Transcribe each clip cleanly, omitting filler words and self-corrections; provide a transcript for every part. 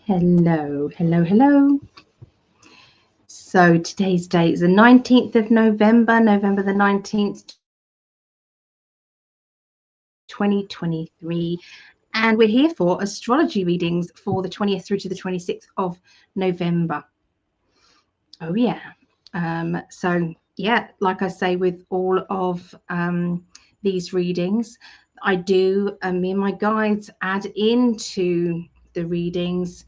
Hello, hello, hello. So today's date is the 19th of November, November the 19th, 2023. And we're here for astrology readings for the 20th through to the 26th of November. Oh, yeah. So, yeah, like I say, with all of these readings, I do, me and my guides add into the readings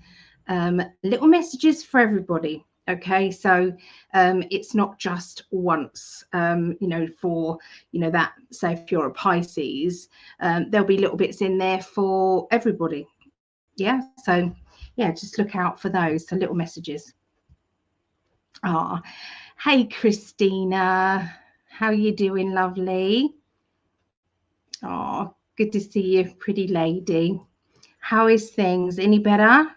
little messages for everybody. Okay, so it's not just once, for, that, say, if you're a Pisces, there'll be little bits in there for everybody. Yeah, so yeah, just look out for those, so little messages. Ah, hey, Christina, how you doing, lovely? Oh, good to see you, pretty lady. How is things? Any better?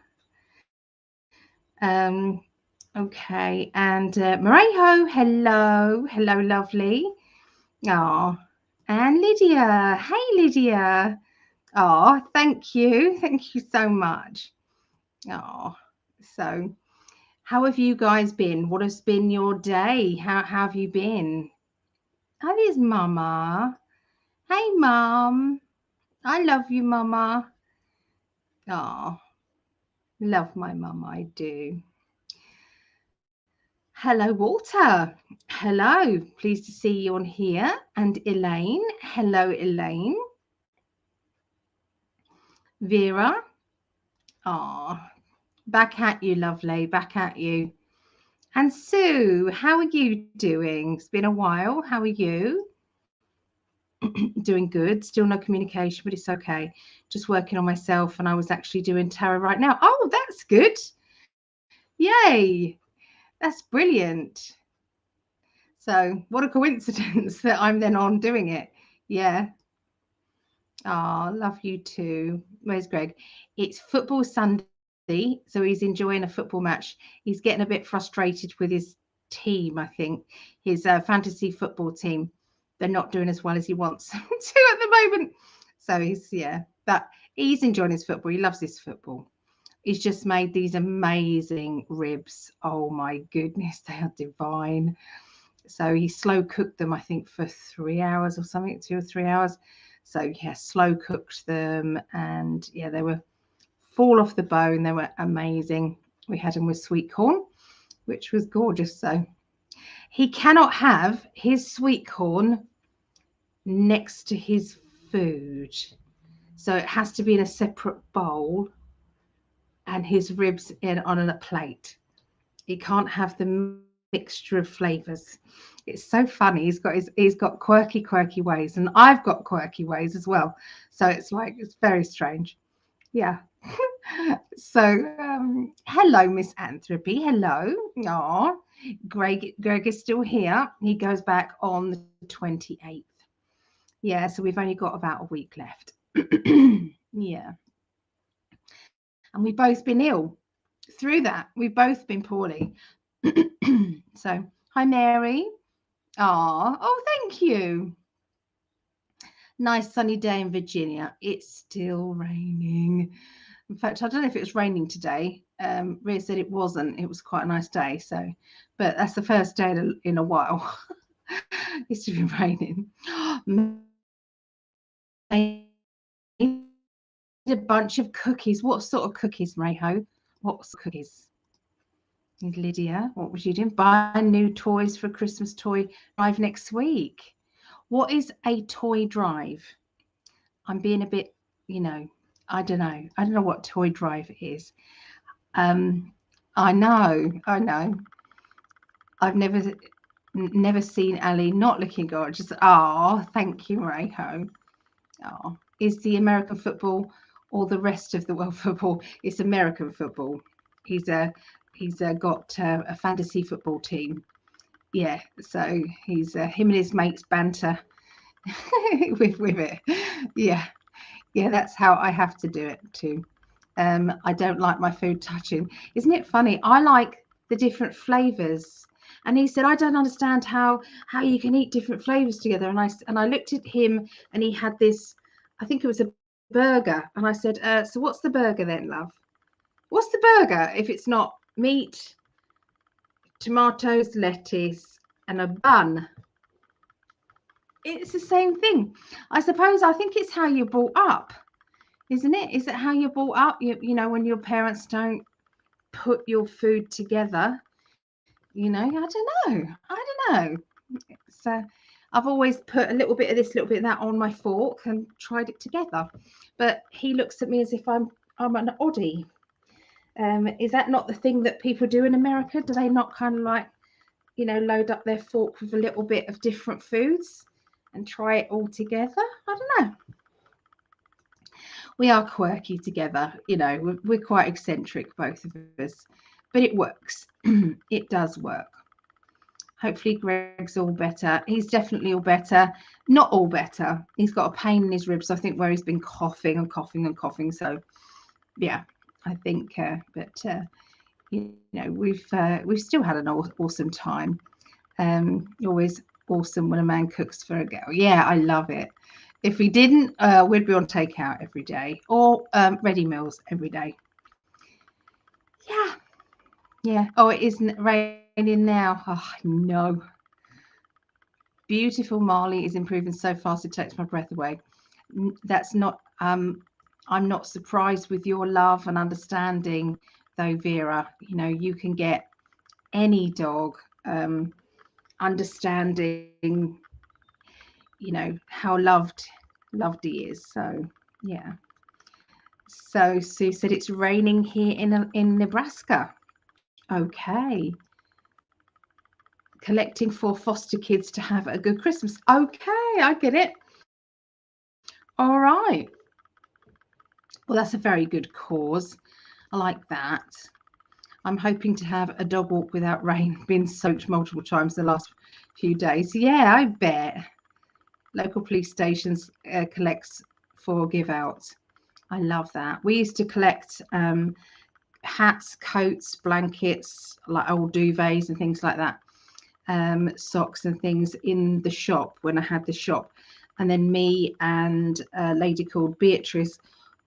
Okay, and Marejo, hello, hello, lovely. Oh, and Lydia, hey, Lydia. Oh, thank you so much. Oh, so how have you guys been? What has been your day? How have you been? How is Mama? Hey, Mom. I love you, Mama. Oh, love my mum, I do. Hello, Walter. Hello. Pleased to see you on here. And Elaine. Hello, Elaine. Vera. Oh, back at you, lovely. Back at you. And Sue, how are you doing? It's been a while. How are you? Doing good. Still no communication, but it's okay. Just working on myself, and I was actually doing tarot right now. Oh, that's good. Yay. That's brilliant. So what a coincidence that I'm then on doing it. Yeah. Oh, love you too. Where's Greg? It's football Sunday, so he's enjoying a football match. He's getting a bit frustrated with his team, I think. His fantasy football team. They're not doing as well as he wants to at the moment. So but he's enjoying his football. He loves his football. He's just made these amazing ribs. Oh my goodness, they are divine. So he slow cooked them, I think, for 3 hours or something, 2 or 3 hours. So yeah, slow cooked them, and yeah, they were fall off the bone. They were amazing. We had them with sweet corn, which was gorgeous. So he cannot have his sweet corn next to his food. So it has to be in a separate bowl and his ribs on a plate. He can't have the mixture of flavors. It's so funny. He's got quirky ways, and I've got quirky ways as well. So it's very strange. Yeah. So hello, Miss Anthropy. Hello. Aw, Greg is still here. He goes back on the 28th. Yeah, so we've only got about a week left. Yeah. And we've both been ill through that. We've both been poorly. So hi, Mary. Oh, thank you. Nice sunny day in Virginia. It's still raining. In fact, I don't know if it was raining today. Rhea said it wasn't. It was quite a nice day. So, but that's the first day in a while. It's been raining. A bunch of cookies. What sort of cookies, Mayho? What sort of cookies? Lydia, what was you doing? Buy new toys for Christmas toy drive next week. What is a toy drive? I'm being a bit, I don't know. I don't know what toy drive is. I know. I've never seen Ali not looking gorgeous. Oh, thank you, Reiko. Oh, is the American football or the rest of the world football? It's American football. He's got a fantasy football team. Yeah, so he's him and his mates banter with it. Yeah, that's how I have to do it too. I don't like my food touching. Isn't it funny? I like the different flavors. And he said, I don't understand how you can eat different flavors together. And I looked at him, and he had this, I think it was a burger. And I said, so what's the burger then, love? What's the burger if it's not meat, tomatoes, lettuce, and a bun? It's the same thing. I suppose, I think it's how you're brought up, isn't it? Is it how you're brought up? You know, when your parents don't put your food together, you know, I don't know. So I've always put a little bit of this, little bit of that on my fork and tried it together. But he looks at me as if I'm an oddie. Is that not the thing that people do in America? Do they not kind of like, you know, load up their fork with a little bit of different foods and try it all together? I don't know. We are quirky together, you know, we're quite eccentric, both of us, but it works. It does work. Hopefully Greg's all better. He's definitely all better. Not all better. He's got a pain in his ribs, I think, where he's been coughing and coughing and coughing. So yeah, I think, you know, we've still had an awesome time. Always awesome when a man cooks for a girl. Yeah, I love it. If we didn't, we'd be on takeout every day, or ready meals every day. Yeah. Oh, it isn't raining now. Oh no. Beautiful Marley is improving so fast it takes my breath away. That's not. I'm not surprised with your love and understanding, though, Vera. You know, you can get any dog understanding, you know, how loved he is. So yeah. So Sue said it's raining here in Nebraska. Okay. Collecting for foster kids to have a good Christmas. Okay, I get it. All right. Well, that's a very good cause. I like that. I'm hoping to have a dog walk without rain being soaked multiple times the last few days. Yeah, I bet. Local police stations collects for give out. I love that. We used to collect hats, coats, blankets, like old duvets and things like that, socks and things in the shop when I had the shop. And then me and a lady called Beatrice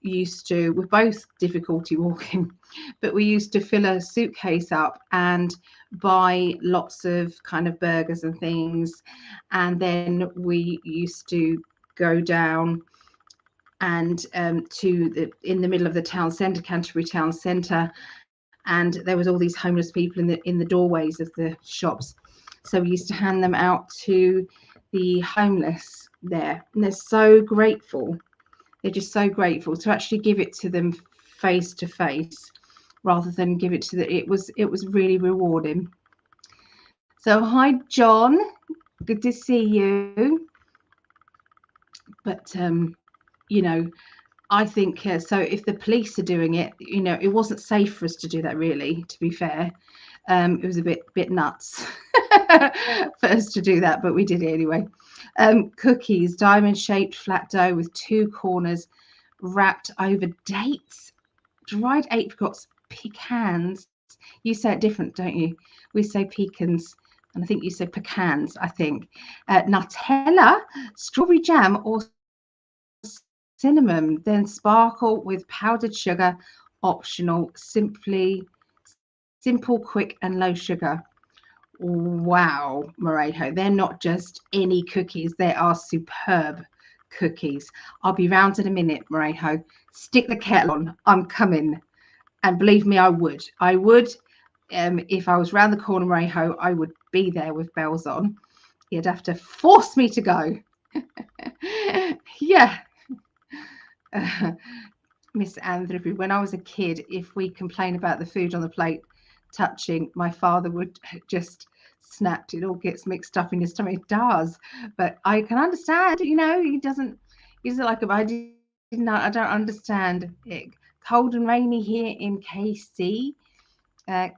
used to, with both difficulty walking, but we used to fill a suitcase up and buy lots of kind of burgers and things. And then we used to go down and in the middle of the town centre, Canterbury town centre, and there was all these homeless people in the doorways of the shops. So we used to hand them out to the homeless there, and they're so grateful. They're just so grateful to actually give it to them face to face, rather than give it to the. It was really rewarding. So hi John, good to see you. But you know, I think so. If the police are doing it, you know, it wasn't safe for us to do that. Really, to be fair, it was a bit nuts for us to do that, but we did it anyway. Cookies, diamond-shaped flat dough with two corners wrapped over dates, dried apricots, pecans. You say it different, don't you? We say pecans, and I think you say pecans. I think Nutella, strawberry jam, or cinnamon, then sparkle with powdered sugar, optional, simple, quick, and low sugar. Wow, Morejo, they're not just any cookies, they are superb cookies. I'll be round in a minute, Morejo. Stick the kettle on, I'm coming. And believe me, I would. If I was round the corner, Morejo, I would be there with bells on. You'd have to force me to go. Yeah. Miss Anthropy, when I was a kid, if we complain about the food on the plate touching, my father would just snap. It all gets mixed up in his stomach. It does, but I can understand. You know, he doesn't like a. I don't understand it. Cold and rainy here in KC,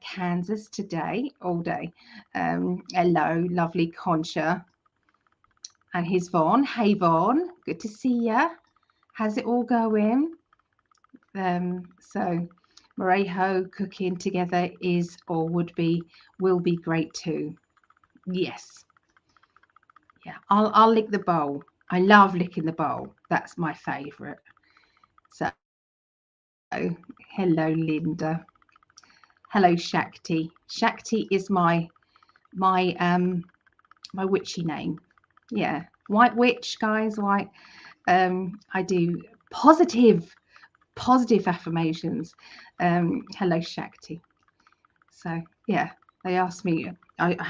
Kansas today, all day. Hello, lovely Concha. And here's Vaughn. Hey Vaughn, good to see ya. How's it all going? So Morejo cooking together is or will be great too. Yes. Yeah, I'll lick the bowl. I love licking the bowl. That's my favorite. So Hello, Linda. Hello, Shakti. Shakti is my my witchy name. Yeah, white witch, guys. White. I do positive affirmations. Hello, Shakti. So yeah, they asked me.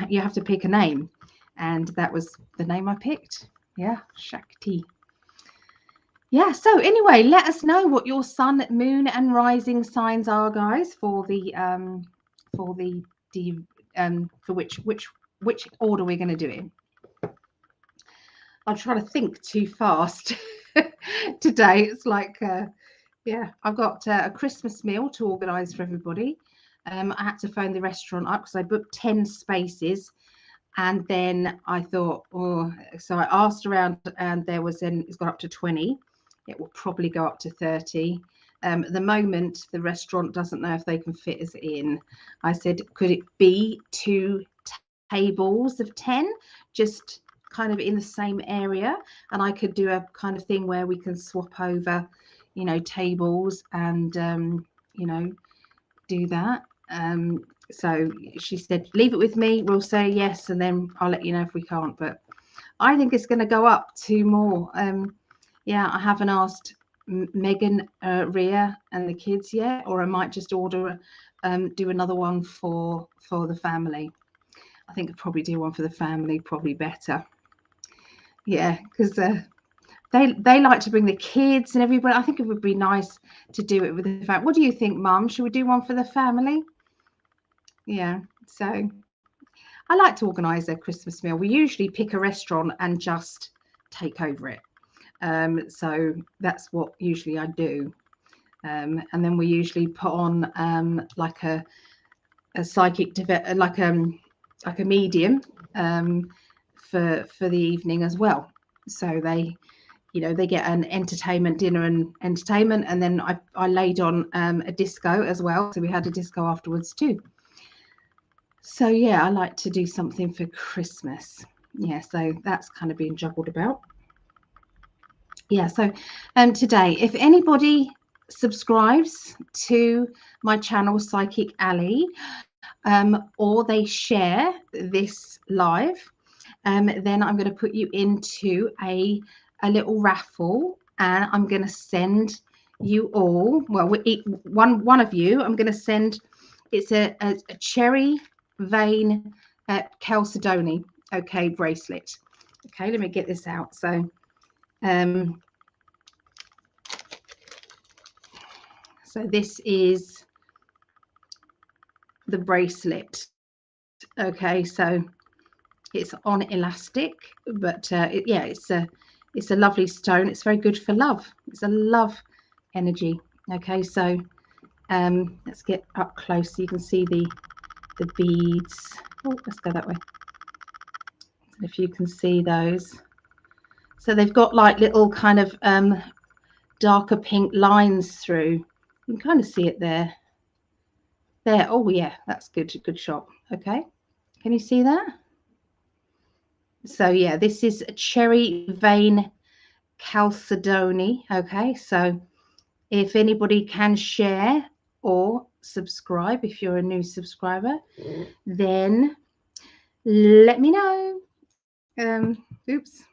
You have to pick a name, and that was the name I picked. Yeah, Shakti. Yeah, so anyway, let us know what your sun, moon, and rising signs are, guys, for the for the for which order we're going to do it. I'm trying to think too fast today. It's like yeah, I've got a Christmas meal to organise for everybody. I had to phone the restaurant up because I booked 10 spaces. And then I thought, oh, so I asked around, and there was it's gone up to 20. It will probably go up to 30. At the moment, the restaurant doesn't know if they can fit us in. I said, could it be 2 tables of 10, just kind of in the same area? And I could do a kind of thing where we can swap over, you know, tables and, you know, do that. So she said, leave it with me. We'll say yes, and then I'll let you know if we can't. But I think it's going to go up 2 more. Yeah, I haven't asked Megan, Ria, and the kids yet, or I might just order, do another one for the family. I think I'd probably do one for the family, probably better. Yeah, because they like to bring the kids and everybody. I think it would be nice to do it with the family. What do you think, Mum? Should we do one for the family? Yeah, so I like to organise a Christmas meal. We usually pick a restaurant and just take over it. So that's what usually I do. And then we usually put on like a psychic, like a medium for the evening as well. So they, you know, they get an entertainment dinner and entertainment, and then I laid on a disco as well. So we had a disco afterwards too. So yeah, I like to do something for Christmas. Yeah, so that's kind of being juggled about. Yeah, so today, if anybody subscribes to my channel Psychic Ali, or they share this live, then I'm going to put you into a little raffle, and I'm going to send you all, well, one of you, I'm going to send, it's a cherry vein chalcedony, okay, bracelet. Okay, let me get this out. So so this is the bracelet. Okay, so it's on elastic, but yeah, it's a lovely stone. It's very good for love. It's a love energy. Okay, so let's get up close so you can see the beads. Oh, let's go that way. So if you can see those, so they've got like little kind of darker pink lines through. You can kind of see it there. There. Oh yeah, that's good. Good shot. Okay, can you see that? So yeah, this is a cherry vein chalcedony. Okay, so if anybody can share or subscribe, if you're a new subscriber, then let me know. Oops.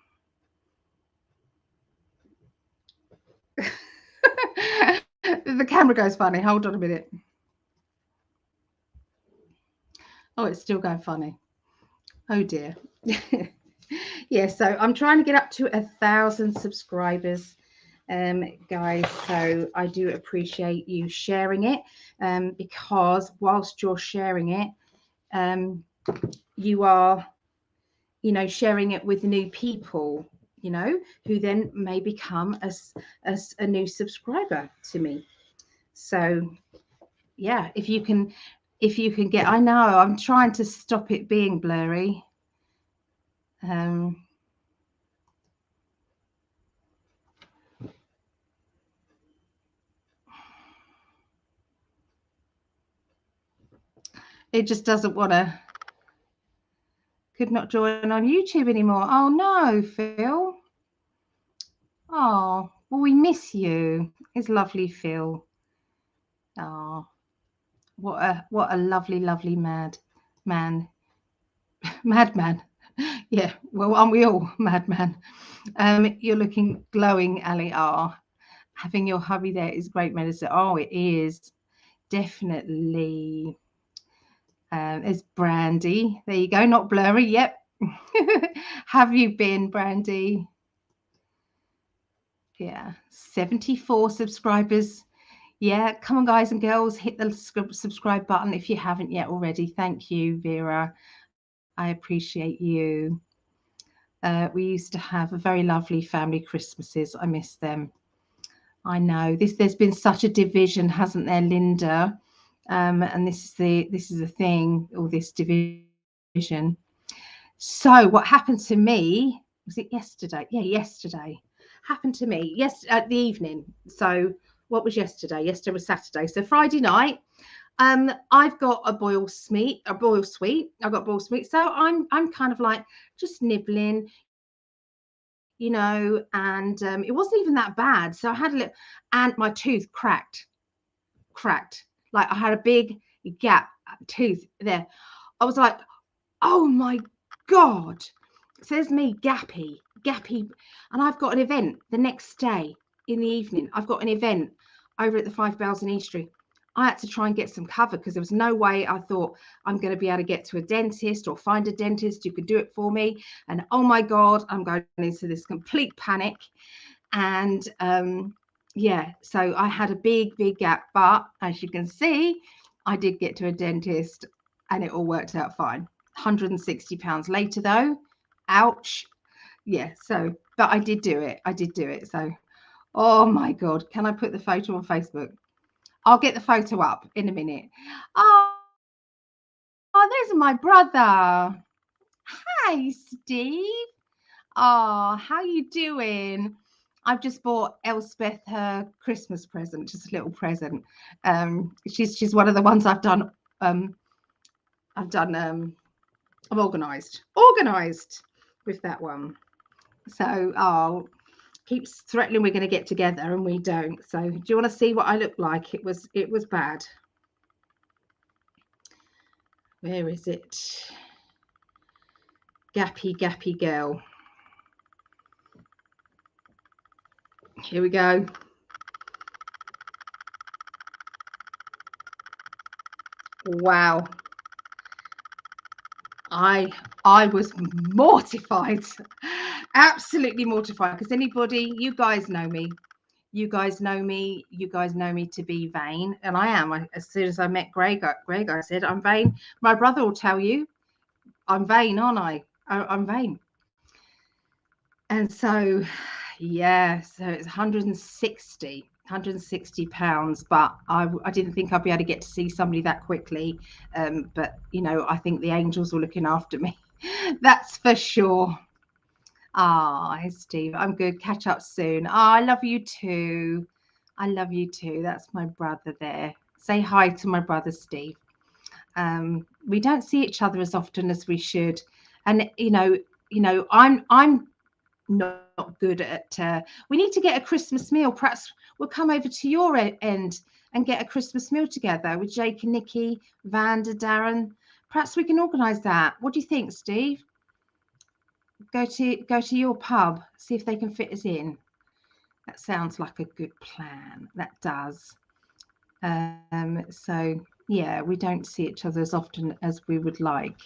The camera goes funny. Hold on a minute. Oh, it's still going funny. Oh dear. Yeah, so I'm trying to get up to 1,000 subscribers, guys. So I do appreciate you sharing it, because whilst you're sharing it, you are, you know, sharing it with new people, you know, who then may become a new subscriber to me. So yeah, if you can get, I know I'm trying to stop it being blurry. It just doesn't want to, could not join on YouTube anymore. Oh no, Phil. Oh, well, we miss you. It's lovely, Phil. Oh, what a lovely, lovely man, madman. Yeah, well, aren't we all madman? You're looking glowing, Ali. Ah, having your hubby there is great medicine. Oh, it is definitely. There's Brandy. There you go. Not blurry. Yep. Have you been, Brandy? Yeah, 74 subscribers. Yeah, come on, guys and girls, hit the subscribe button if you haven't yet already. Thank you, Vera. I appreciate you. We used to have a very lovely family Christmases. I miss them. I know there's been such a division, hasn't there, Linda? And this is the thing, all this division. So what happened to me, was it yesterday? Yeah, yesterday. Happened to me at the evening. So what was yesterday? Yesterday was Saturday. So Friday night, I've got a boil sweet. I've got boil sweet. So I'm kind of like just nibbling, and it wasn't even that bad. So I had a little, and my tooth cracked. Like I had a big gap tooth there. I was like, oh my God. Says me, gappy. And I've got an event the next day in the evening. I've got an event over at the Five Bells in Eastry. I had to try and get some cover because there was no way I thought I'm going to be able to get to a dentist or find a dentist who could do it for me. And oh my God, I'm going into this complete panic. And yeah, so I had a big gap. But as you can see, I did get to a dentist and it all worked out fine. £160 later though. Ouch. Yeah, so but I did do it. So oh my God, can I put the photo on Facebook? I'll get the photo up in a minute. Oh, there's my brother. Hi, Steve. Oh, how you doing? I've just bought Elspeth her Christmas present, just a little present. She's one of the ones I've done. I'm organised with that one. So keeps threatening we're going to get together and we don't. So do you want to see what I look like? It was bad. Where is it? Gappy girl. Here we go. Wow. I was mortified, absolutely mortified, because you guys know me. You guys know me to be vain, and I am. As soon as I met Greg, I said, I'm vain. My brother will tell you, I'm vain, aren't I? I'm vain. And so, yeah, so it's 160 £160, but I didn't think I'd be able to get to see somebody that quickly. But I think the angels were looking after me. That's for sure. Hi Steve, I'm good. Catch up soon. I love you too. That's my brother there. Say hi to my brother Steve. We don't see each other as often as we should, and I'm not good at. We need to get a Christmas meal. Perhaps we'll come over to your end and get a Christmas meal together with Jake and Nikki, Vanda, Darren. Perhaps we can organise that. What do you think, Steve? Go to your pub, see if they can fit us in. That sounds like a good plan. That does. So yeah, we don't see each other as often as we would like.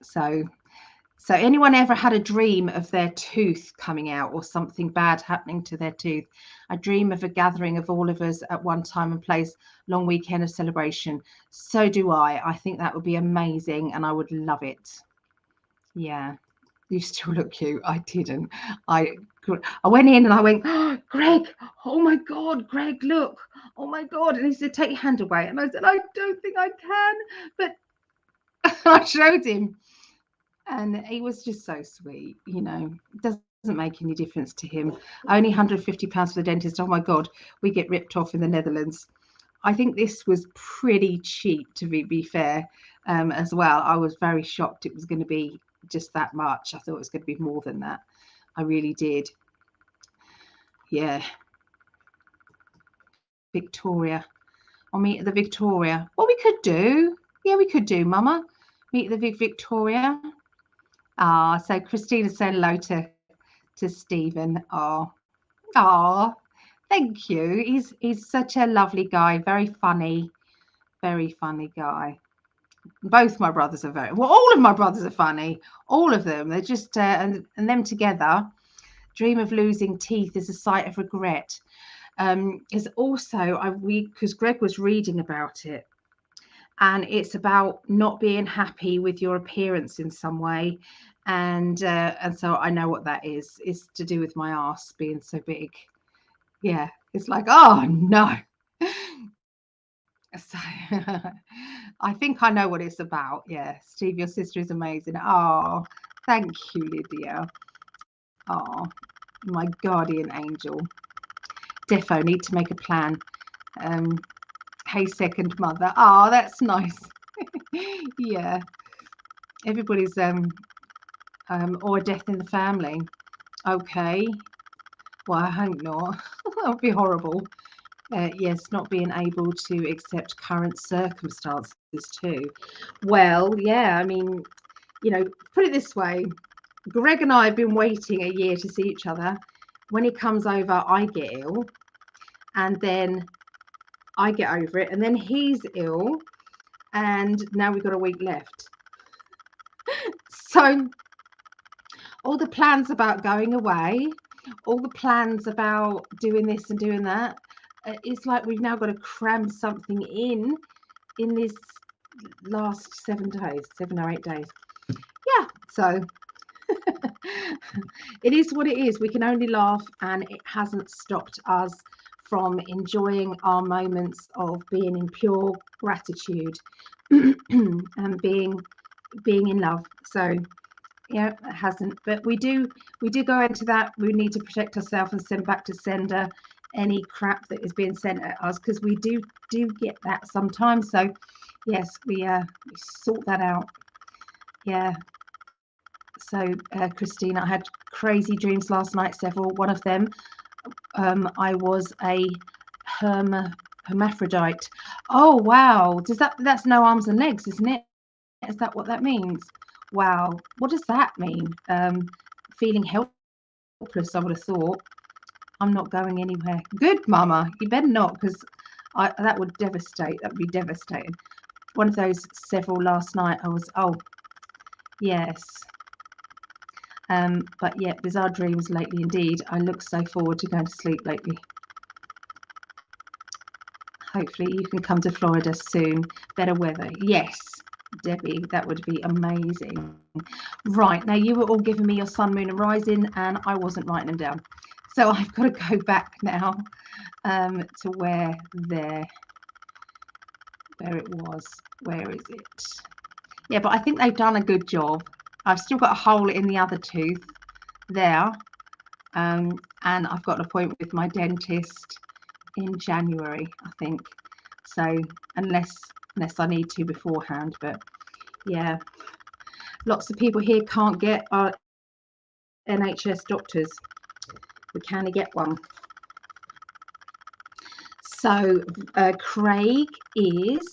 So anyone ever had a dream of their tooth coming out or something bad happening to their tooth? I dream of a gathering of all of us at one time and place, long weekend of celebration. So do I. I think that would be amazing and I would love it. Yeah. You still look cute. I didn't. I went in and I went, oh, Greg, oh my God, Greg, look. Oh my God. And he said, take your hand away. And I said, I don't think I can. But I showed him. And he was just so sweet, It doesn't make any difference to him. Only £150 for the dentist. Oh my God, we get ripped off in the Netherlands. I think this was pretty cheap, to be fair, as well. I was very shocked it was going to be just that much. I thought it was going to be more than that. I really did. Yeah. Victoria. or meet at the Victoria. Well, we could do. Yeah, we could do, Mama. Meet at the Victoria. Ah, so Christina said hello to Stephen. Oh, thank you. He's such a lovely guy, very funny guy. Both my brothers are all of my brothers are funny. All of them. They're just and them together. Dream of losing teeth is a sight of regret. Is also because Greg was reading about it, and it's about not being happy with your appearance in some way, and so I know what that is. It's to do with my ass being so big. Yeah, it's like, oh no. So I think I know what it's about. Yeah, Steve, your sister is amazing. Oh, thank you, Lydia. Oh, my guardian angel. Defo, need to make a plan. Hey, second mother. Oh, that's nice. Yeah, everybody's or a death in the family. Okay. Well, I hope not. That would be horrible. Yes, not being able to accept current circumstances too. Well, yeah, I mean, put it this way. Greg and I have been waiting a year to see each other. When he comes over, I get ill, and then I get over it, and then he's ill, and now we've got a week left. So all the plans about going away, all the plans about doing this and doing that, it's like we've now got to cram something in this last 7 or 8 days. Yeah, so it is what it is. We can only laugh, and it hasn't stopped us from enjoying our moments of being in pure gratitude and being in love. So yeah, it hasn't, but we do go into that. We need to protect ourselves and send back to sender any crap that is being sent at us, because we do get that sometimes. So yes, we sort that out. Yeah. So Christine, I had crazy dreams last night, several. One of them, I was a hermaphrodite. Oh wow, that's no arms and legs, isn't it? Is that what that means? Wow, what does that mean? Feeling helpless, I would have thought. I'm not going anywhere. Good, Mama. You better not, because that would devastate. That would be devastating. One of those several last night. I was, oh, yes. But yeah, bizarre dreams lately indeed. I look so forward to going to sleep lately. Hopefully you can come to Florida soon. Better weather. Yes, Debbie, that would be amazing. Right, now you were all giving me your sun, moon and rising, and I wasn't writing them down. So I've got to go back now to where it was. Where is it? Yeah, but I think they've done a good job. I've still got a hole in the other tooth there, and I've got an appointment with my dentist in January, I think. So unless I need to beforehand, but yeah, lots of people here can't get our NHS doctors. We can get one. So Craig is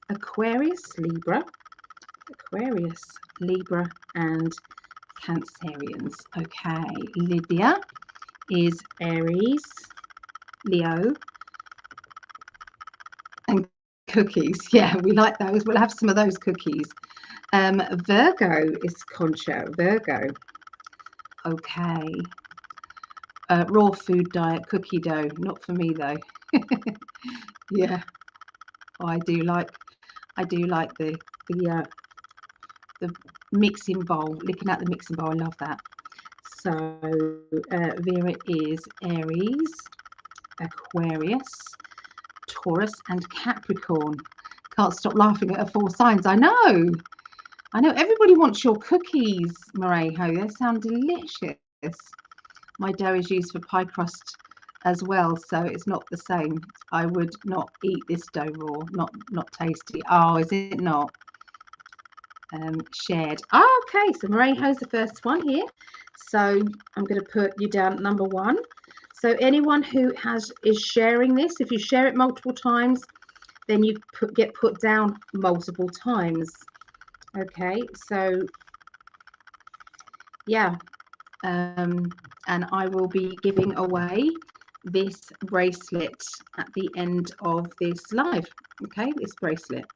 Aquarius, Libra, and Cancerians. Okay, Lydia is Aries, Leo, and cookies. Yeah, we like those. We'll have some of those cookies. Virgo is Concha, Virgo. Okay. Raw food diet, cookie dough. Not for me though. Yeah. Oh, I do like the mixing bowl, licking out the mixing bowl. I love that. So Vera is Aries, Aquarius, Taurus, and Capricorn. Can't stop laughing at her 4 signs. I know. Everybody wants your cookies, Marejo. They sound delicious. My dough is used for pie crust as well, so it's not the same. I would not eat this dough raw. Not tasty. Oh, is it not? Shared. Oh, okay, so Marejo's the first one here. So I'm going to put you down at number 1. So anyone who is sharing this, if you share it multiple times, then you get put down multiple times. Okay, so yeah, and I will be giving away this bracelet at the end of this live. Okay, this bracelet.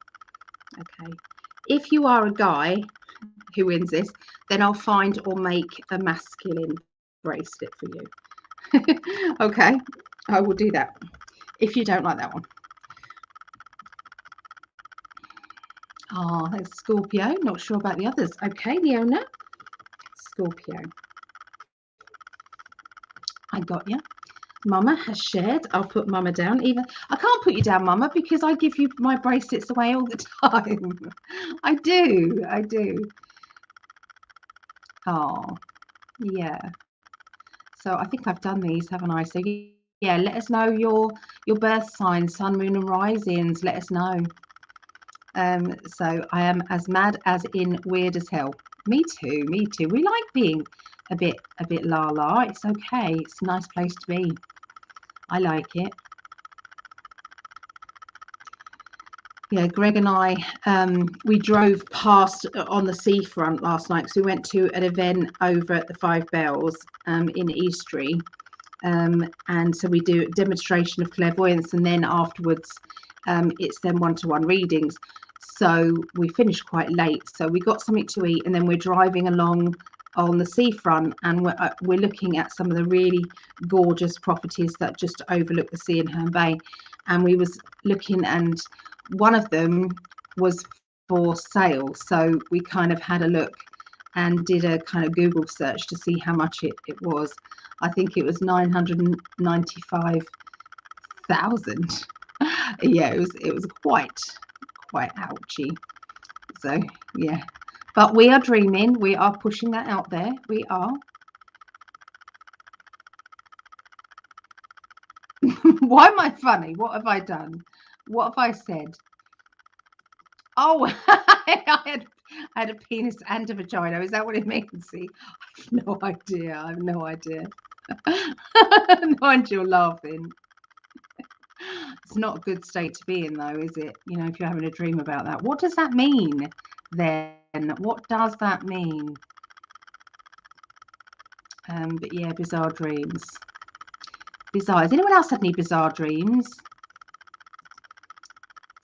Okay, if you are a guy who wins this, then I'll find or make a masculine bracelet for you. Okay, I will do that if you don't like that one. Oh, that's Scorpio. Not sure about the others. Okay, Leona. Scorpio. I got you. Mama has shared. I'll put Mama down. Even I can't put you down, Mama, because I give you my bracelets away all the time. I do. I do. Oh, yeah. So I think I've done these, haven't I? So yeah, let us know your birth signs, sun, moon, and risings. Let us know. So I am as mad as in weird as hell. Me too. Me too. We like being a bit la la. It's okay. It's a nice place to be. I like it. Yeah, Greg and I, we drove past on the seafront last night because we went to an event over at the Five Bells in Eastry. And so we do a demonstration of clairvoyance, and then afterwards it's then one-to-one readings. So we finished quite late. So we got something to eat, and then we're driving along on the seafront, and we're looking at some of the really gorgeous properties that just overlook the sea in Herne Bay. And we was looking, and one of them was for sale. So we kind of had a look and did a kind of Google search to see how much it was. I think it was 995,000. Yeah, it was quite ouchy. So yeah, but we are dreaming. We are pushing that out there. We are. Why am I funny? What have I done? What have I said? Oh, I had a penis and a vagina. Is that what it means? See, I have no idea. I have no idea. No wonder you're laughing. It's not a good state to be in, though, is it? You know, if you're having a dream about that. What does that mean then? What does that mean? But yeah, bizarre dreams. Bizarre. Has anyone else had any bizarre dreams?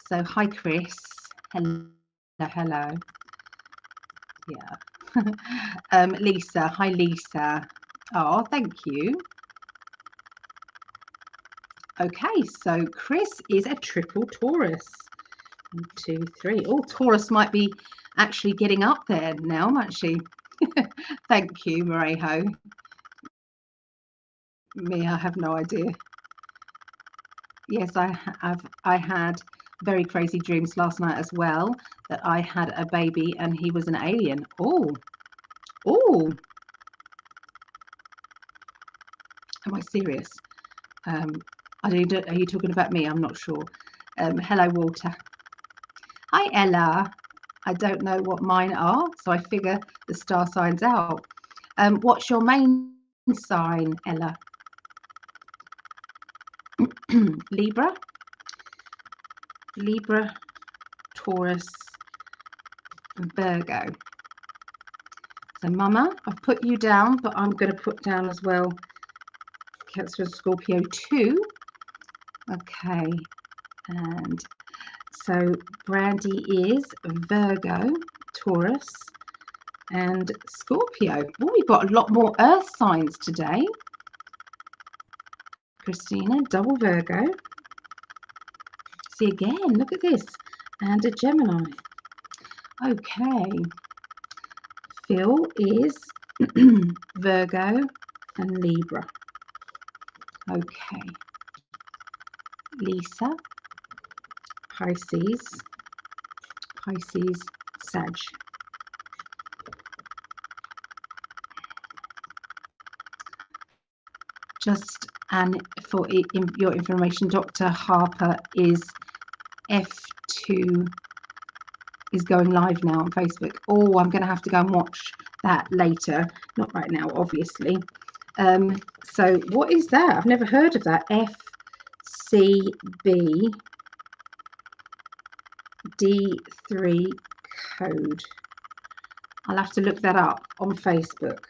So, hi, Chris. Hello. Hello. Yeah. Lisa. Hi, Lisa. Oh, thank you. Okay, so Chris is a triple Taurus. 1, 2, 3. Oh, Taurus might be actually getting up there now, might she? Thank you, Marejo. Me, I have no idea. Yes, I had very crazy dreams last night as well, that I had a baby and he was an alien. Oh, am I serious? Are you talking about me? I'm not sure. Hello, Walter. Hi, Ella. I don't know what mine are, so I figure the star signs out. What's your main sign, Ella? Libra, Taurus, and Virgo. So, Mama, I've put you down, but I'm going to put down as well Cancer and Scorpio too. Okay, and so Brandy is Virgo, Taurus, and Scorpio. Oh, we've got a lot more earth signs today. Christina, double Virgo. See again, look at this. And a Gemini. Okay. Phil is Virgo and Libra. Okay. Lisa, Pisces, Sag. Just and for your information, Dr. Harper is F2 is going live now on Facebook. Oh, I'm going to have to go and watch that later. Not right now, obviously. So what is that? I've never heard of that. FCB. D3 code. I'll have to look that up on Facebook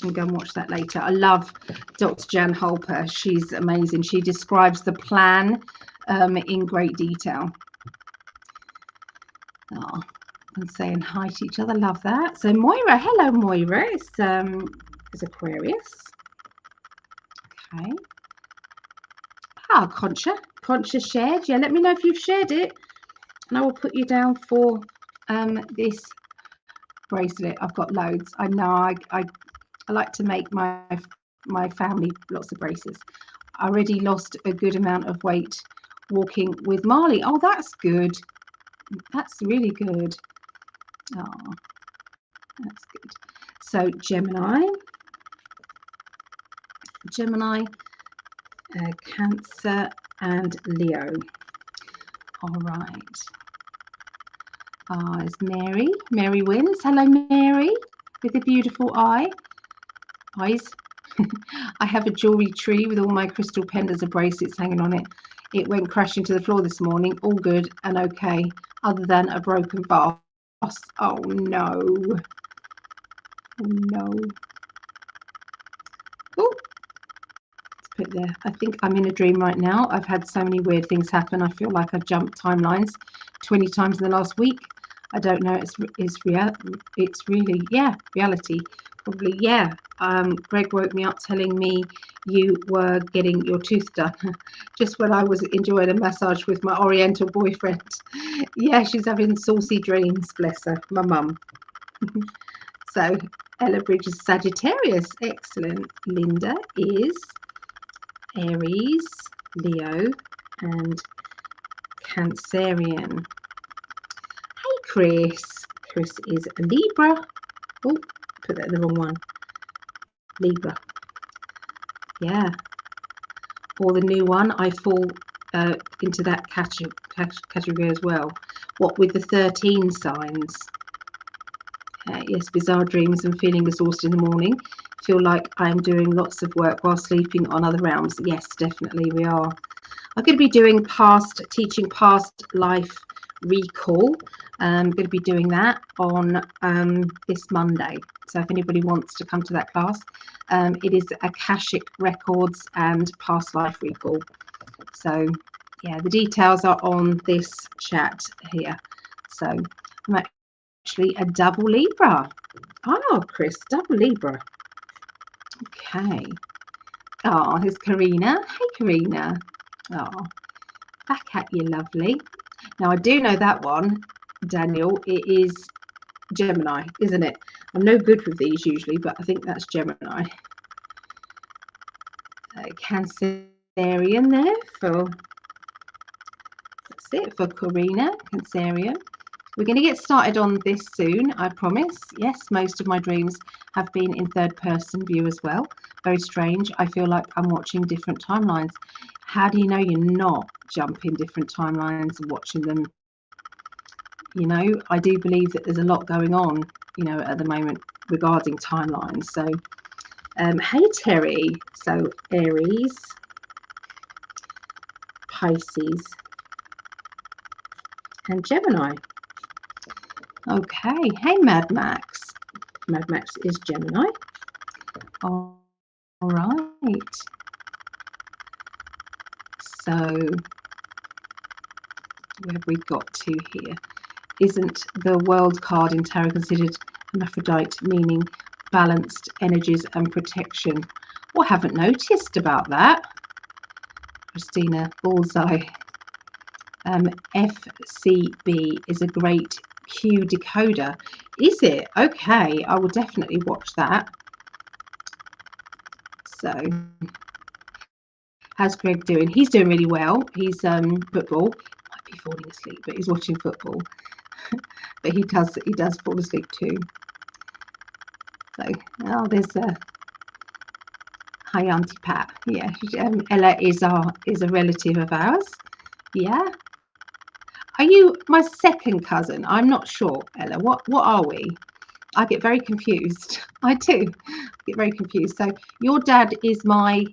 and go and watch that later. I love Dr. Jan Holper. She's amazing. She describes the plan in great detail. Oh, and saying hi to each other. Love that. So Moira, hello Moira. It's Aquarius. Okay. Ah, Concha shared. Yeah, let me know if you've shared it, and I will put you down for this bracelet. I've got loads. I know. I like to make my family lots of bracelets. I already lost a good amount of weight walking with Marley. Oh, that's good. That's really good. Oh, that's good. So Gemini, Cancer, and Leo. All right. It's Mary. Mary wins. Hello, Mary, with a beautiful eyes. I have a jewelry tree with all my crystal pendants and bracelets hanging on it. It went crashing to the floor this morning. All good and okay, other than a broken vase. Oh no. Oh no. Oh, let's put there. I think I'm in a dream right now. I've had so many weird things happen. I feel like I've jumped timelines 20 times in the last week. I don't know. It's really, yeah, reality. Probably, yeah. Greg woke me up telling me you were getting your tooth done just when I was enjoying a massage with my Oriental boyfriend. Yeah, she's having saucy dreams, bless her, my mum. So Ella Bridge is Sagittarius. Excellent. Linda is Aries, Leo, and Cancerian. Hey, Chris. Chris is a Libra. Oh, put that in the wrong one. Libra. Yeah. Or the new one, I fall into that category as well. What with the 13 signs? Yes, bizarre dreams and feeling exhausted in the morning. Feel like I'm doing lots of work while sleeping on other realms. Yes, definitely we are. I'm going to be doing teaching past life recall. I'm going to be doing that on this Monday. So if anybody wants to come to that class, it is Akashic Records and past life recall. So yeah, the details are on this chat here. So I'm actually a double Libra. Oh, Chris, double Libra. Okay. Oh, here's Karina. Hey, Karina. Oh, back at you, lovely. Now, I do know that one, Daniel. It is Gemini, isn't it? I'm no good with these usually, but I think that's Gemini. Cancerian there for, that's it for Karina, Cancerian. We're going to get started on this soon, I promise. Yes, most of my dreams have been in third person view as well. Very strange. I feel like I'm watching different timelines. How do you know you're not jumping different timelines and watching them? You know, I do believe that there's a lot going on, you know, at the moment regarding timelines. So, hey, Terry. So, Aries, Pisces, and Gemini. Okay. Hey, Mad Max. Mad Max is Gemini. All right. So, where have we got to here? Isn't the World card in tarot considered hermaphrodite, meaning balanced energies and protection? Well, I haven't noticed about that. Christina Bullseye. FCB is a great Q decoder. Is it? Okay, I will definitely watch that. So, how's Greg doing? He's doing really well. He's football. Might be falling asleep, but he's watching football. But he does fall asleep too. So, oh, there's a hi, Auntie Pat. Yeah, Ella is a relative of ours. Yeah. Are you my second cousin? I'm not sure, Ella. What are we? I get very confused. I do get very confused. So your dad is my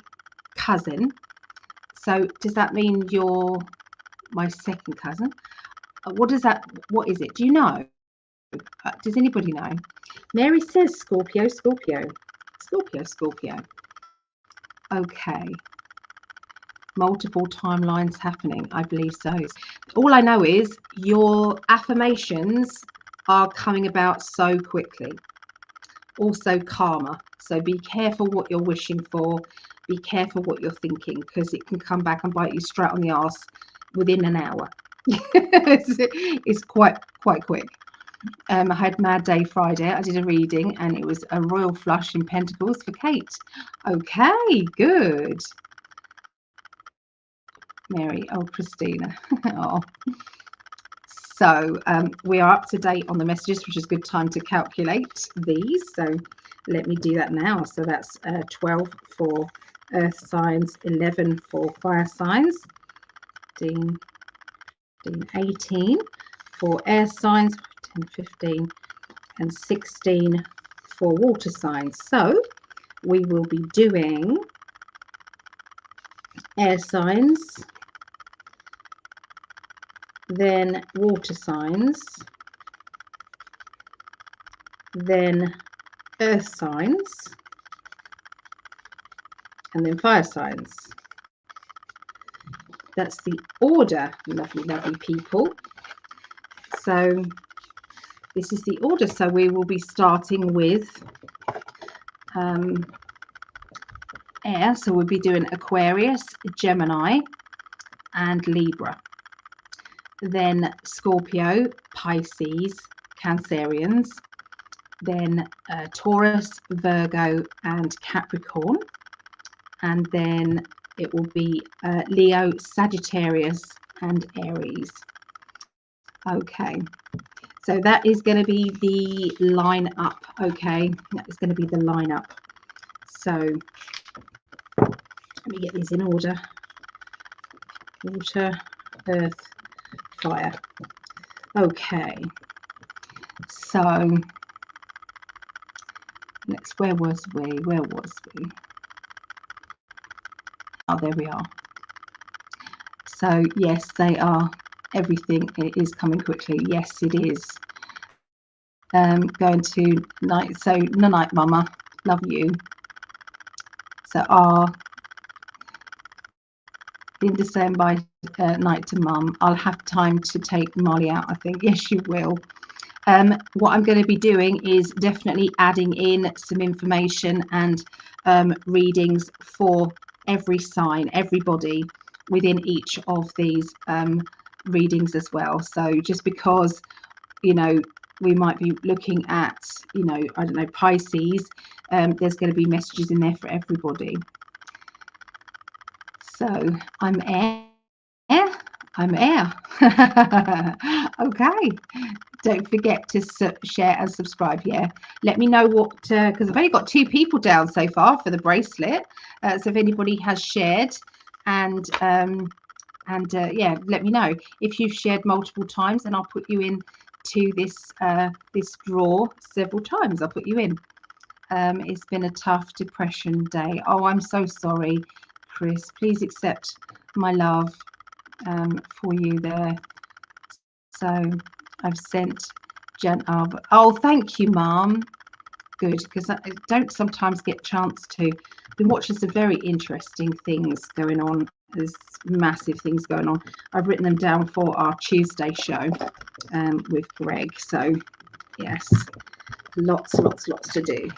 cousin. So does that mean you're my second cousin? What is that? What is it? Do you know? Does anybody know? Mary says Scorpio, Scorpio, Scorpio, Scorpio. Okay. Multiple timelines happening. I believe so. All I know is your affirmations are coming about so quickly. Also karma. So be careful what you're wishing for. Be careful what you're thinking, because it can come back and bite you straight on the arse within an hour. It's quite quick. I had Mad Day Friday. I did a reading and it was a royal flush in Pentacles for Kate. Okay, good. Mary, oh, Christina. Oh. So we are up to date on the messages, which is a good time to calculate these. So let me do that now. So that's 12 for earth signs, 11 for fire signs, 18 for air signs, 10, 15, and 16 for water signs. So we will be doing air signs, then water signs, then earth signs, and then fire signs. That's the order, lovely, lovely people. So this is the order. So we will be starting with air. So we'll be doing Aquarius, Gemini, and Libra. Then Scorpio, Pisces, Cancerians. Then Taurus, Virgo, and Capricorn. And then it will be Leo, Sagittarius, and Aries. Okay, so that is going to be the line up. Okay, that is going to be the line up. So let me get these in order. Water, earth, fire. Okay, so next, where was we? Oh, there we are. So yes, they are. Everything is coming quickly. Yes, it is. Going to night. So night, Mama. Love you. So Linda saying bye night to Mum. I'll have time to take Molly out, I think. Yes, you will. What I'm going to be doing is definitely adding in some information and readings for every sign, everybody within each of these readings as well. So just because, you know, we might be looking at, you know, I don't know, Pisces, there's going to be messages in there for everybody. So I'm air. Okay, don't forget to share and subscribe. Yeah, let me know what, because I've only got 2 people down so far for the bracelet. So if anybody has shared, and yeah, let me know. If you've shared multiple times, then I'll put you in to this this draw several times. I'll put you in. It's been a tough depression day. Oh, I'm so sorry, Chris. Please accept my love for you there. So I've sent Jen. Oh, thank you, Mum. Good, because I don't sometimes get a chance to. I've been watching some very interesting things going on. There's massive things going on. I've written them down for our Tuesday show with Greg. So yes, lots to do.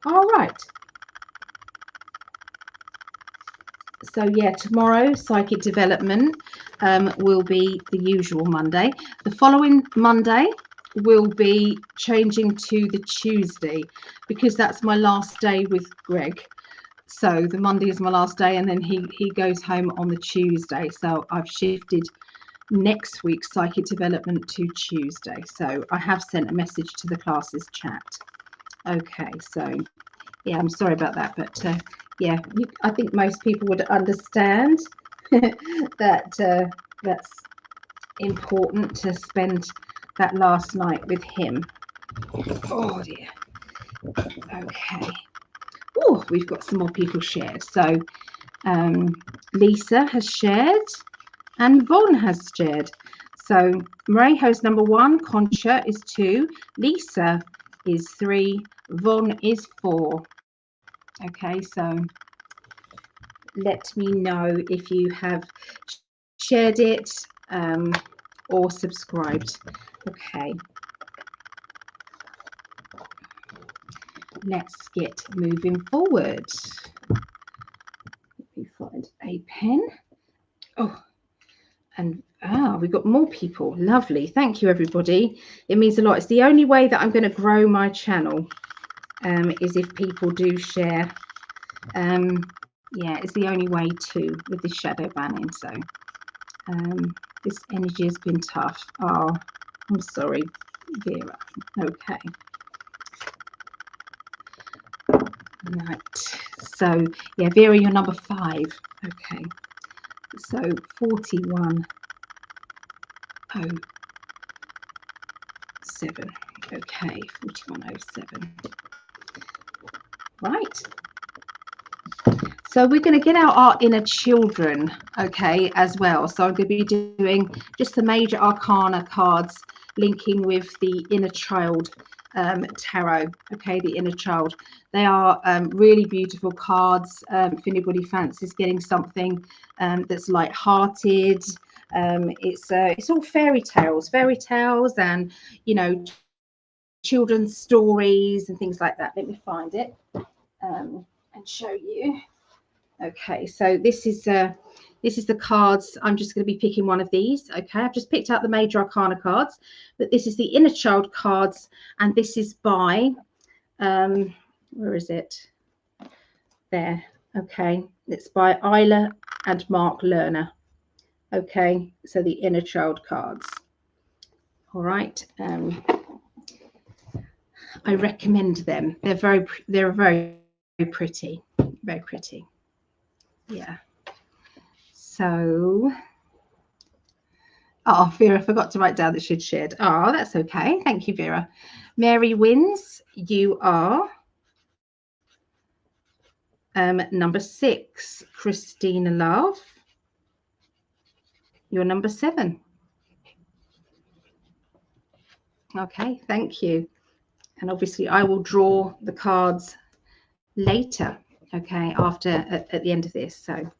All right. So yeah, tomorrow psychic development will be the usual Monday. The following Monday will be changing to the Tuesday, because that's my last day with Greg. So the Monday is my last day, and then he goes home on the Tuesday. So I've shifted next week's psychic development to Tuesday. So I have sent a message to the classes chat. Okay, so yeah, I'm sorry about that, but yeah, I think most people would understand that that's important to spend that last night with him. Oh dear. Okay. Oh, we've got some more people shared. So Lisa has shared and Vaughn has shared. So Marejo's number 1, Concha is 2, Lisa is 3, Von is 4. Okay, so let me know if you have shared it or subscribed. Okay, let's get moving forward. Let me find a pen. Oh, and we've got more people. Lovely. Thank you, everybody. It means a lot. It's the only way that I'm going to grow my channel is if people do share. Yeah, it's the only way to with this shadow banning. So this energy has been tough. Oh, I'm sorry, Vera. Okay. Right. So yeah, Vera, you're number 5. Okay. So 4107. Okay, 4107. Right. So we're going to get out our inner children, okay, as well. So I'm going to be doing just the major arcana cards linking with the inner child tarot, okay, the inner child. They are really beautiful cards. If anybody fancies getting something that's light-hearted, it's all fairy tales and, you know, children's stories and things like that. Let me find it and show you. Okay, so this is the cards. I'm just going to be picking one of these. Okay, I've just picked out the major arcana cards, but this is the inner child cards, and this is by where is it? There. Okay, it's by Isla and Mark Lerner. Okay, so the inner child cards. All right. I recommend them. They're very pretty. Very pretty. Yeah. So, oh, Vera forgot to write down that she'd shared. Oh, that's okay. Thank you, Vera. Mary Wins, you are number 6. Christina Love, you're number 7. Okay, thank you. And obviously I will draw the cards later, okay, after at the end of this. So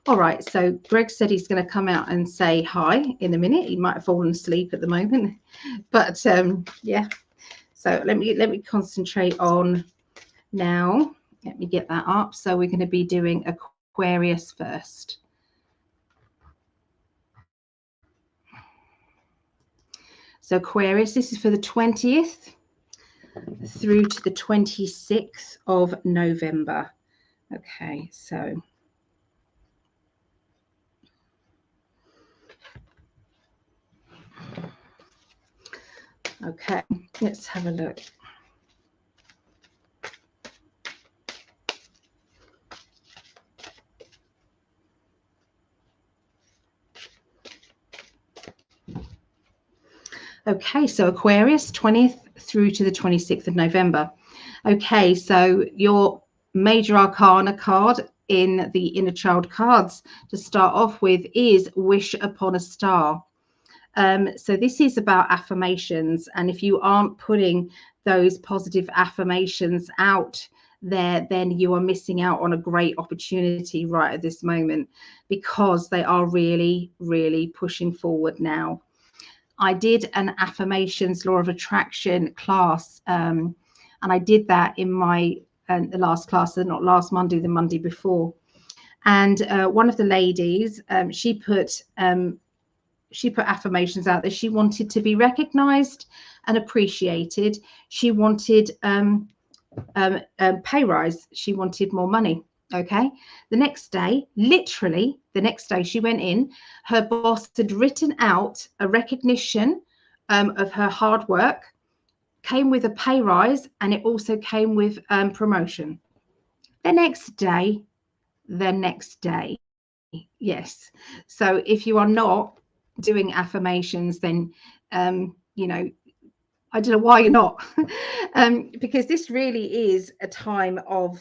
all right, so Greg said he's going to come out and say hi in a minute. He might have fallen asleep at the moment, but yeah. So let me concentrate on now. Let me get that up. So we're going to be doing Aquarius first. So Aquarius, this is for the 20th through to the 26th of November. Okay, so okay, let's have a look. Okay, so Aquarius, 20th through to the 26th of November. Okay, so your major arcana card in the inner child cards to start off with is Wish Upon a Star. So this is about affirmations, and if you aren't putting those positive affirmations out there, then you are missing out on a great opportunity right at this moment, because they are really pushing forward now. I did an affirmations law of attraction class, and I did that in my the last class, not last Monday, the Monday before. And one of the ladies, she put affirmations out there. She wanted to be recognized and appreciated. She wanted pay rise. She wanted more money. Okay. The next day, literally the next day, she went in, her boss had written out a recognition of her hard work, came with a pay rise, and it also came with promotion. The next day, yes. So if you are not doing affirmations, then you know, I don't know why you're not. Because this really is a time of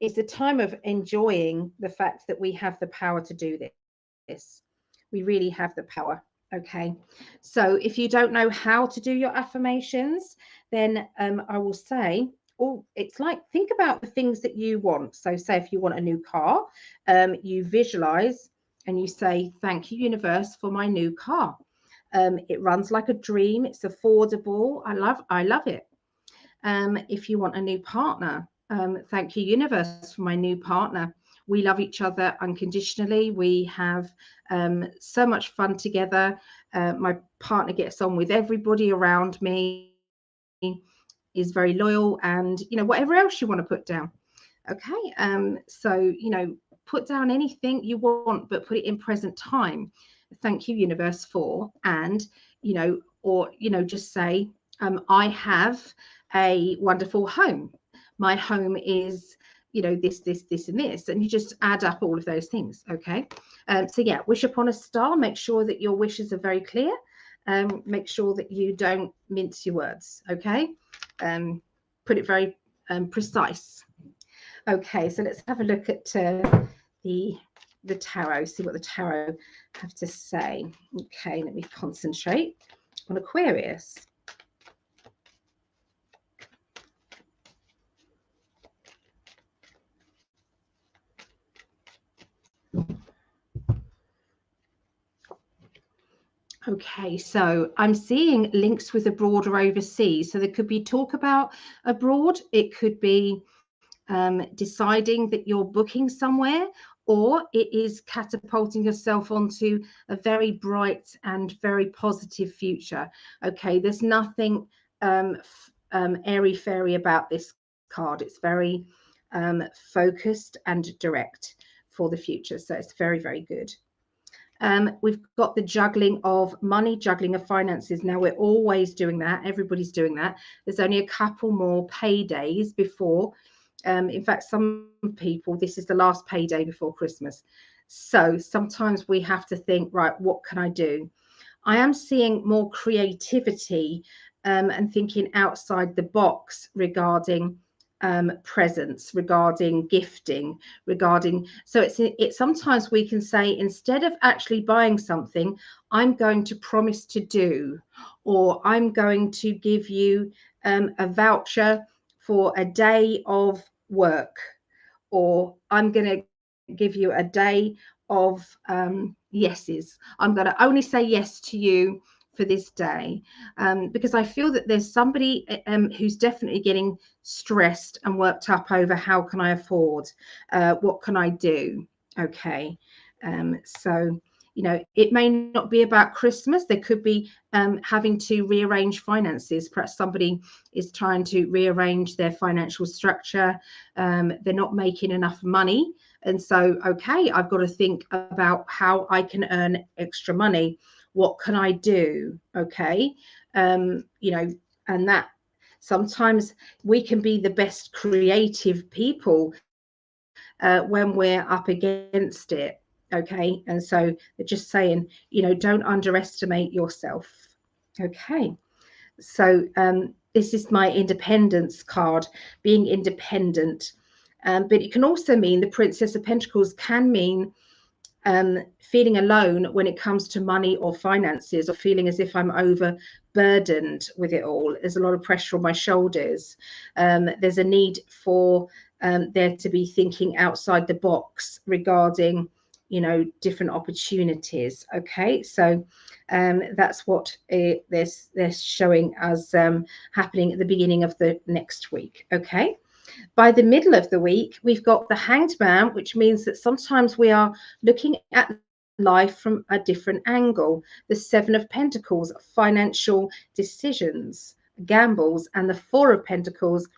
it's a time of enjoying the fact that we have the power to do this. We really have the power. Okay, so if you don't know how to do your affirmations, then I will say, oh, it's like think about the things that you want. So, say if you want a new car, you visualize and you say, "Thank you, universe, for my new car. It runs like a dream. It's affordable. I love it." If you want a new partner, thank you, universe, for my new partner. We love each other unconditionally. We have so much fun together. My partner gets on with everybody around me, is very loyal, and whatever else you want to put down. Okay, put down anything you want, but put it in present time. Thank you, universe, for, and just say, I have a wonderful home. My home is, this, and this, and you just add up all of those things. Okay, so yeah, wish upon a star. Make sure that your wishes are very clear. Make sure that you don't mince your words. Okay, put it very precise. Okay, so let's have a look at the tarot, see what the tarot have to say. Okay, let me concentrate on Aquarius. Okay, so I'm seeing links with abroad or overseas. So there could be talk about abroad. It could be deciding that you're booking somewhere, or it is catapulting yourself onto a very bright and very positive future. Okay, there's nothing airy fairy about this card. It's very focused and direct for the future. So it's very, very good. We've got the juggling of money, juggling of finances. Now, we're always doing that. Everybody's doing that. There's only a couple more paydays before. In fact, some people, this is the last payday before Christmas. So sometimes we have to think, right, what can I do? I am seeing more creativity and thinking outside the box regarding presents, regarding gifting, regarding, so it's sometimes we can say, instead of actually buying something, I'm going to promise to do, or I'm going to give you a voucher for a day of work, or I'm going to give you a day of yeses. I'm going to only say yes to you for this day, because I feel that there's somebody who's definitely getting stressed and worked up over how can I afford, what can I do. Okay, so it may not be about Christmas. There could be having to rearrange finances. Perhaps somebody is trying to rearrange their financial structure. They're not making enough money, and so okay, I've got to think about how I can earn extra money. What can I do? Okay, and that sometimes we can be the best creative people when we're up against it. Okay, and so they're just saying, don't underestimate yourself. Okay, so this is my independence card, being independent, but it can also mean the Princess of Pentacles can mean feeling alone when it comes to money or finances, or feeling as if I'm overburdened with it all. There's a lot of pressure on my shoulders. There's a need for there to be thinking outside the box regarding different opportunities. Okay, so that's what they're showing as happening at the beginning of the next week. Okay, by the middle of the week, we've got the Hanged Man, which means that sometimes we are looking at life from a different angle. The Seven of Pentacles, financial decisions, gambles, and the Four of Pentacles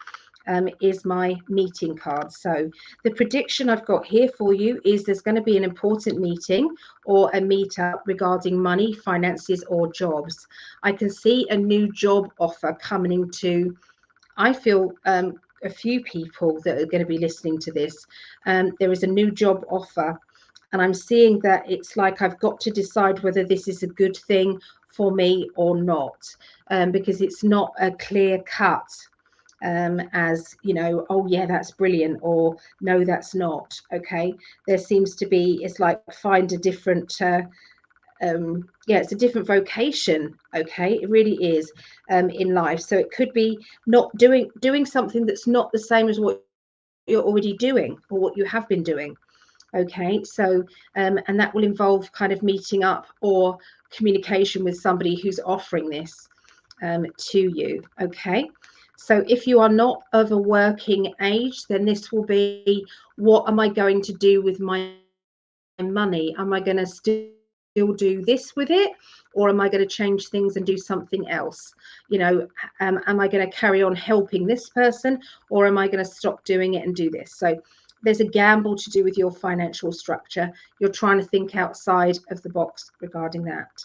is my meeting card. So the prediction I've got here for you is there's going to be an important meeting or a meetup regarding money, finances, or jobs. I can see a new job offer coming to, I feel, a few people that are going to be listening to this. There is a new job offer, and I'm seeing that it's like I've got to decide whether this is a good thing for me or not, because it's not a clear cut as oh yeah, that's brilliant, or no, that's not. Okay, there seems to be, it's like find a different yeah, it's a different vocation. Okay, it really is, in life. So it could be not doing something that's not the same as what you're already doing or what you have been doing. Okay, so and that will involve kind of meeting up or communication with somebody who's offering this to you. Okay, so if you are not of a working age, then this will be, what am I going to do with my money? Am I going to still do this with it, or am I going to change things and do something else? You know, am I going to carry on helping this person, or am I going to stop doing it and do this? So there's a gamble to do with your financial structure. You're trying to think outside of the box regarding that.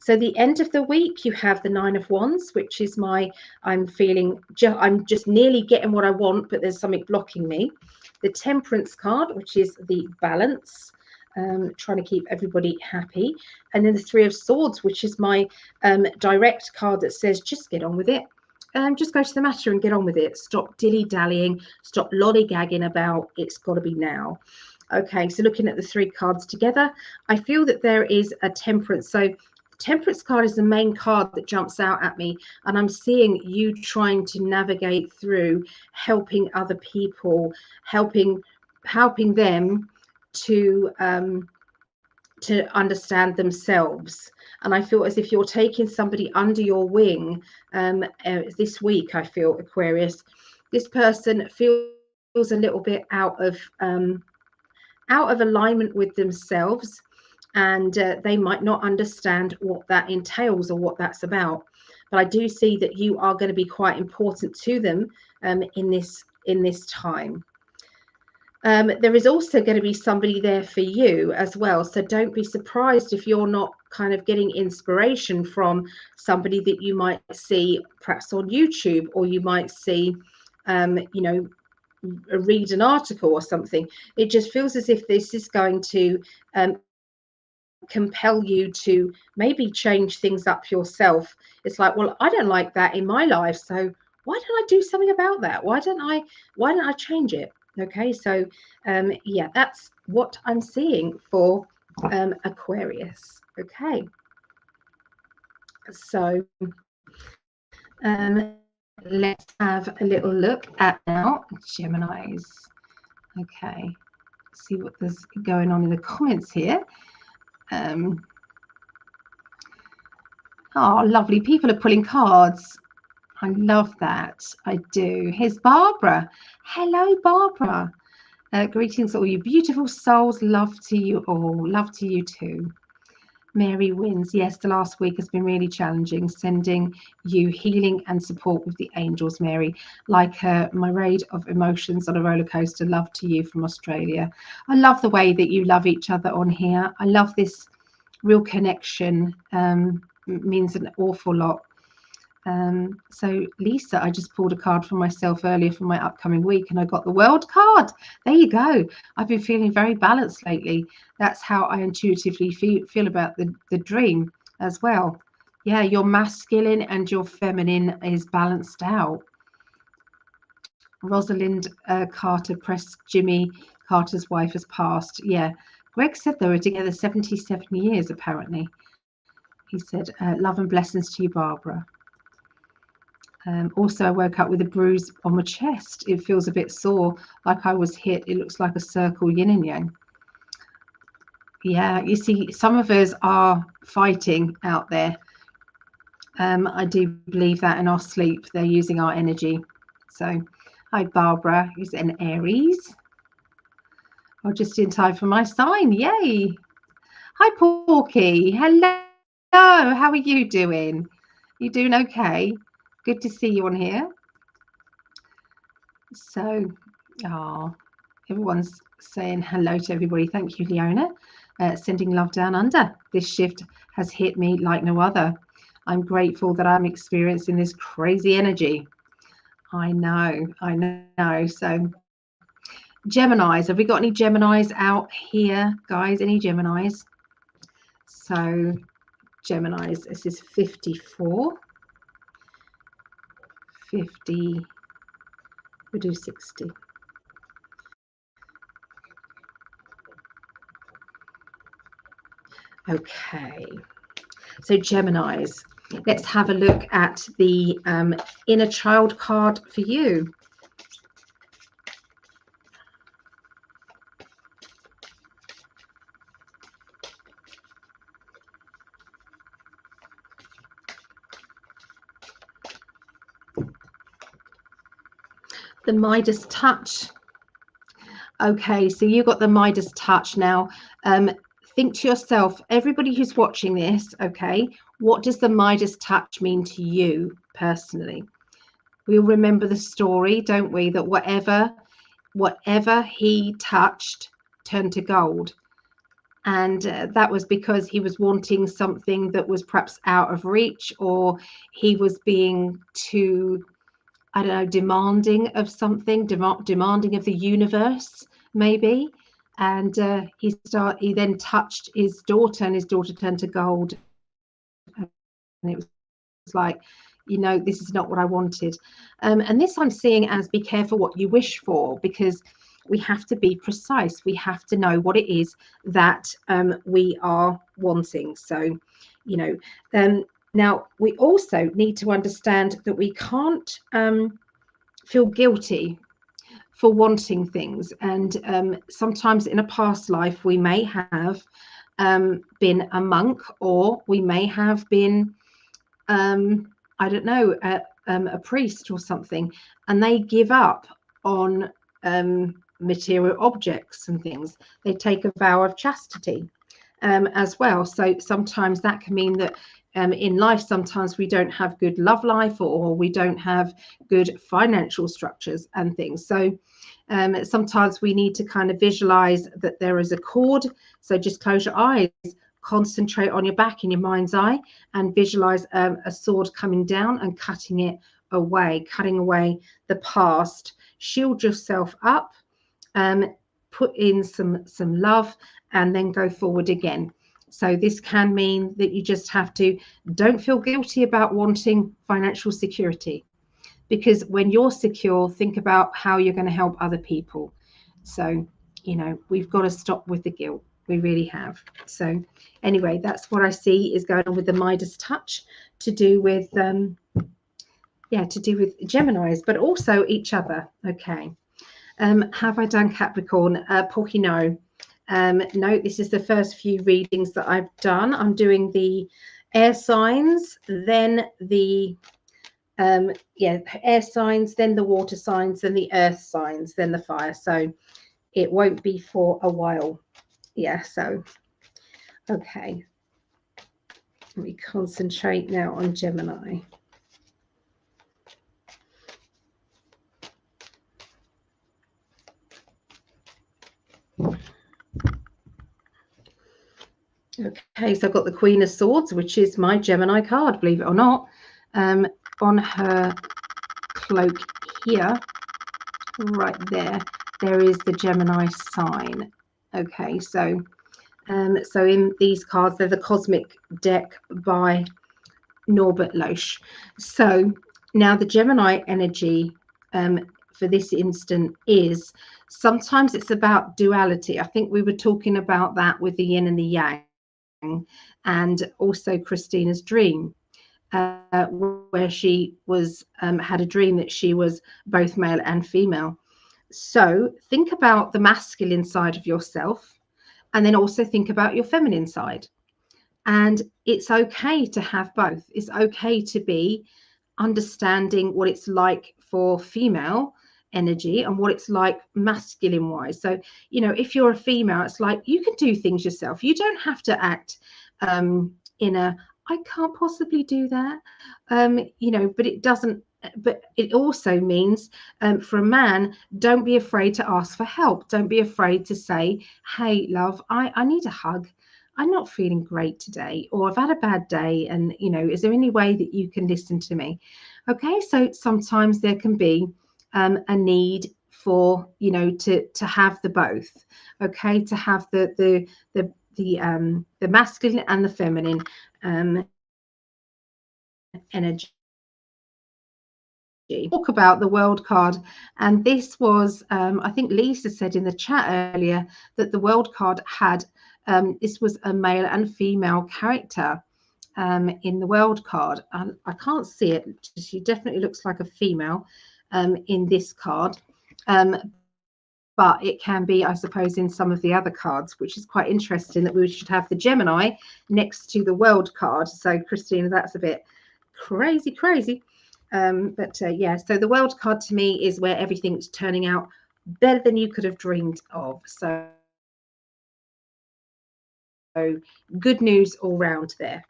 So the end of the week, you have the Nine of Wands, which is my, I'm feeling, I'm just nearly getting what I want, but there's something blocking me. The Temperance card, which is the balance, trying to keep everybody happy. And then the Three of Swords, which is my direct card that says, just get on with it. Just go to the matter and get on with it. Stop dilly-dallying. Stop lollygagging about, it's got to be now. Okay, so looking at the three cards together, I feel that there is a Temperance. So Temperance card is the main card that jumps out at me, and I'm seeing you trying to navigate through helping other people, helping them to understand themselves. And I feel as if you're taking somebody under your wing this week. I feel, Aquarius, this person feels a little bit out of alignment with themselves, and they might not understand what that entails or what that's about. But I do see that you are going to be quite important to them in this time. There is also going to be somebody there for you as well. So don't be surprised if you're not kind of getting inspiration from somebody that you might see perhaps on YouTube, or you might see, you know, read an article or something. It just feels as if this is going to compel you to maybe change things up yourself. It's like, well, I don't like that in my life, so why don't I do something about that? Why don't I change it? Okay, so yeah, that's what I'm seeing for Aquarius. Okay, so let's have a little look at now Geminis. Okay, see what there's going on in the comments here. Oh, lovely. People are pulling cards. I love that. I do. Here's Barbara. Hello, Barbara. Greetings, all you beautiful souls. Love to you all. Love to you too. Mary wins. Yes, the last week has been really challenging. Sending you healing and support with the angels, Mary. Like my raid of emotions on a roller coaster. Love to you from Australia. I love the way that you love each other on here. I love this real connection. Means an awful lot. So Lisa, I just pulled a card for myself earlier for my upcoming week, and I got the World card. There you go. I've been feeling very balanced lately. That's how I intuitively feel about the dream as well. Yeah, your masculine and your feminine is balanced out. Rosalind Carter pressed Jimmy Carter's wife has passed. Yeah, Greg said they were together 77 years apparently. He said, love and blessings to you, Barbara. Also, I woke up with a bruise on my chest. It feels a bit sore, like I was hit. It looks like a circle, yin and yang. Yeah, you see, some of us are fighting out there. I do believe that in our sleep, they're using our energy. So, hi, Barbara, who's an Aries. Oh, just in time for my sign. Yay. Hi, Porky. Hello. How are you doing? You doing okay? Good to see you on here. So, everyone's saying hello to everybody. Thank you, Leona. Sending love down under. This shift has hit me like no other. I'm grateful that I'm experiencing this crazy energy. I know. So, Geminis. Have we got any Geminis out here, guys? Any Geminis? So, Geminis, this is 54. 50. We do 60. Okay, so Geminis, let's have a look at the inner child card for you. The Midas touch. Okay, so you got the Midas touch now. Think to yourself, everybody who's watching this, okay, what does the Midas touch mean to you personally? We'll remember the story, don't we? That whatever he touched turned to gold. And that was because he was wanting something that was perhaps out of reach, or he was being too, I don't know, demanding of something, demanding of the universe, maybe. And he then touched his daughter, and his daughter turned to gold. And it was like, this is not what I wanted. And this I'm seeing as, be careful what you wish for, because we have to be precise. We have to know what it is that we are wanting. So, now we also need to understand that we can't feel guilty for wanting things. And sometimes in a past life, we may have been a monk, or we may have been I don't know, a priest or something, and they give up on material objects and things. They take a vow of chastity as well. So sometimes that can mean that in life, sometimes we don't have good love life, or we don't have good financial structures and things. So sometimes we need to kind of visualize that there is a cord. So just close your eyes, concentrate on your back in your mind's eye, and visualize a sword coming down and cutting away the past. Shield yourself up, put in some love, and then go forward again. So this can mean that you just have to, don't feel guilty about wanting financial security, because when you're secure, think about how you're going to help other people. So we've got to stop with the guilt. We really have. So anyway, that's what I see is going on with the Midas touch, to do with Geminis, but also each other. Okay. Have I done Capricorn? Porky, no. No, this is the first few readings that I've done. I'm doing the air signs, then the air signs, then the water signs, then the earth signs, then the fire. So it won't be for a while. Yeah, so okay. Let me concentrate now on Gemini. Okay, so I've got the Queen of Swords, which is my Gemini card, believe it or not. On her cloak here, right there is the Gemini sign. Okay, so in these cards, they're the Cosmic Deck by Norbert Loesch. So now the Gemini energy for this instant is, sometimes it's about duality. I think we were talking about that with the yin and the yang, and also Christina's dream, where she was had a dream that she was both male and female. So think about the masculine side of yourself, and then also think about your feminine side. And it's okay to have both. It's okay to be understanding what it's like for female energy and what it's like masculine wise. So, if you're a female, it's like you can do things yourself. You don't have to act in a, I can't possibly do that, but it doesn't. But it also means for a man, don't be afraid to ask for help. Don't be afraid to say, hey, love, I need a hug. I'm not feeling great today, or I've had a bad day, and is there any way that you can listen to me? Okay, so sometimes there can be a need for to have the both. Okay, to have the masculine and the feminine energy. Talk about the world card, and this was I think Lisa said in the chat earlier that the world card had This was a male and female character in the world card. I can't see it. She definitely looks like a female in this card. But it can be, I suppose, in some of the other cards, which is quite interesting that we should have the Gemini next to the world card. So, Christina, that's a bit crazy. Yeah, so the world card to me is where everything's turning out better than you could have dreamed of. So, good news all round there.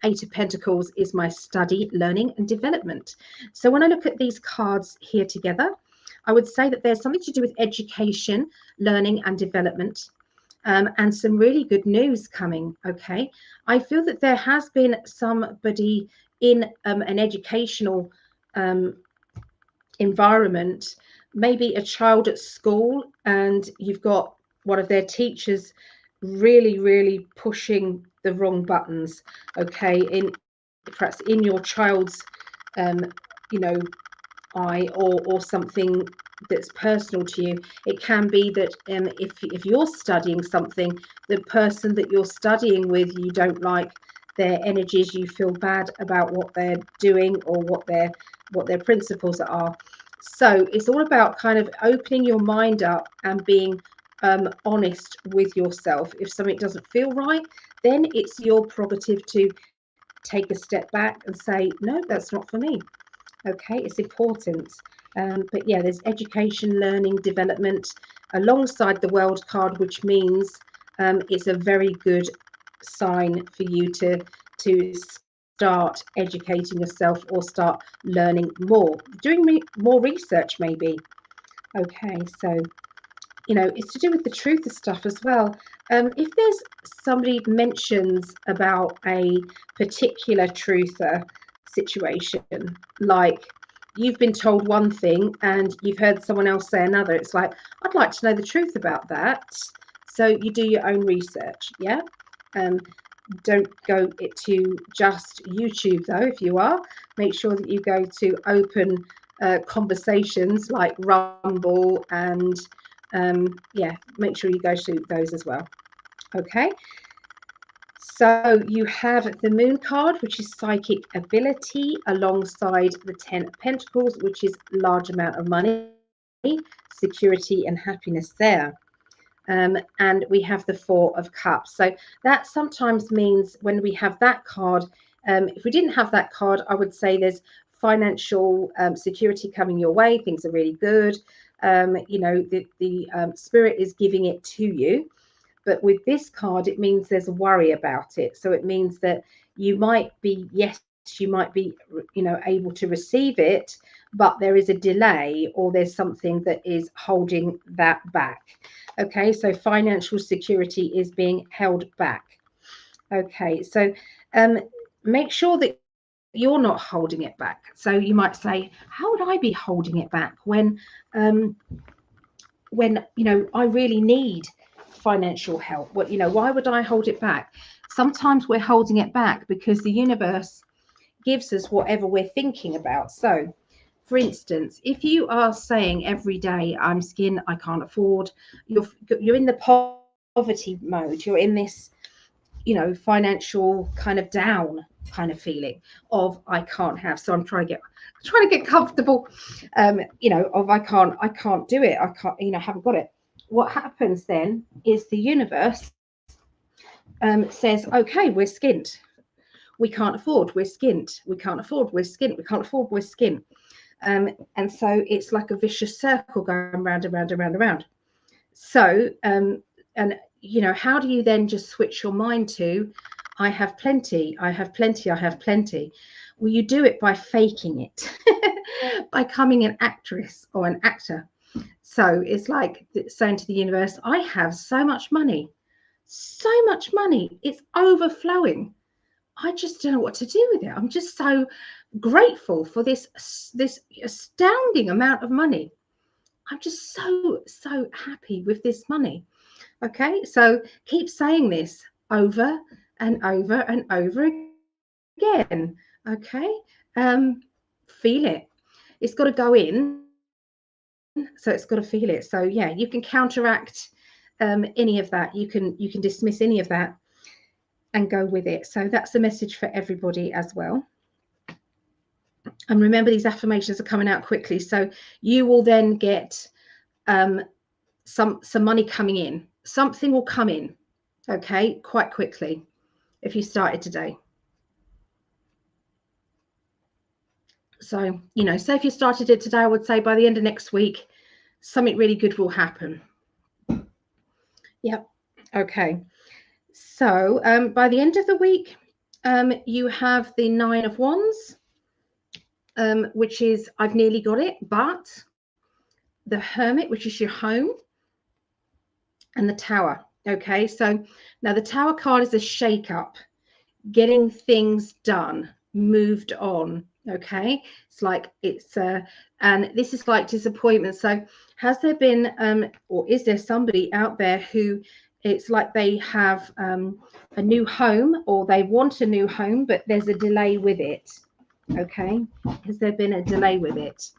Eight of Pentacles is my study, learning, and development. So when I look at these cards here together, I would say that there's something to do with education, learning, and development, and some really good news coming. Okay, I feel that there has been somebody in an educational environment, maybe a child at school, and you've got one of their teachers really pushing the wrong buttons, okay, in perhaps in your child's you know, eye, or something that's personal to you. It can be that if you're studying something, the person that you're studying with, you don't like their energies, you feel bad about what they're doing or what their principles are. So it's all about kind of opening your mind up and being honest with yourself. If something doesn't feel right, then it's your prerogative to take a step back and say, no, that's not for me. Okay, it's important. But yeah, there's education, learning, development alongside the world card, which means it's a very good sign for you to start educating yourself or start learning more, doing more research maybe. Okay, so it's to do with the truth of stuff as well. If there's somebody mentions about a particular truther situation, like you've been told one thing and you've heard someone else say another, it's like, I'd like to know the truth about that. So you do your own research, yeah? Don't go to just YouTube though. If you are, make sure that you go to open conversations like Rumble, and yeah, make sure you go to those as well. Okay, so you have the Moon card, which is psychic ability, alongside the 10 of Pentacles, which is large amount of money, security and happiness there. And we have the Four of Cups. So that sometimes means when we have that card, if we didn't have that card, I would say there's financial security coming your way. Things are really good. The spirit is giving it to you. But with this card, it means there's a worry about it. So it means that you might be, yes, you might be, able to receive it, but there is a delay or there's something that is holding that back. Okay, so financial security is being held back. Okay, so make sure that you're not holding it back. So you might say, how would I be holding it back when I really need financial help? Why would I hold it back? Sometimes we're holding it back because the universe gives us whatever we're thinking about. So for instance, if you are saying every day, I'm skin, I can't afford, you're in the poverty mode, you're in this financial kind of down kind of feeling of I can't have, so I'm trying to get comfortable, of I can't do it, I can't, haven't got it. What happens then is the universe says, okay, we're skint, we can't afford, we're skint, we can't afford, we're skint, we can't afford, we're skint. And so it's like a vicious circle going round and round and round and round. So and how do you then just switch your mind to I have plenty, I have plenty, I have plenty? Well, you do it by faking it, by becoming an actress or an actor. So it's like saying to the universe, I have so much money, it's overflowing. I just don't know what to do with it. I'm just so grateful for this astounding amount of money. I'm just so happy with this money. Okay, so keep saying this over and over and over again. Okay, feel it. It's got to go in, so it's got to feel it. So yeah, you can counteract any of that. You can dismiss any of that and go with it. So that's a message for everybody as well. And remember, these affirmations are coming out quickly, so you will then get some money coming in. Something will come in, okay, quite quickly if you started today. So, you know, say if you started it today, I would say by the end of next week, something really good will happen. Yep. Okay. So by the end of the week, you have the 9 of Wands, which is, I've nearly got it, but the Hermit, which is your home, and the Tower. Okay. So now the Tower card is a shake-up, getting things done, moved on. Okay, it's like it's and this is like disappointment. So has there been or is there somebody out there who it's like they have a new home, or they want a new home, but there's a delay with it? Okay, has there been a delay with it?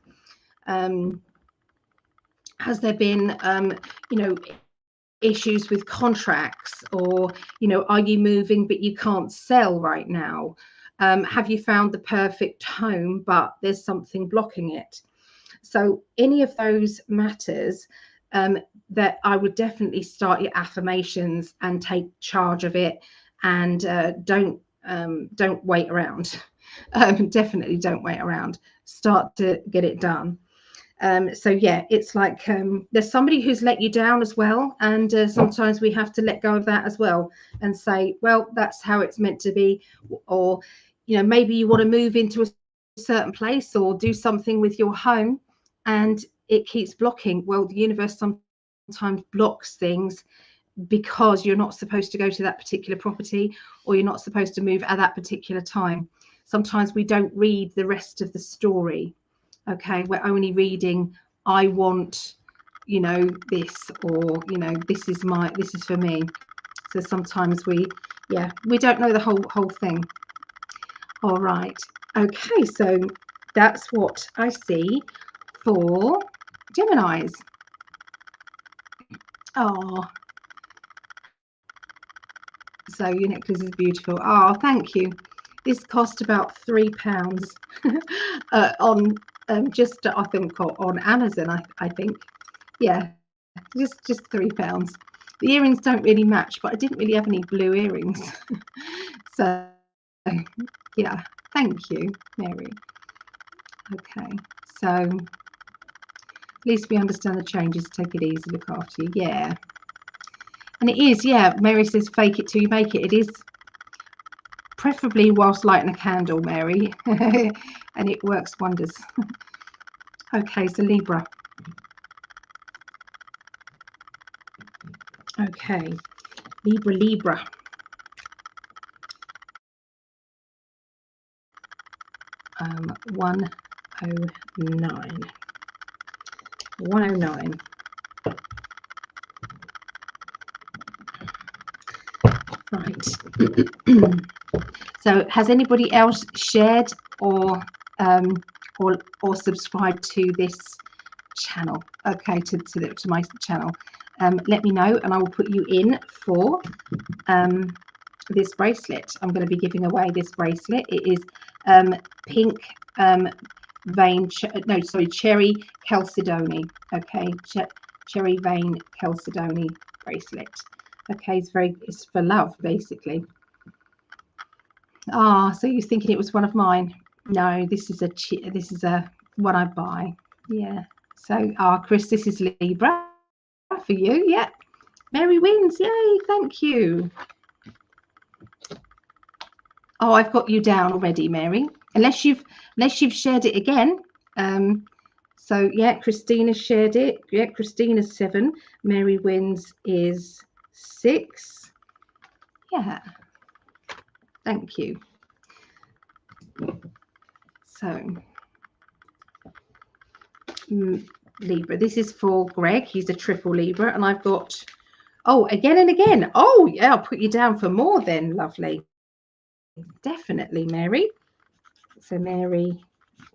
Has there been you know, issues with contracts, or, you know, are you moving but you can't sell right now? Have you found the perfect home but there's something blocking it? So any of those matters, that I would definitely start your affirmations and take charge of it, and don't wait around. Definitely don't wait around. Start to get it done. So yeah, it's like there's somebody who's let you down as well, and sometimes we have to let go of that as well and say, well, that's how it's meant to be. Or, you know, maybe you want to move into a certain place or do something with your home and it keeps blocking. Well, the universe sometimes blocks things because you're not supposed to go to that particular property, or you're not supposed to move at that particular time. Sometimes we don't read the rest of the story. Okay, we're only reading, I want, you know, this, or, you know, this is for me. So sometimes we don't know the whole thing. All right. Okay, so that's what I see for Geminis. Oh, so your necklace is beautiful. Oh, thank you. This cost about £3 on just I think on Amazon. I think, yeah, just £3. The earrings don't really match, but I didn't really have any blue earrings. So yeah, thank you, Mary. Okay, so at least we understand the changes. Take it easy, look after you. Yeah, and it is, yeah. Mary says fake it till you make it. It is preferably whilst lighting a candle, Mary. And it works wonders. Okay, so Libra. Okay, Libra. 109. 109. Right. So has anybody else shared or subscribed to this channel? Okay, to my channel. Let me know, and I will put you in for this bracelet. I'm going to be giving away this bracelet. It is pink vein, cherry chalcedony. Okay, cherry vein chalcedony bracelet. Okay, it's for love, basically. Ah, so you're thinking it was one of mine? No, this is a one I buy. Yeah. So, Chris, this is Libra for you. Yeah. Mary wins. Yay! Thank you. Oh, I've got you down already, Mary. Unless you've shared it again. So yeah, Christina shared it. Yeah, Christina's 7. Mary wins is 6. Yeah. Thank you. So Libra. This is for Greg. He's a triple Libra, and I've got again and again. Oh yeah, I'll put you down for more then. Lovely. Definitely, Mary. So Mary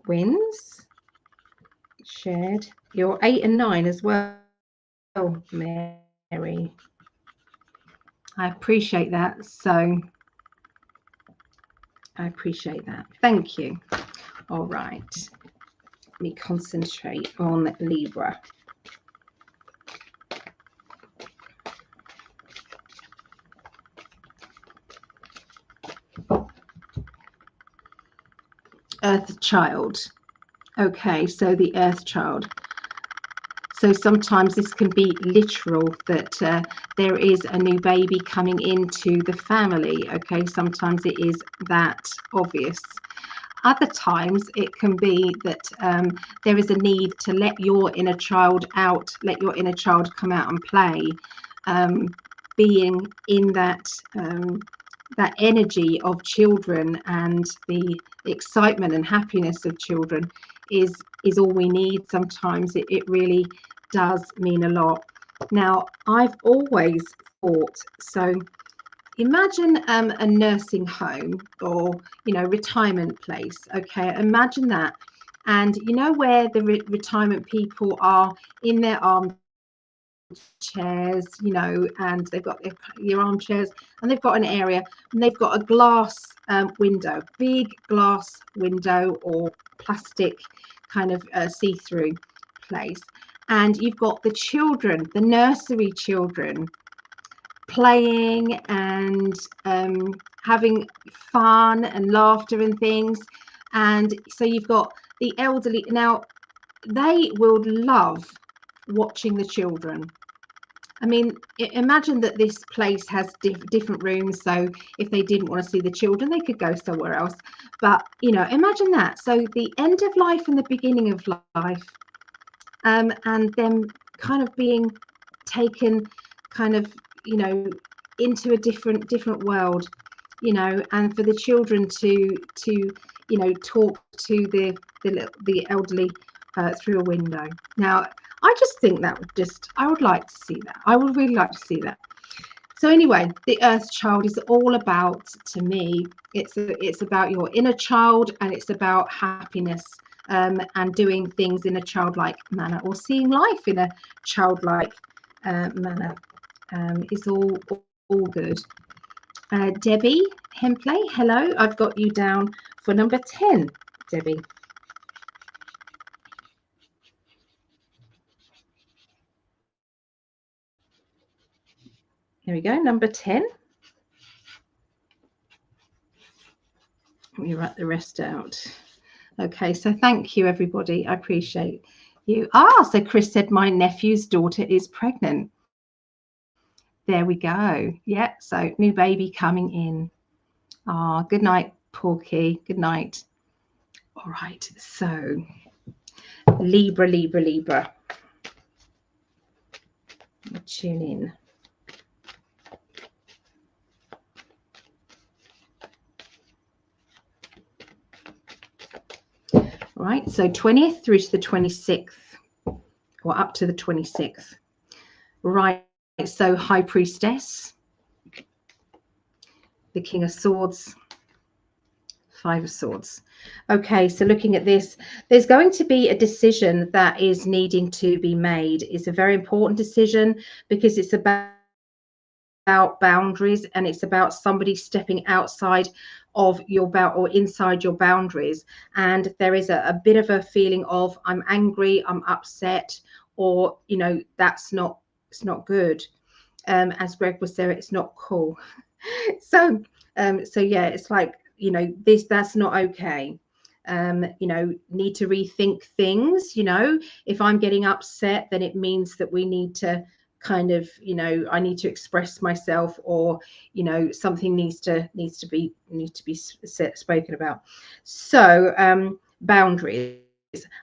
wins. Shared. You're 8 and 9 as well, Mary. I appreciate that. So I appreciate that. Thank you. All right. Let me concentrate on Libra. Earth child. Okay, so the Earth child. So sometimes this can be literal, that there is a new baby coming into the family. Okay, sometimes it is that obvious. Other times it can be that there is a need to let your inner child out, let your inner child come out and play. Being in that that energy of children and the excitement and happiness of children is all we need. Sometimes it really does mean a lot. Now, I've always thought, so imagine a nursing home, or retirement place. Okay, imagine that. And where the retirement people are in their armchairs, and they've got your armchairs, and they've got an area, and they've got a glass window, big glass window, or plastic kind of see-through place. And you've got the children, the nursery children, playing and having fun and laughter and things. And so you've got the elderly. Now, they will love watching the children. I mean, imagine that this place has different rooms, so if they didn't want to see the children, they could go somewhere else. But imagine that. So the end of life and the beginning of life, and them kind of being taken kind of into a different world, and for the children to talk to the elderly through a window. Now, I just think that I would like to see that. I would really like to see that. So anyway, the Earth child is all about, to me, it's about your inner child, and it's about happiness, and doing things in a childlike manner, or seeing life in a childlike manner. Is all good. Debbie Hempley, hello. I've got you down for number 10, Debbie. Here we go, number 10. Let me write the rest out. Okay, so thank you, everybody. I appreciate you. So Chris said my nephew's daughter is pregnant. There we go. Yeah, so new baby coming in. Good night, Porky. Good night. All right, so Libra. Tune in. All right, so 20th through to the 26th, or up to the 26th. Right, so High Priestess, the King of Swords, Five of Swords. Okay, so looking at this, there's going to be a decision that is needing to be made. It's a very important decision, because it's about boundaries, and it's about somebody stepping outside of your or inside your boundaries. And there is a bit of a feeling of, I'm angry, I'm upset, or it's not good. As Greg was there, it's not cool. So yeah, it's like, that's not okay. Need to rethink things. If I'm getting upset, then it means that we need to kind of, I need to express myself, or something needs to be spoken about. So boundaries.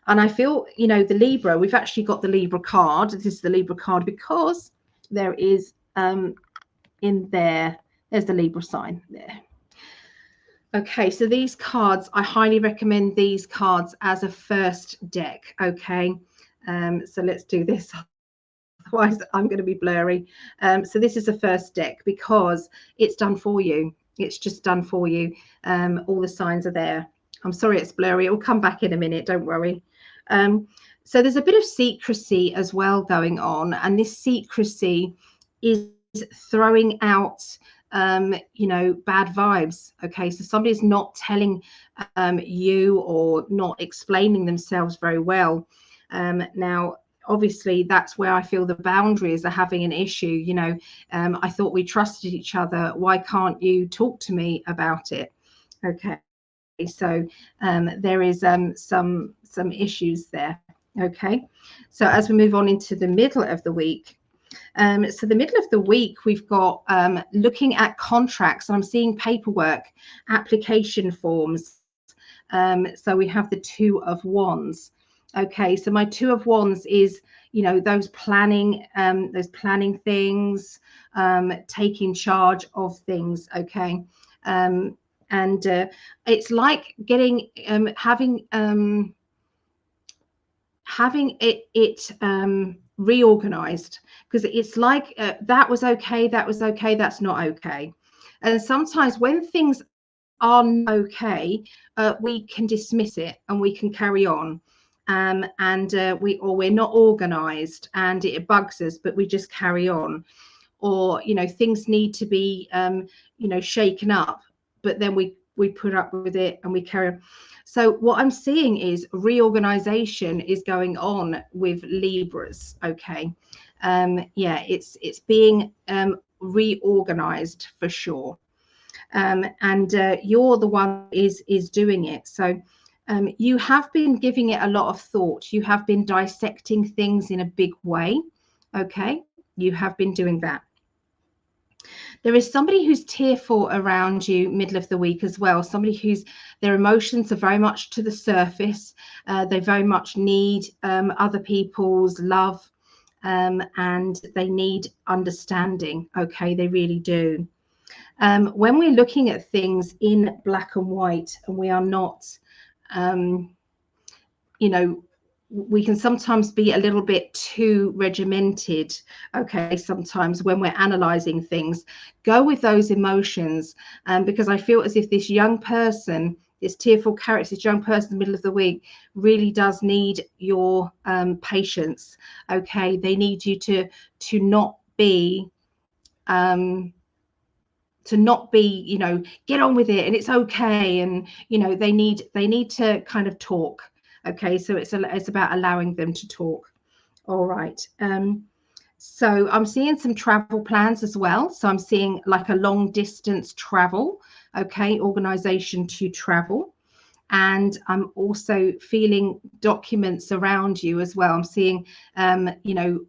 And I feel, the Libra, we've actually got the Libra card. This is the Libra card because there is in there's the Libra sign there. Okay, so these cards, I highly recommend these cards as a first deck. Okay, so let's do this. Otherwise, I'm going to be blurry. So this is a first deck because it's done for you. It's just done for you. All the signs are there. I'm sorry it's blurry. It will come back in a minute. Don't worry. So there's a bit of secrecy as well going on. And this secrecy is throwing out you know, bad vibes. Okay, so somebody's not telling you or not explaining themselves very well. Now obviously that's where I feel the boundaries are having an issue. You know, I thought we trusted each other, why can't you talk to me about it? Okay, so there is some issues there. Okay, so as we move on into the middle of the week, so the middle of the week, we've got looking at contracts. I'm seeing paperwork, application forms. So we have the Two of Wands. Okay, so my Two of Wands is, you know, those planning things, taking charge of things. Okay, and it's like getting having it reorganized, because it's like that was okay, that's not okay. And sometimes when things are not okay, we can dismiss it and we can carry on, and we're not organized and it bugs us, but we just carry on. Or, you know, things need to be you know, shaken up, but then we put up with it and we carry on. So what I'm seeing is reorganization is going on with Libras. Okay, yeah, it's being reorganized for sure, and you're the one is doing it. So you have been giving it a lot of thought. You have been dissecting things in a big way. Okay, you have been doing that. There is somebody who's tearful around you middle of the week as well. Somebody whose their emotions are very much to the surface. They very much need other people's love, and they need understanding. Okay, they really do. When we're looking at things in black and white and we are not, you know, we can sometimes be a little bit too regimented. Okay, sometimes when we're analyzing things, go with those emotions, because I feel as if this young person, this tearful character, this young person in the middle of the week really does need your patience. Okay, they need you to not be you know, get on with it and it's okay, and you know, they need to kind of talk. Okay, so it's about allowing them to talk. All right, so I'm seeing some travel plans as well. So I'm seeing like a long distance travel. Okay, organization to travel. And I'm also feeling documents around you as well. I'm seeing you know,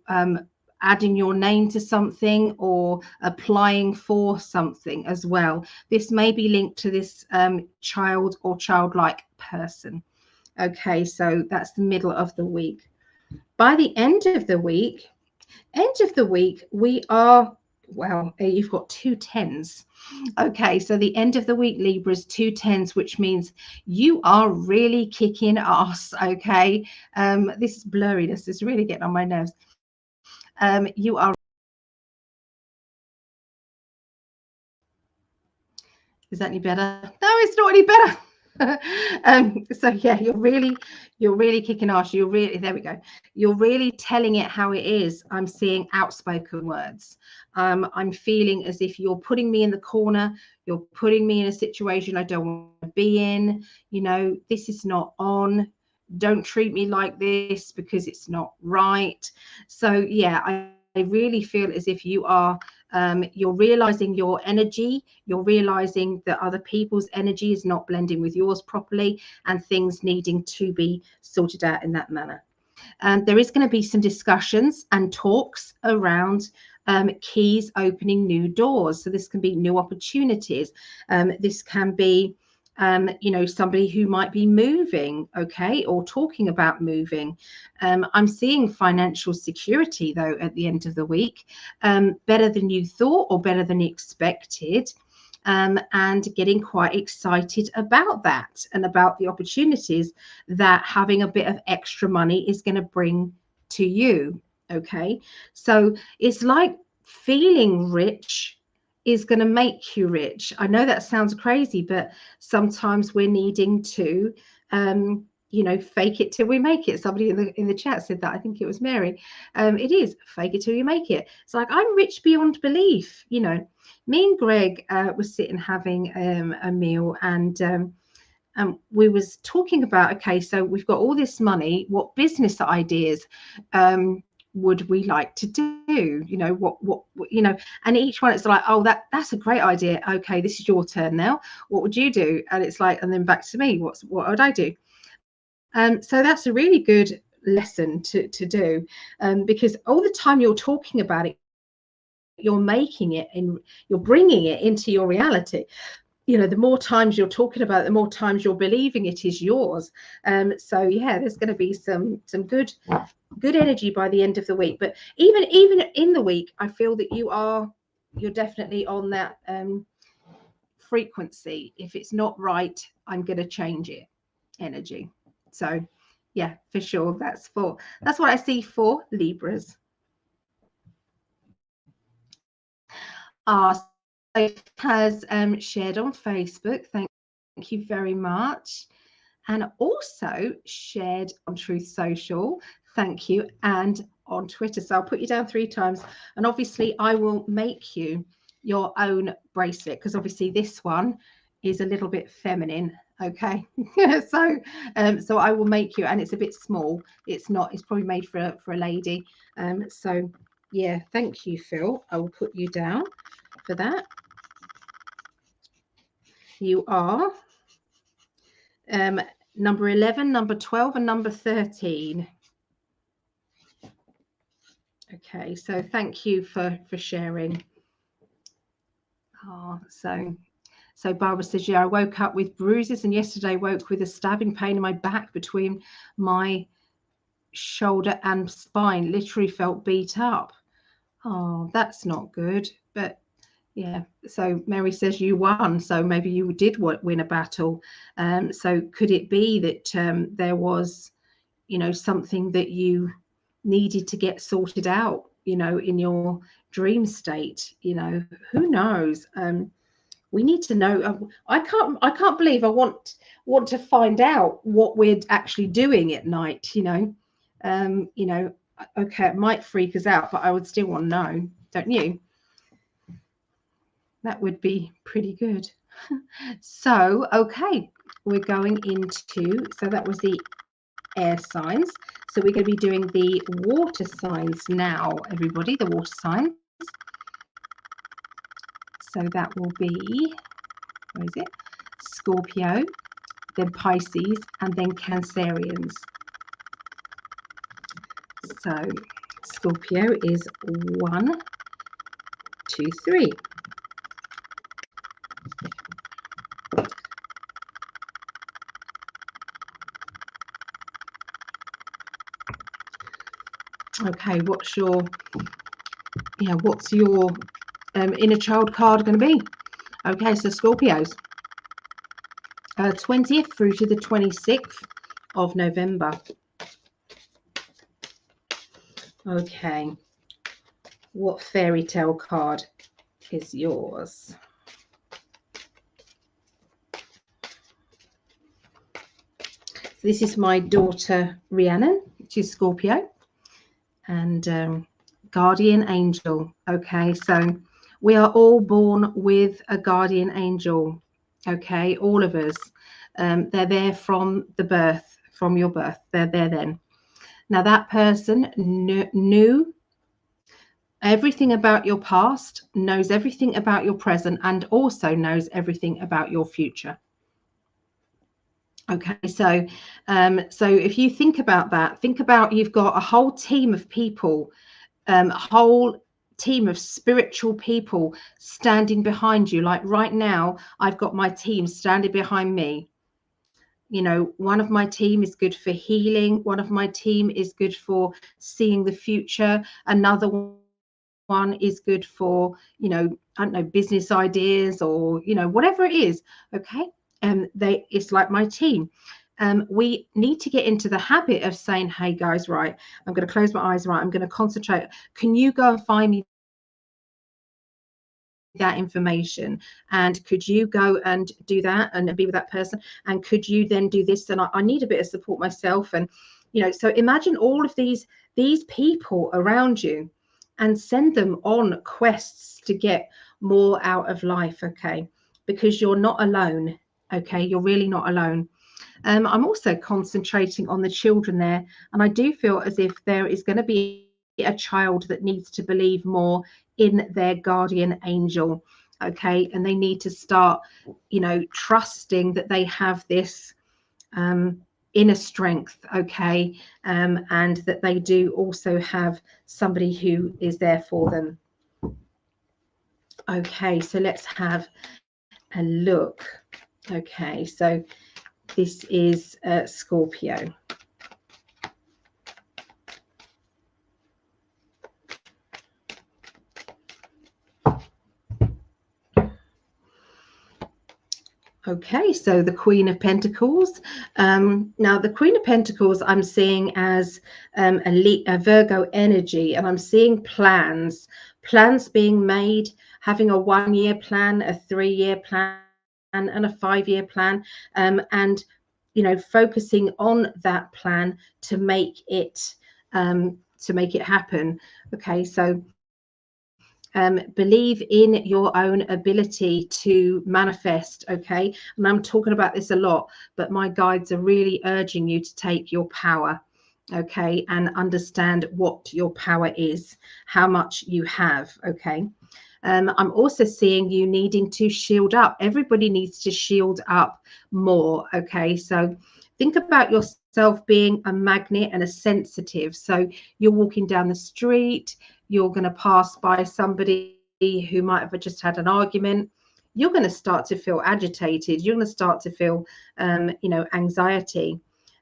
adding your name to something or applying for something as well. This may be linked to this child or childlike person. Okay, so that's the middle of the week. By the end of the week, we are, well, you've got 2 10s. Okay, so the end of the week, Libras, 2 10s, which means you are really kicking ass. Okay, this blurriness is really getting on my nerves. You are. Is that any better? No, it's not any better. So yeah, you're really kicking ass. You're really, there we go. You're really telling it how it is. I'm seeing outspoken words. I'm feeling as if you're putting me in the corner. You're putting me in a situation I don't want to be in. You know, this is not on. Don't treat me like this because it's not right. So yeah, I really feel as if you are you're realizing your energy, you're realizing that other people's energy is not blending with yours properly, and things needing to be sorted out in that manner. There is going to be some discussions and talks around keys opening new doors. So this can be new opportunities. This can be you know, somebody who might be moving, okay, or talking about moving. I'm seeing financial security though at the end of the week, better than you thought or better than you expected, and getting quite excited about that and about the opportunities that having a bit of extra money is going to bring to you. Okay, so it's like feeling rich is going to make you rich. I know that sounds crazy, but sometimes we're needing to you know, fake it till we make it. Somebody in the chat said that. I think it was Mary. It is fake it till you make it. It's like, I'm rich beyond belief. You know, me and Greg was sitting having a meal, and we was talking about, okay, so we've got all this money. What business ideas would we like to do? You know, what you know, and each one it's like, oh, that's a great idea. Okay, this is your turn now. What would you do? And it's like, and then back to me. What would I do? So that's a really good lesson to do, because all the time you're talking about it, you're making it and you're bringing it into your reality. You know, the more times you're talking about it, the more times you're believing it is yours. So yeah, there's going to be some good energy by the end of the week. But even in the week, I feel that you're definitely on that frequency. If it's not right, I'm going to change it energy. So yeah, for sure, that's what I see for Libras. So has shared on Facebook. Thank you very much. And also shared on Truth Social. Thank you. And on Twitter. So I'll put you down 3 times. And obviously I will make you your own bracelet, because obviously this one is a little bit feminine. Okay. So I will make you, and it's a bit small. It's probably made for a lady. So yeah, thank you, Phil. I will put you down for that. You are number 11, number 12, and number 13. Okay, so thank you for sharing. Oh, so Barbara says, yeah, I woke up with bruises, and yesterday woke with a stabbing pain in my back between my shoulder and spine. Literally felt beat up. Oh, that's not good. But yeah, so Mary says you won, so maybe you did win a battle. So could it be that there was, you know, something that you needed to get sorted out, you know, in your dream state? You know, who knows? We need to know. I can't believe I want to find out what we're actually doing at night. You know, okay, it might freak us out, but I would still want to know, don't you? That would be pretty good. So, okay, we're going into, so that was the air signs. So we're going to be doing the water signs now, everybody, the water signs. So that will be, where is it? Scorpio, then Pisces, and then Cancerians. So Scorpio is 1, 2, 3. Okay, what's your inner child card going to be? Okay, so Scorpios, 20th through to the 26th of November. Okay, what fairy tale card is yours? This is my daughter Rhiannon, she's Scorpio, and guardian angel. Okay, so we are all born with a guardian angel. Okay, all of us. They're there from the birth, from your birth. They're there then. Now that person knew everything about your past, knows everything about your present, and also knows everything about your future. Okay, so if you think about that, think about, you've got a whole team of people, a whole team of spiritual people standing behind you. Like right now, I've got my team standing behind me. You know, one of my team is good for healing. One of my team is good for seeing the future. Another one is good for, you know, I don't know, business ideas, or, you know, whatever it is. Okay. It's like my team. We need to get into the habit of saying, hey guys, right, I'm going to close my eyes, right, I'm going to concentrate. Can you go and find me that information, and could you go and do that and be with that person, and could you then do this, and I need a bit of support myself. And so imagine all of these people around you, and send them on quests to get more out of life, okay? Because you're not alone, okay? You're really not alone. I'm also concentrating on the children there, and I do feel as if there is going to be a child that needs to believe more in their guardian angel, okay? And they need to start, trusting that they have this inner strength, okay? And that they do also have somebody who is there for them. Okay, so let's have a look. Okay, so this is Scorpio. Okay, so the Queen of Pentacles. Now, the Queen of Pentacles I'm seeing as a Virgo energy, and I'm seeing plans being made, having a 1-year plan, a 3-year plan, and a 5-year plan, and focusing on that plan to make it happen. Okay, so believe in your own ability to manifest, okay? And I'm talking about this a lot, but my guides are really urging you to take your power, okay, and understand what your power is, how much you have, okay? I'm also seeing you needing to shield up. Everybody needs to shield up more, okay? So think about yourself being a magnet and a sensitive. So you're walking down the street, you're going to pass by somebody who might have just had an argument. You're going to start to feel agitated. You're going to start to feel, anxiety.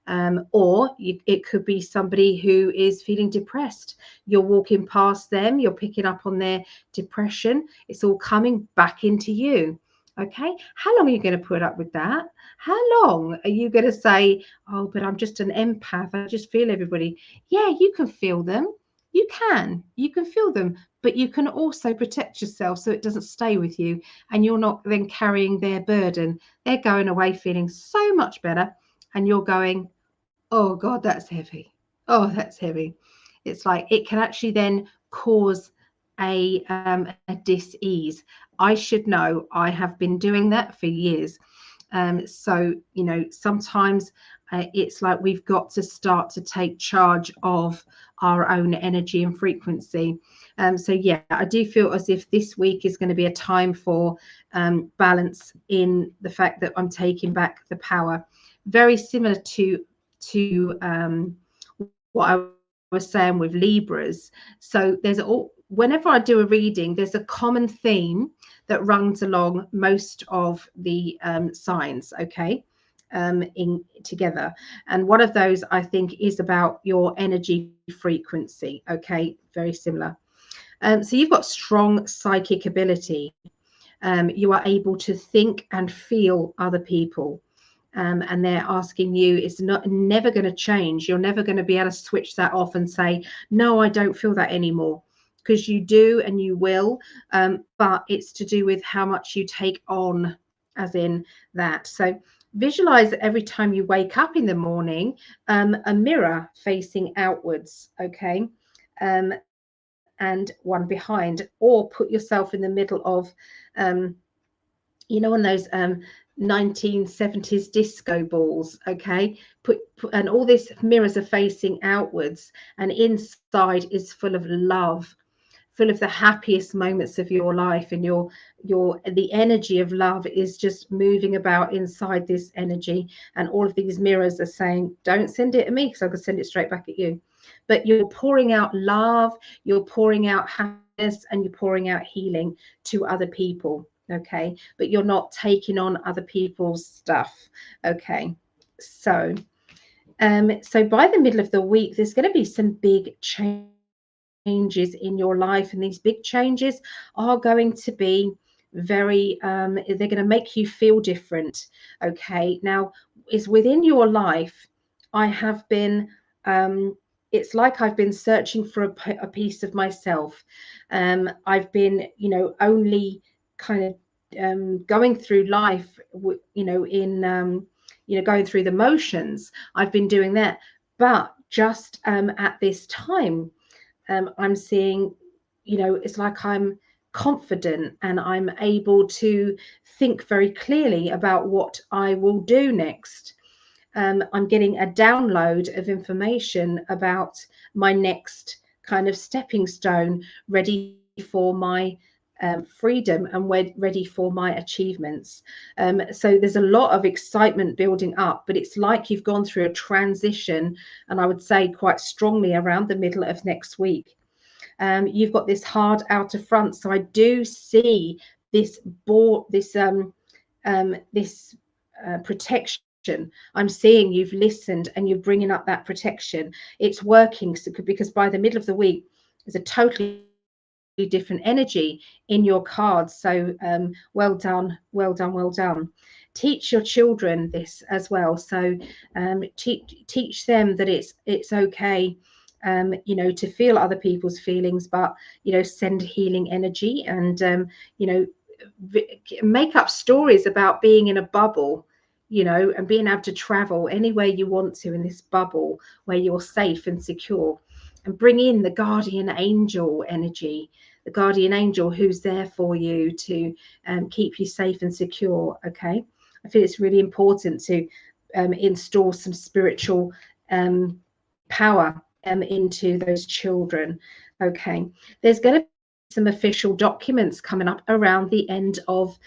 It could be somebody who is feeling depressed. You're walking past them, you're picking up on their depression. It's all coming back into you. Okay, how long are you going to put up with that? How long are you going to say, oh, but I'm just an empath, I just feel everybody? Yeah, you can feel them. You can feel them, but you can also protect yourself so it doesn't stay with you, and you're not then carrying their burden. They're going away feeling so much better, and you're going, oh God, that's heavy. Oh, that's heavy. It's like it can actually then cause a dis-ease. I should know. I have been doing that for years. So sometimes it's like we've got to start to take charge of our own energy and frequency. So yeah, I do feel as if this week is going to be a time for balance in the fact that I'm taking back the power. Very similar to what I was saying with Libras. So whenever I do a reading, there's a common theme that runs along most of the signs, okay, in together. And one of those, I think, is about your energy frequency, okay, very similar. So you've got strong psychic ability. You are able to think and feel other people. And they're asking you, it's never going to change. You're never going to be able to switch that off and say, no, I don't feel that anymore, because you do and you will. But it's to do with how much you take on, as in that. So visualize that every time you wake up in the morning, a mirror facing outwards, okay, and one behind, or put yourself in the middle of, on those 1970s disco balls, okay, and all these mirrors are facing outwards, and inside is full of love, full of the happiest moments of your life, and the energy of love is just moving about inside this energy, and all of these mirrors are saying, don't send it at me because I can send it straight back at you. But you're pouring out love, you're pouring out happiness, and you're pouring out healing to other people, okay, but you're not taking on other people's stuff, okay. So by the middle of the week, there's going to be some big changes in your life, and these big changes are going to be very they're going to make you feel different, okay. Now, it's within your life. I have been it's like I've been searching for a piece of myself. I've been only kind of going through life, going through the motions. I've been doing that, but just at this time, I'm seeing, it's like I'm confident and I'm able to think very clearly about what I will do next. I'm getting a download of information about my next kind of stepping stone, ready for my freedom and ready for my achievements. So there's a lot of excitement building up, but it's like you've gone through a transition, and I would say quite strongly around the middle of next week. You've got this hard outer front, so I do see this protection. I'm seeing you've listened and you're bringing up that protection. It's working, because by the middle of the week, there's a totally different energy in your cards. So well done, well done, well done. Teach your children this as well. So teach them that it's okay, to feel other people's feelings, but send healing energy, and make up stories about being in a bubble, and being able to travel anywhere you want to in this bubble where you're safe and secure, and bring in the guardian angel energy, the guardian angel who's there for you to keep you safe and secure. Okay, I feel it's really important to install some spiritual power into those children. Okay, there's going to be some official documents coming up around the end of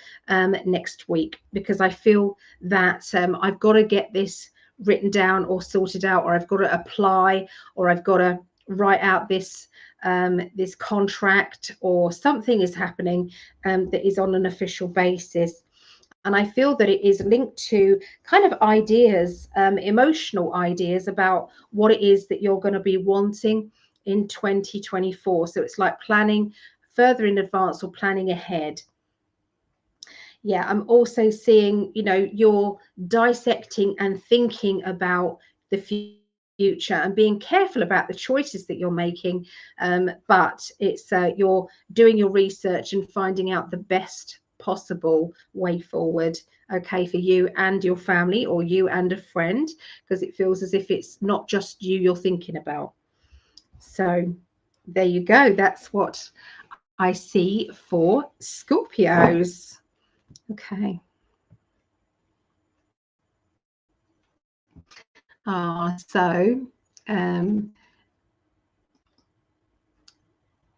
next week, because I feel that I've got to get this written down or sorted out, or I've got to apply, or I've got to write out this this contract, or something is happening that is on an official basis. And I feel that it is linked to kind of ideas, emotional ideas about what it is that you're going to be wanting in 2024. So it's like planning further in advance or planning ahead. Yeah, I'm also seeing, you're dissecting and thinking about the future and being careful about the choices that you're making. But it's you're doing your research and finding out the best possible way forward, okay, for you and your family, or you and a friend, because it feels as if it's not just you you're thinking about. So there you go. That's what I see for Scorpios. Okay.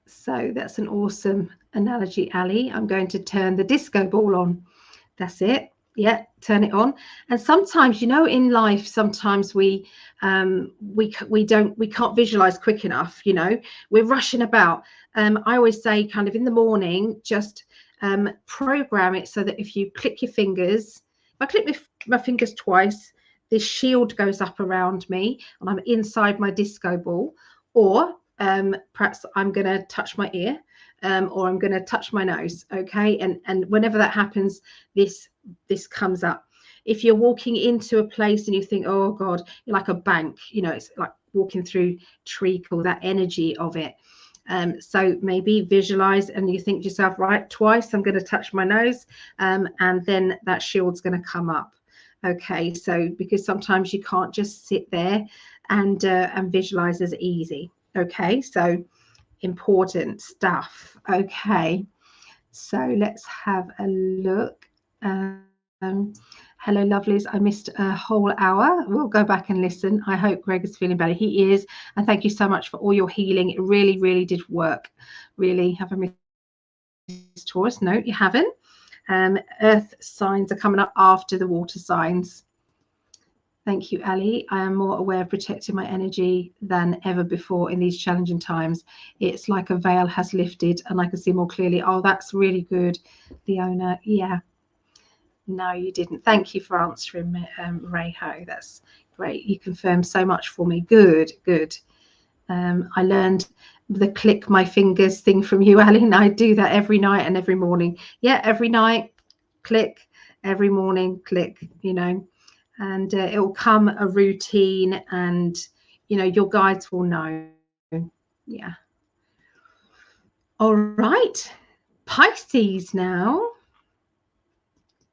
So that's an awesome analogy, Ali. I'm going to turn the disco ball on. That's it. Yeah, turn it on. And sometimes, in life, sometimes we can't visualize quick enough. We're rushing about. I always say, kind of in the morning, just program it so that if you click your fingers, if I click my fingers twice, this shield goes up around me and I'm inside my disco ball. Or perhaps I'm going to touch my ear, or I'm going to touch my nose. Okay, and whenever that happens, this comes up. If you're walking into a place and you think, oh God, you're like a bank, it's like walking through treacle, that energy of it. So maybe visualize, and you think to yourself, right, twice I'm going to touch my nose, and then that shield's going to come up. Okay, so because sometimes you can't just sit there and visualize as easy. Okay, so important stuff. Okay, so let's have a look. Hello, lovelies. I missed a whole hour. We'll go back and listen. I hope Greg is feeling better. He is. And thank you so much for all your healing. It really, really did work. Really. Have I missed Taurus? No, you haven't. Earth signs are coming up after the water signs. Thank you, Ali. I am more aware of protecting my energy than ever before in these challenging times. It's like a veil has lifted and I can see more clearly. Oh, that's really good, Leona. Yeah. No, you didn't. Thank you for answering, Rayho. That's great. You confirmed so much for me. Good, good. I learned the click my fingers thing from you, Ali, and I do that every night and every morning. Yeah, every night, click. Every morning, click, and it will come a routine, and, your guides will know. Yeah. All right. Pisces now.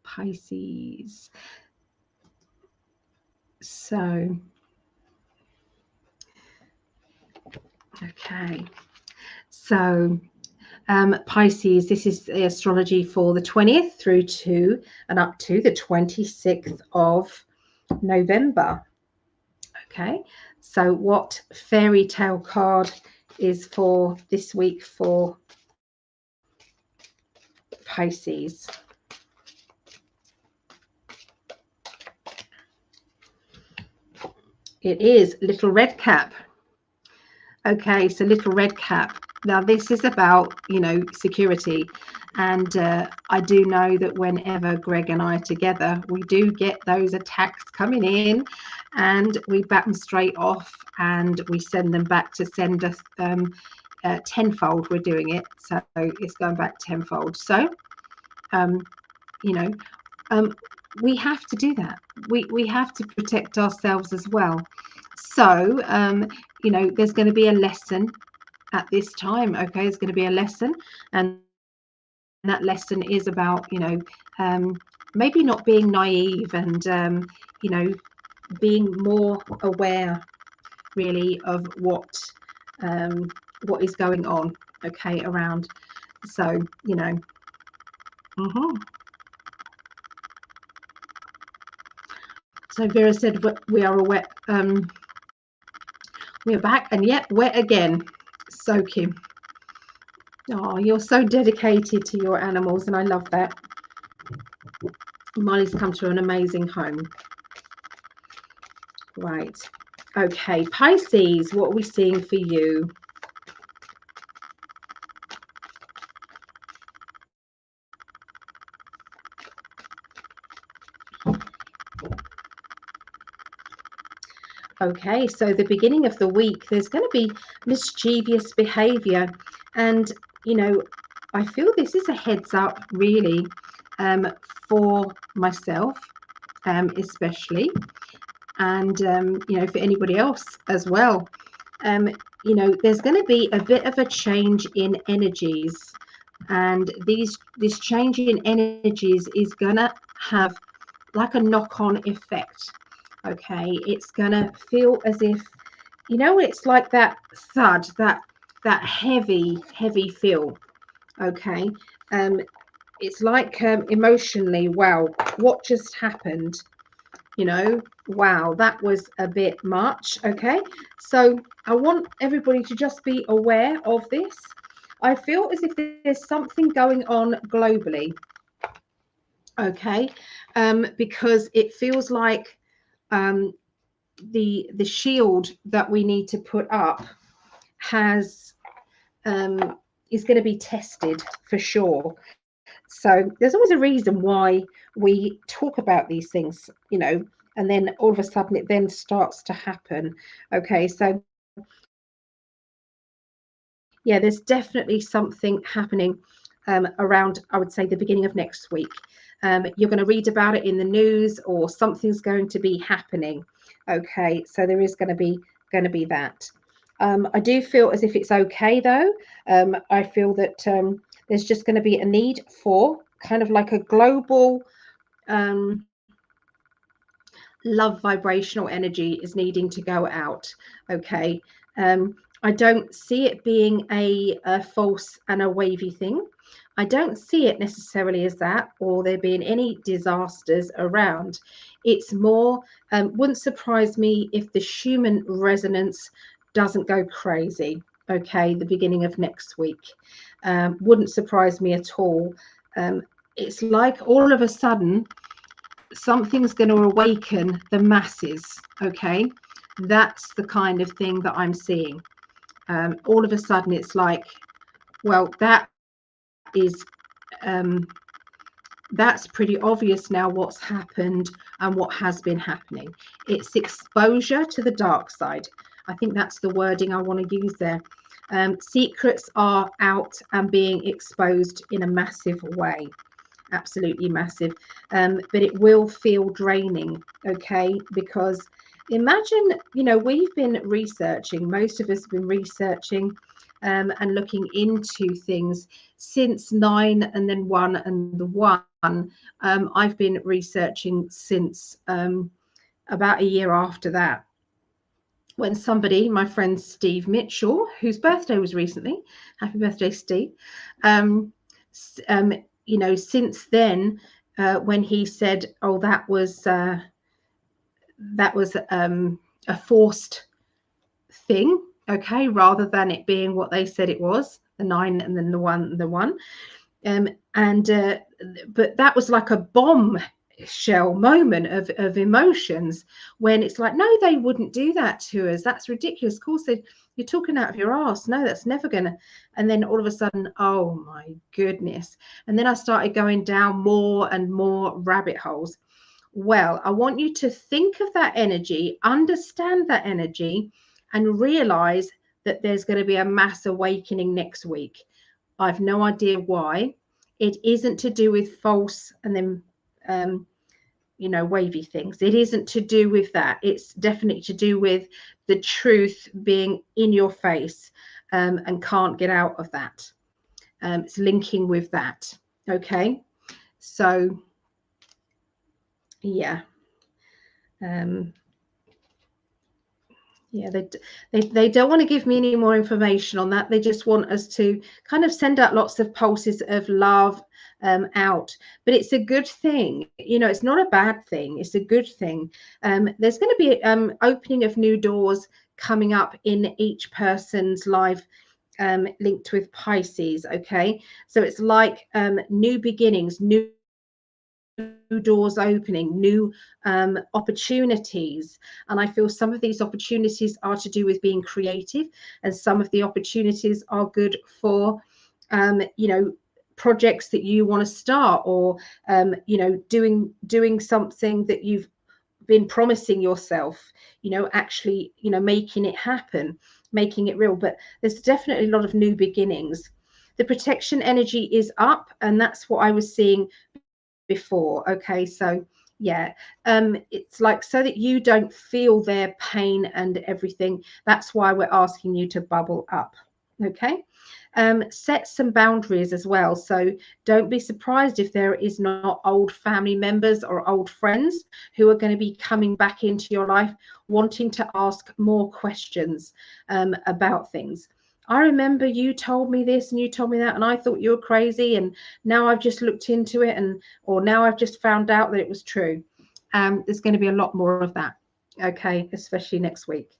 Pisces. So, okay. So, Pisces, this is the astrology for the 20th through to and up to the 26th of November. Okay, so what fairy tale card is for this week for Pisces? It is Little Red Cap. Okay, so Little Red Cap. Now this is about, you know, security, and I do know that whenever Greg and I are together, we do get those attacks coming in, and we bat them straight off, and we send them back to send us tenfold. We're doing it, so it's going back tenfold. So, you know, we have to do that. We have to protect ourselves as well. So, you know, there's going to be a lesson at this time. Okay, there's going to be a lesson, and that lesson is about, you know, maybe not being naive, and you know, being more aware, really, of what is going on. Okay, around. So, you know. So Vera said, we are aware. We're back, and yet wet again. Soaking. Oh, you're so dedicated to your animals, and I love that. Molly's come to an amazing home. Right. Okay, Pisces, what are we seeing for you? Okay, so the beginning of the week, there's going to be mischievous behavior. And, you know, I feel this is a heads up, really, for myself, especially. And, you know, for anybody else as well. You know, there's going to be a bit of a change in energies. And this change in energies is going to have like a knock-on effect. Okay, it's gonna feel as if, you know, it's like that thud, that heavy feel. Okay, it's like emotionally, wow, what just happened? You know, wow, that was a bit much. Okay, so I want everybody to just be aware of this. I feel as if there's something going on globally. Okay, because it feels like the shield that we need to put up has is going to be tested for sure. So there's always a reason why we talk about these things, you know, and then all of a sudden it then starts to happen. Okay, so yeah, there's definitely something happening around, I would say, the beginning of next week. You're going to read about it in the news, or something's going to be happening. Okay, so there is going to be that. I do feel as if it's okay, though. I feel that there's just going to be a need for kind of like a global love vibrational energy is needing to go out. Okay. I don't see it being a false and a wavy thing. I don't see it necessarily as that, or there being any disasters around. It's more, wouldn't surprise me if the Schumann resonance doesn't go crazy. Okay, the beginning of next week. Wouldn't surprise me at all. It's like all of a sudden, something's going to awaken the masses. Okay, that's the kind of thing that I'm seeing. All of a sudden it's like, well, that is that's pretty obvious now what's happened and what has been happening. It's exposure to the dark side. I think that's the wording I want to use there. Secrets are out and being exposed in a massive way. Absolutely massive. But it will feel draining, okay, because imagine, we've been researching, most of us have been researching and looking into things since 9 and then 1 and the 1. I've been researching since about a year after that, when somebody, my friend Steve Mitchell, whose birthday was recently, happy birthday, Steve, um, since then, when he said, oh, that was a forced thing, okay, rather than it being what they said it was, the 9 and then the 1. And but that was like a bombshell moment of emotions, when it's like, no, they wouldn't do that to us, that's ridiculous, of course you're talking out of your ass, no, that's never gonna. And then all of a sudden, oh my goodness. And then I started going down more and more rabbit holes. Well, I want you to think of that energy, understand that energy, and realize that there's going to be a mass awakening next week. I've no idea why. It isn't to do with false and then, wavy things. It isn't to do with that. It's definitely to do with the truth being in your face, and can't get out of that. It's linking with that. Okay. So, yeah. Yeah, they don't want to give me any more information on that. They just want us to kind of send out lots of pulses of love out. But it's a good thing. It's not a bad thing. It's a good thing. There's going to be opening of new doors coming up in each person's life, linked with Pisces. Okay, so it's like new beginnings, new doors opening, new opportunities. And I feel some of these opportunities are to do with being creative, and some of the opportunities are good for projects that you want to start, or doing something that you've been promising yourself, actually making it happen, making it real. But there's definitely a lot of new beginnings. The protection energy is up, and that's what I was seeing before. Okay, so yeah, it's like, so that you don't feel their pain and everything, that's why we're asking you to bubble up. Okay, set some boundaries as well. So don't be surprised if there is not old family members or old friends who are going to be coming back into your life, wanting to ask more questions about things. I remember you told me this and you told me that, and I thought you were crazy, and now I've just looked into it, or now I've just found out that it was true. There's going to be a lot more of that, okay, especially next week.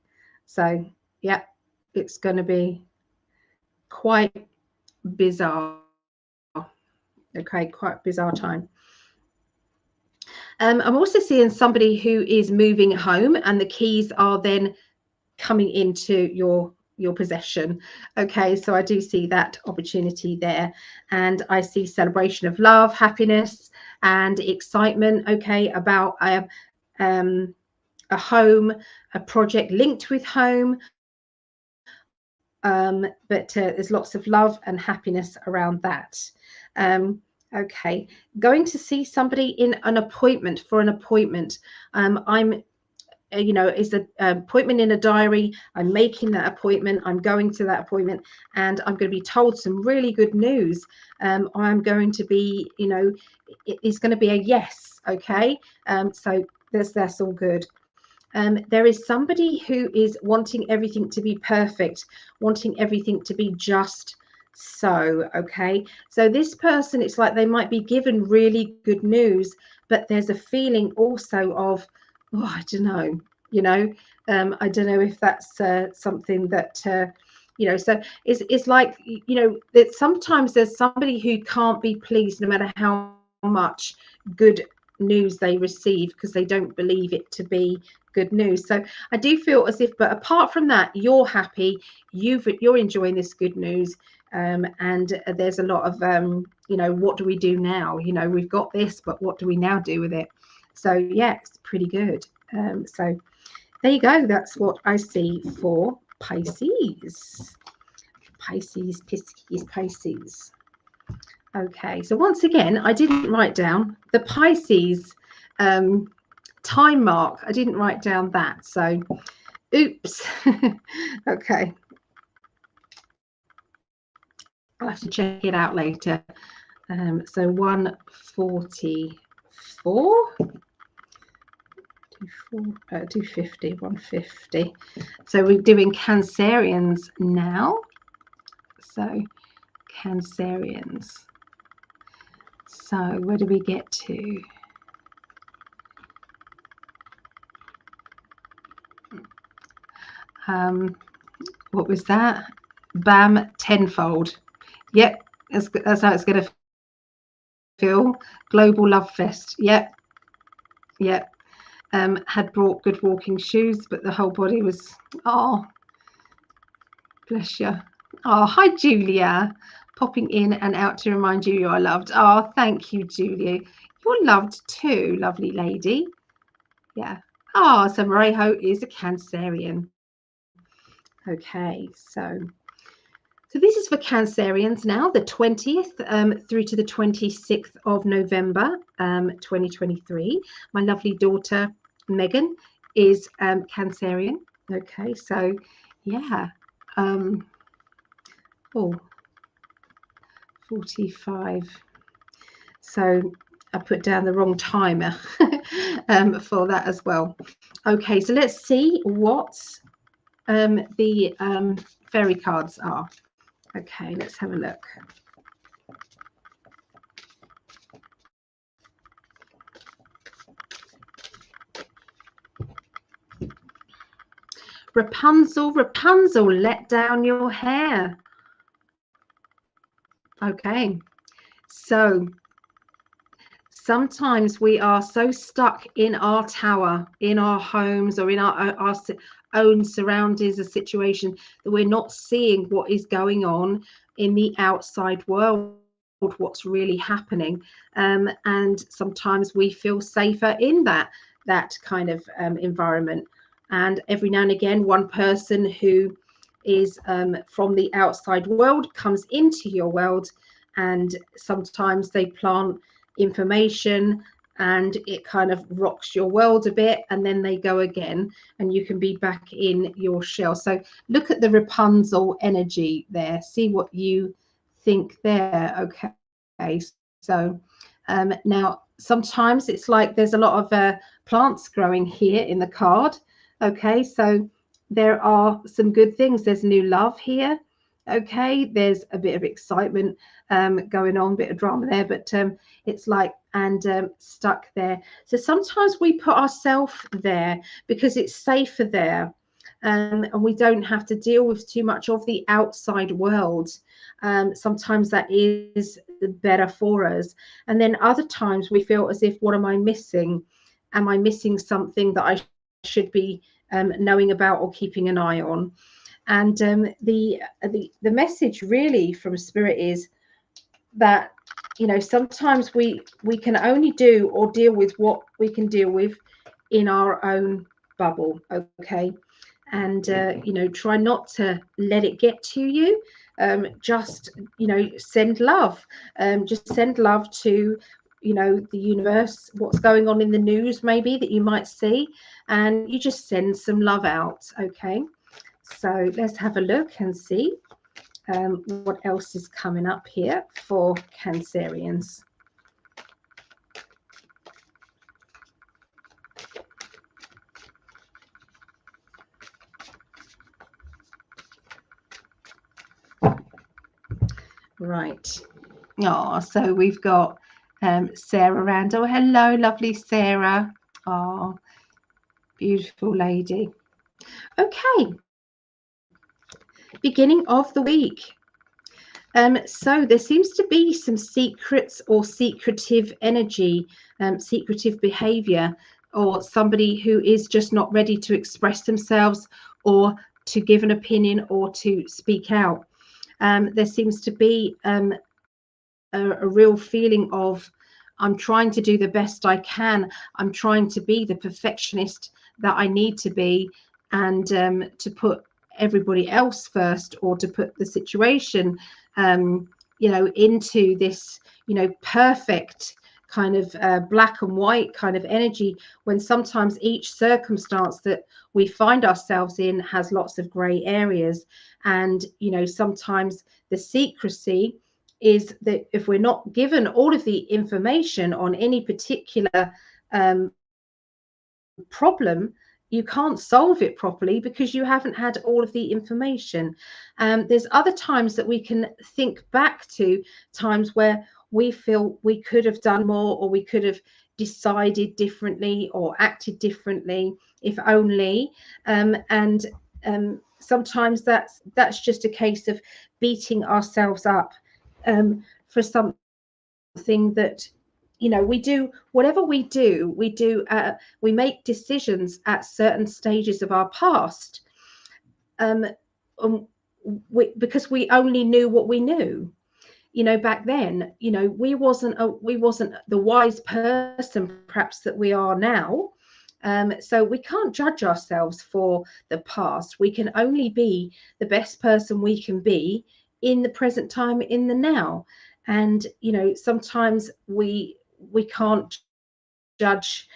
So yeah, it's going to be quite bizarre. Okay, quite bizarre time. I'm also seeing somebody who is moving home, and the keys are then coming into your possession. Okay, so I do see that opportunity there, and I see celebration of love, happiness, and excitement. Okay, about a home, a project linked with home. But there's lots of love and happiness around that. Okay, going to see somebody in an appointment, for an appointment. I'm is an appointment in a diary. I'm making that appointment. I'm going to that appointment, and I'm going to be told some really good news. I'm going to be, it's going to be a yes. Okay, so that's all good. There is somebody who is wanting everything to be perfect, wanting everything to be just so. Okay, so this person, it's like they might be given really good news, but there's a feeling also of, oh, I don't know, I don't know if that's something that, so it's like, that sometimes there's somebody who can't be pleased no matter how much good news they receive, because they don't believe it to be good news. So I do feel as if, but apart from that, you're happy, you're enjoying this good news. And there's a lot of, what do we do now? We've got this, but what do we now do with it? So yeah, it's pretty good. So there you go. That's what I see for Pisces. Pisces. Okay, so once again, I didn't write down the Pisces time mark. I didn't write down that, so oops. Okay. I'll have to check it out later. So 144, 250, 150. So we're doing Cancerians now. So Cancerians. So where do we get to? What was that? Bam, tenfold. Yep, that's how it's going to feel. Global Love Fest. Yep. Had brought good walking shoes, but the whole body was, oh, bless you. Oh, hi, Julia. Popping in and out to remind you you're loved. Oh, thank you, Julia. You're loved too, lovely lady. Yeah. Oh, so Marejo is a Cancerian. Okay, so this is for Cancerians now, the 20th through to the 26th of November, 2023. My lovely daughter, Megan, is Cancerian. Okay, so yeah. Oh, 45. So I put down the wrong timer for that as well. Okay, so let's see what the fairy cards are. Okay, let's have a look. Rapunzel, Rapunzel, let down your hair. Okay, so sometimes we are so stuck in our tower, in our homes, or in our own surroundings, a situation, that we're not seeing what is going on in the outside world, what's really happening, and sometimes we feel safer in that kind of environment. And every now and again, one person who is from the outside world comes into your world, and sometimes they plant information and it kind of rocks your world a bit, and then they go again and you can be back in your shell. So look at the Rapunzel energy there, see what you think there. Okay, so now sometimes it's like there's a lot of plants growing here in the card. Okay, so there are some good things. There's new love here. Okay, there's a bit of excitement going on, a bit of drama there, but it's like, and stuck there. So sometimes we put ourselves there because it's safer there, and we don't have to deal with too much of the outside world. Sometimes that is better for us, and then other times we feel as if, what am I missing? Am I missing something that I should be knowing about or keeping an eye on? And the message really from Spirit is that, you know, sometimes we can only do or deal with what we can deal with in our own bubble. Okay, and you know, try not to let it get to you. Just, you know, send love. Just send love to, you know, the universe, what's going on in the news maybe that you might see, and you just send some love out. Okay, so let's have a look and see what else is coming up here for Cancerians. Right. Oh, so we've got Sarah Randall. Hello, lovely Sarah. Oh, beautiful lady. Okay. Beginning of the week. So there seems to be some secrets or secretive energy, secretive behavior, or somebody who is just not ready to express themselves or to give an opinion or to speak out. There seems to be a real feeling of, I'm trying to do the best I can. I'm trying to be the perfectionist that I need to be, and to put everybody else first, or to put the situation, you know, into this, you know, perfect kind of black and white kind of energy, when sometimes each circumstance that we find ourselves in has lots of grey areas. And, you know, sometimes the secrecy is that if we're not given all of the information on any particular problem, you can't solve it properly because you haven't had all of the information. There's other times that we can think back to times where we feel we could have done more, or we could have decided differently or acted differently if only. Sometimes that's just a case of beating ourselves up for something that, you know, we do. Whatever we do, we make decisions at certain stages of our past, because we only knew what we knew. You know, back then, you know, we wasn't the wise person perhaps that we are now. So we can't judge ourselves for the past. We can only be the best person we can be in the present time, in the now. And, you know, sometimes we can't judge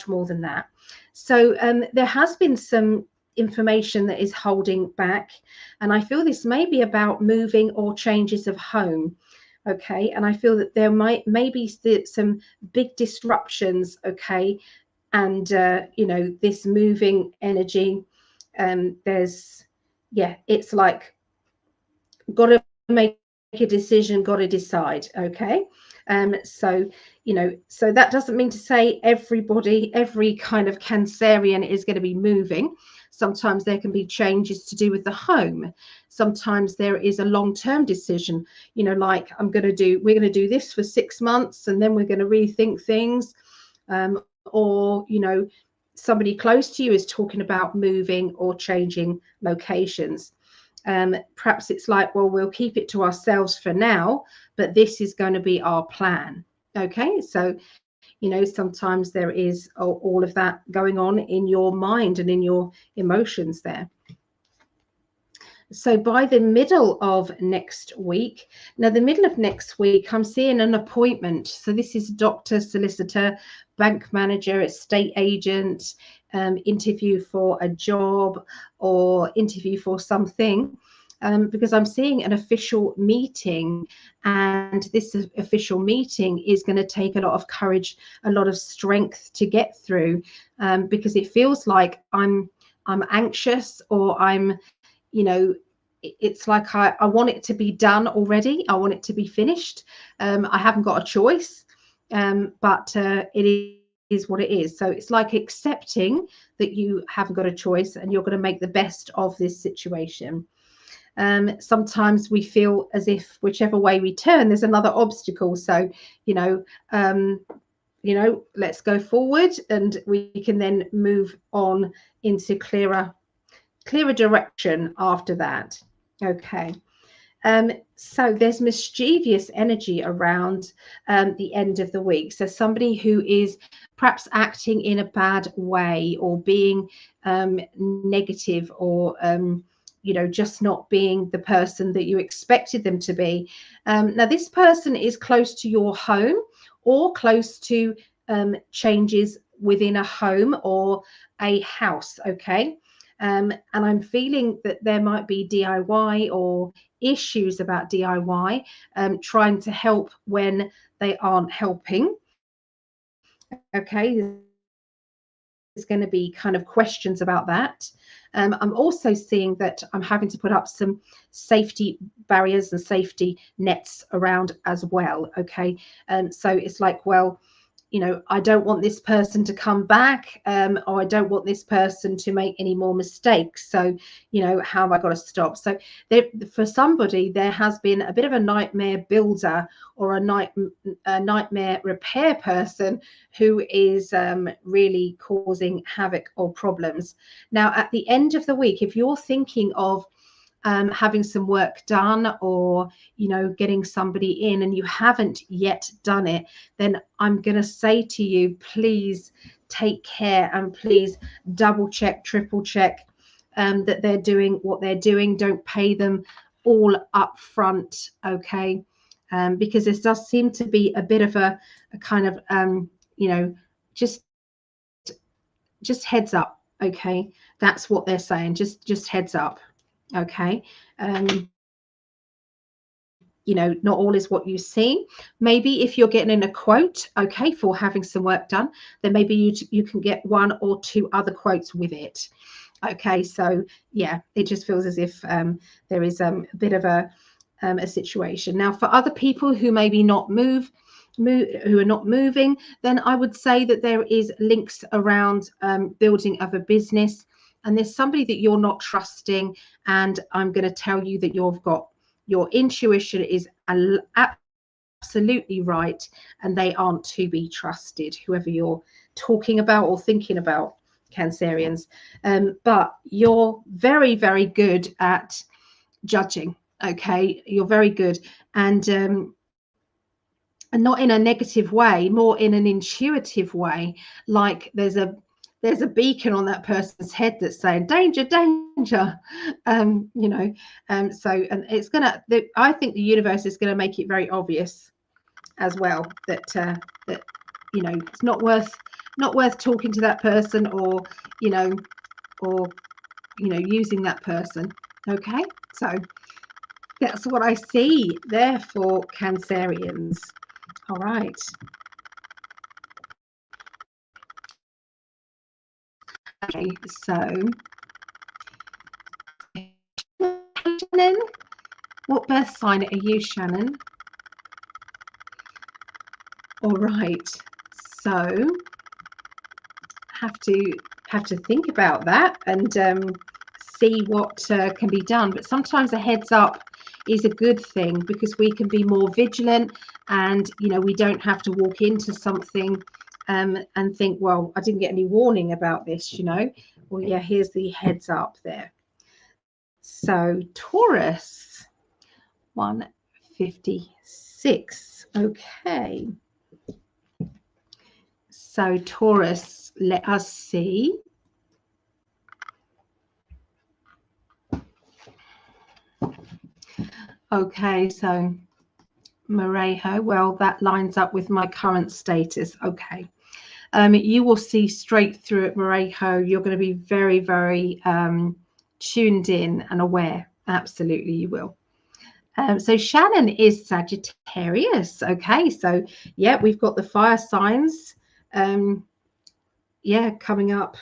more than that. So there has been some information that is holding back, and I feel this may be about moving or changes of home. Okay, and I feel that there may be some big disruptions. Okay, and you know, this moving energy, there's, yeah, it's like, got to make a decision, got to decide. Okay, so, you know, so that doesn't mean to say every kind of Cancerian is going to be moving. Sometimes there can be changes to do with the home. Sometimes there is a long-term decision, you know, like we're going to do this for 6 months and then we're going to rethink things. Or, you know, somebody close to you is talking about moving or changing locations. Perhaps it's like, well, we'll keep it to ourselves for now, but this is going to be our plan. Okay, so, you know, sometimes there is all of that going on in your mind and in your emotions there. So by the middle of next week, now the middle of next week, I'm seeing an appointment. So this is doctor, solicitor, bank manager, estate agent, interview for a job or interview for something. Because I'm seeing an official meeting, and this official meeting is going to take a lot of courage, a lot of strength to get through, because it feels like I'm anxious, or I'm, you know, it's like I want it to be done already. I want it to be finished. I haven't got a choice, but it is what it is. So it's like accepting that you haven't got a choice and you're going to make the best of this situation. Sometimes we feel as if whichever way we turn, there's another obstacle. So, you know, let's go forward, and we can then move on into clearer direction after that. Okay. So there's mischievous energy around the end of the week. So somebody who is perhaps acting in a bad way, or being negative, or you know, just not being the person that you expected them to be. Now this person is close to your home, or close to changes within a home or a house. Okay. And I'm feeling that there might be DIY or issues about DIY, trying to help when they aren't helping. Okay, there's going to be kind of questions about that. I'm also seeing that I'm having to put up some safety barriers and safety nets around as well. Okay, so it's like, well, you know, I don't want this person to come back, or I don't want this person to make any more mistakes. So, you know, how have I got to stop? So for somebody, there has been a bit of a nightmare builder, or a nightmare repair person who is really causing havoc or problems. Now, at the end of the week, if you're thinking of having some work done, or, you know, getting somebody in and you haven't yet done it, then I'm going to say to you, please take care, and please double check, triple check that they're doing what they're doing. Don't pay them all up front. Okay. because there does seem to be a bit of a kind of, you know, just heads up. Okay, that's what they're saying. Just heads up. Okay. You know, not all is what you see. Maybe if you're getting in a quote, okay, for having some work done, then maybe you can get 1 or 2 other quotes with it. Okay, so yeah, it just feels as if there is a bit of a situation. Now, for other people who maybe not who are not moving, then I would say that there is links around building of a business, and there's somebody that you're not trusting, and I'm going to tell you that you've got your intuition is absolutely right, and they aren't to be trusted, whoever you're talking about or thinking about, Cancerians. But you're very, very good at judging. Okay, you're very good, and not in a negative way, more in an intuitive way, like there's a beacon on that person's head that's saying danger, danger. You know, so, and it's gonna, I think the universe is going to make it very obvious as well that that, you know, it's not worth talking to that person, or you know, using that person. Okay, so that's what I see there for Cancerians. All right. Okay, so Shannon, what birth sign are you, Shannon? All right, so have to think about that and see what can be done. But sometimes a heads up is a good thing, because we can be more vigilant, and you know, we don't have to walk into something and think, well, I didn't get any warning about this, you know. Well, yeah, here's the heads up there. So Taurus, 156. Okay. So Taurus, let us see. Okay, so Marejo, well, that lines up with my current status. Okay. You will see straight through it, Marejo. You're going to be very, very tuned in and aware. Absolutely, you will. So Shannon is Sagittarius. Okay, so yeah, we've got the fire signs. Yeah, coming up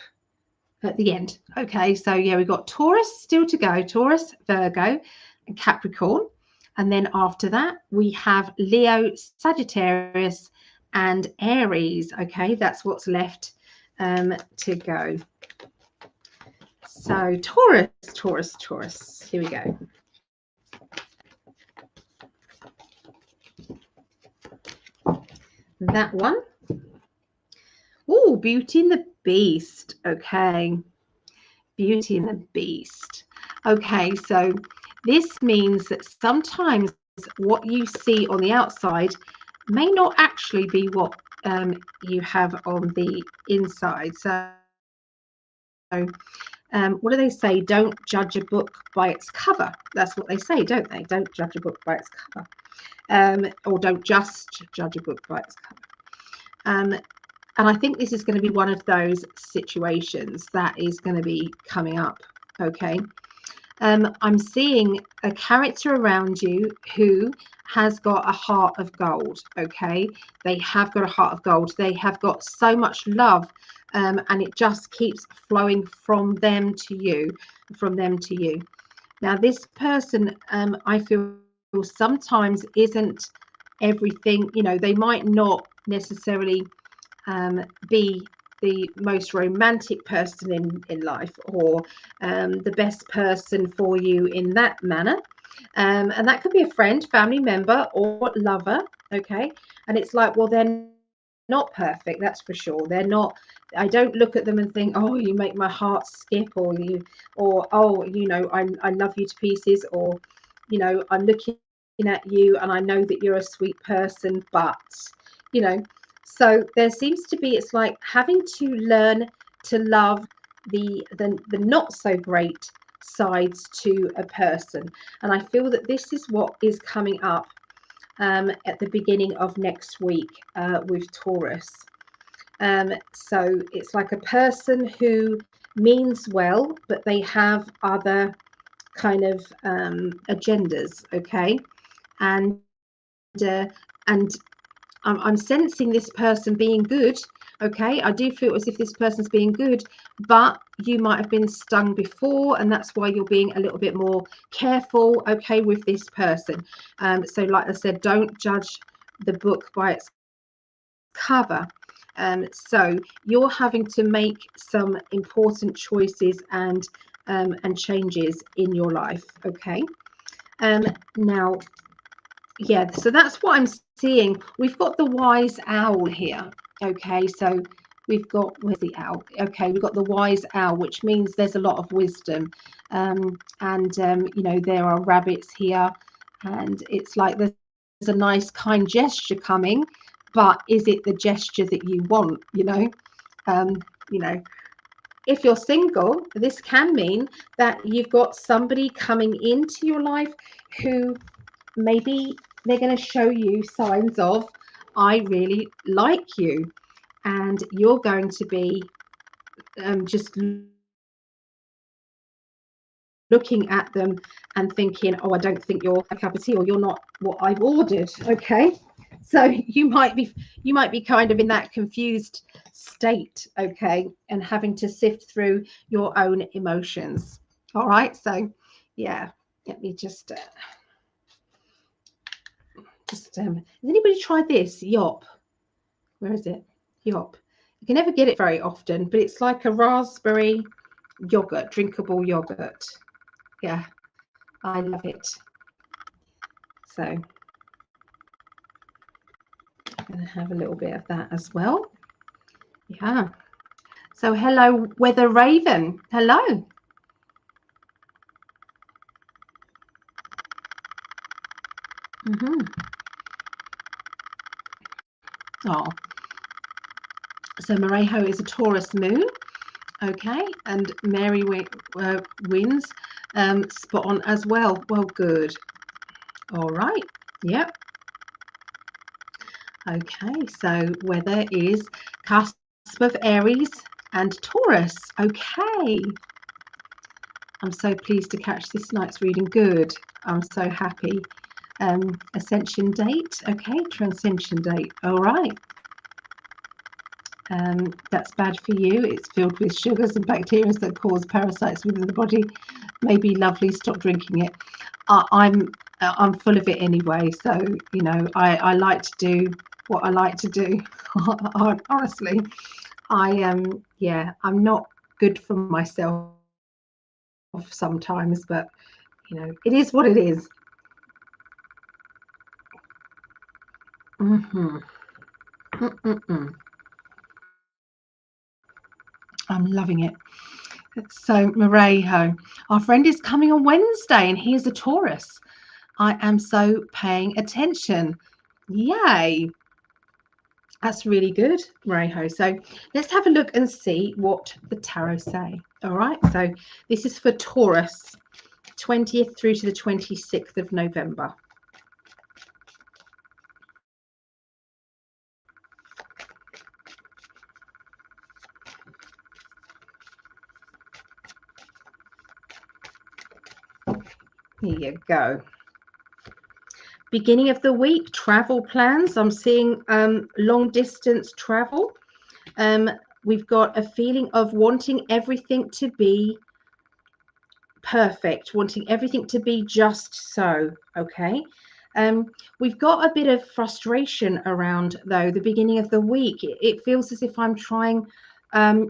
at the end. Okay, so yeah, we've got Taurus still to go. Taurus, Virgo, and Capricorn. And then after that, we have Leo, Sagittarius, and Aries. Okay, that's what's left to go. So Taurus, Taurus, Taurus. Here we go. That one. Oh, Beauty and the Beast. Okay. Beauty and the Beast. Okay, so this means that sometimes what you see on the outside may not actually be what you have on the inside. So what do they say? Don't judge a book by its cover. That's what they say, don't they? Don't judge a book by its cover. Or don't just judge a book by its cover. And I think this is going to be one of those situations that is going to be coming up. Okay. I'm seeing a character around you who has got a heart of gold. Okay. They have got a heart of gold. They have got so much love, and it just keeps flowing from them to you, from them to you. Now, this person, I feel sometimes isn't everything, you know, they might not necessarily be the most romantic person in life, or the best person for you in that manner. And that could be a friend, family member, or lover. Okay. And it's like, well, they're not perfect, that's for sure. They're not, I don't look at them and think, oh, you make my heart skip, or oh, you know, I love you to pieces, or, you know, I'm looking at you and I know that you're a sweet person, but, you know, so there seems to be, it's like having to learn to love the not so great sides to a person. And I feel that this is what is coming up. at the beginning of next week with Taurus. So it's like a person who means well, but they have other kind of agendas, okay? And I'm sensing this person being good, okay? I do feel as if this person's being good, but you might have been stung before, and that's why you're being a little bit more careful, okay, with this person. So like I said, don't judge the book by its cover. So you're having to make some important choices and changes in your life, okay? Now, yeah, so that's what I'm seeing. We've got the wise owl here, okay? So we've got, where's the owl? Okay, we've got the wise owl, which means there's a lot of wisdom. You know, there are rabbits here, and it's like there's a nice kind gesture coming, but is it the gesture that you want? You know, if you're single, this can mean that you've got somebody coming into your life who maybe they're going to show you signs of, I really like you, and you're going to be just looking at them and thinking, oh, I don't think you're a cup of tea, or you're not what I've ordered, okay? So you might be kind of in that confused state, okay, and having to sift through your own emotions. All right, so yeah, let me just has anybody tried this yop? Where is it? Yop. You can never get it very often, but it's like a raspberry yogurt, drinkable yogurt. Yeah, I love it. So I'm going to have a little bit of that as well. Yeah. So hello, Weather Raven. Hello. Oh, so Marejo is a Taurus moon. Okay, and Mary wins spot on as well. Well, good. All right. Yep. Okay, so weather is cusp of Aries and Taurus. Okay. I'm so pleased to catch this night's reading. Good. I'm so happy. Ascension date. Okay, transcension date. All right. That's bad for you. It's filled with sugars and bacteria that cause parasites within the body. Maybe lovely. Stop drinking it. I'm full of it anyway. So you know, I like to do what I like to do. Honestly, I am. Yeah, I'm not good for myself sometimes, but you know, it is what it is. I'm loving it. So, Marejo, our friend is coming on Wednesday, and he is a Taurus. I am so paying attention. Yay. That's really good, Marejo. So let's have a look and see what the tarot say. All right. So this is for Taurus, 20th through to the 26th of November. Here you go. Beginning of the week, travel plans. I'm seeing long distance travel. We've got a feeling of wanting everything to be perfect, wanting everything to be just so. Okay. We've got a bit of frustration around, though, the beginning of the week. It feels as if I'm trying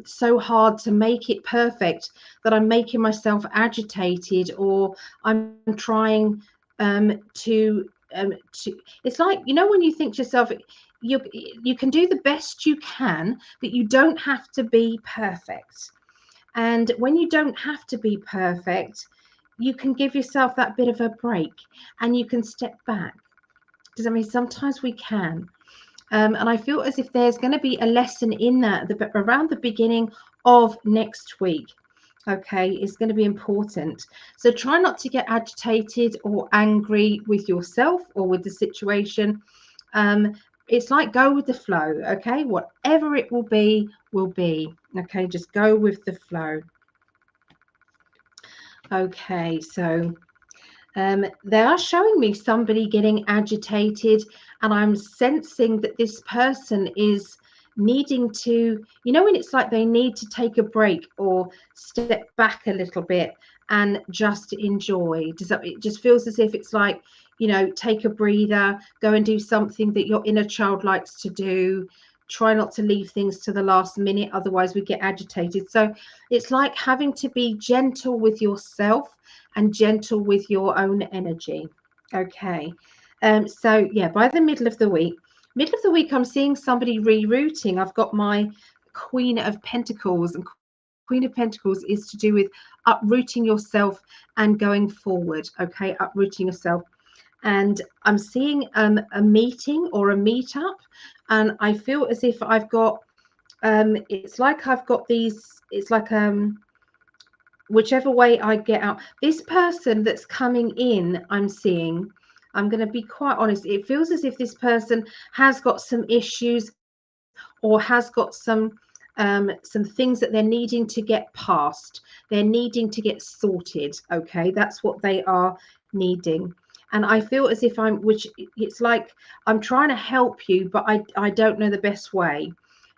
so hard to make it perfect that I'm making myself agitated, or I'm trying to it's like, you know, when you think to yourself, you can do the best you can, but you don't have to be perfect. And when you don't have to be perfect, you can give yourself that bit of a break and you can step back. Because I mean, sometimes we can. And I feel as if there's going to be a lesson in that around the beginning of next week. okay, is going to be important. So try not to get agitated or angry with yourself or with the situation. It's like go with the flow, okay? Whatever it will be, okay? Just go with the flow. Okay, so they are showing me somebody getting agitated, and I'm sensing that this person is needing to, you know, when it's like they need to take a break or step back a little bit and just enjoy. Does that, it just feels as if it's like, you know, take a breather, go and do something that your inner child likes to do. Try not to leave things to the last minute, otherwise we get agitated. So it's like having to be gentle with yourself and gentle with your own energy. Okay. So yeah, by the middle of the week, I'm seeing somebody rerouting. I've got my Queen of Pentacles, and Queen of Pentacles is to do with uprooting yourself and going forward. Okay, uprooting yourself. And I'm seeing a meeting or a meetup, and I feel as if I've got it's like I've got these, it's like whichever way I get out, this person that's coming in, I'm seeing, I'm going to be quite honest, it feels as if this person has got some issues or has got some things that they're needing to get past. They're needing to get sorted. Okay, that's what they are needing. And I feel as if which it's like I'm trying to help you, but I don't know the best way.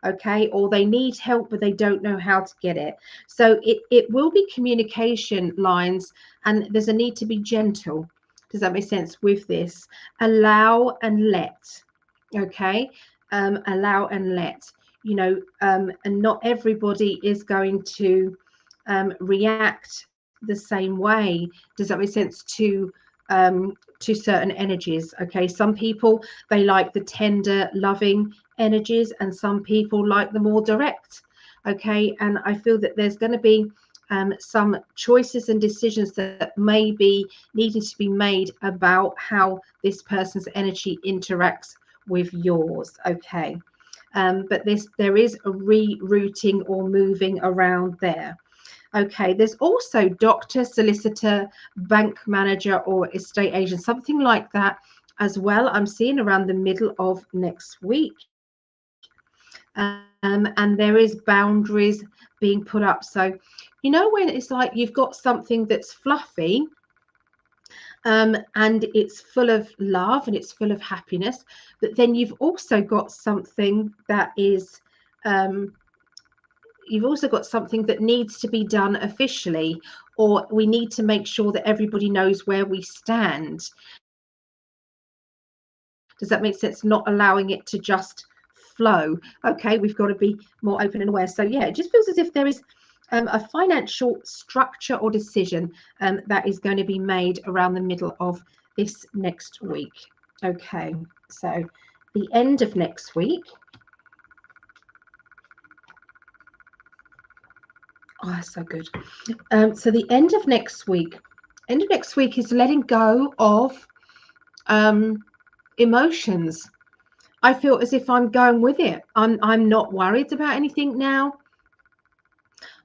Okay, or they need help, but they don't know how to get it. So it will be communication lines, and there's a need to be gentle. Does that make sense with this? Allow and let. Okay, allow and let, you know, and not everybody is going to react the same way. Does that make sense to certain energies? Okay, some people, they like the tender loving energies, and some people like the more direct. Okay, and I feel that there's going to be some choices and decisions that may be needing to be made about how this person's energy interacts with yours. Okay, but there is a rerouting or moving around there. Okay, there's also doctor, solicitor, bank manager, or estate agent, something like that as well. I'm seeing around the middle of next week. And there is boundaries being put up. So, you know, when it's like you've got something that's fluffy, and it's full of love and it's full of happiness, but then you've also got something that is you've also got something that needs to be done officially, or we need to make sure that everybody knows where we stand. Does that make sense? Not allowing it to just flow. Okay, we've got to be more open and aware. So yeah, it just feels as if there is a financial structure or decision that is going to be made around the middle of this next week. Okay, so the end of next week. Oh, that's so good. So the end of next week is letting go of emotions. I feel as if I'm going with it. I'm not worried about anything now.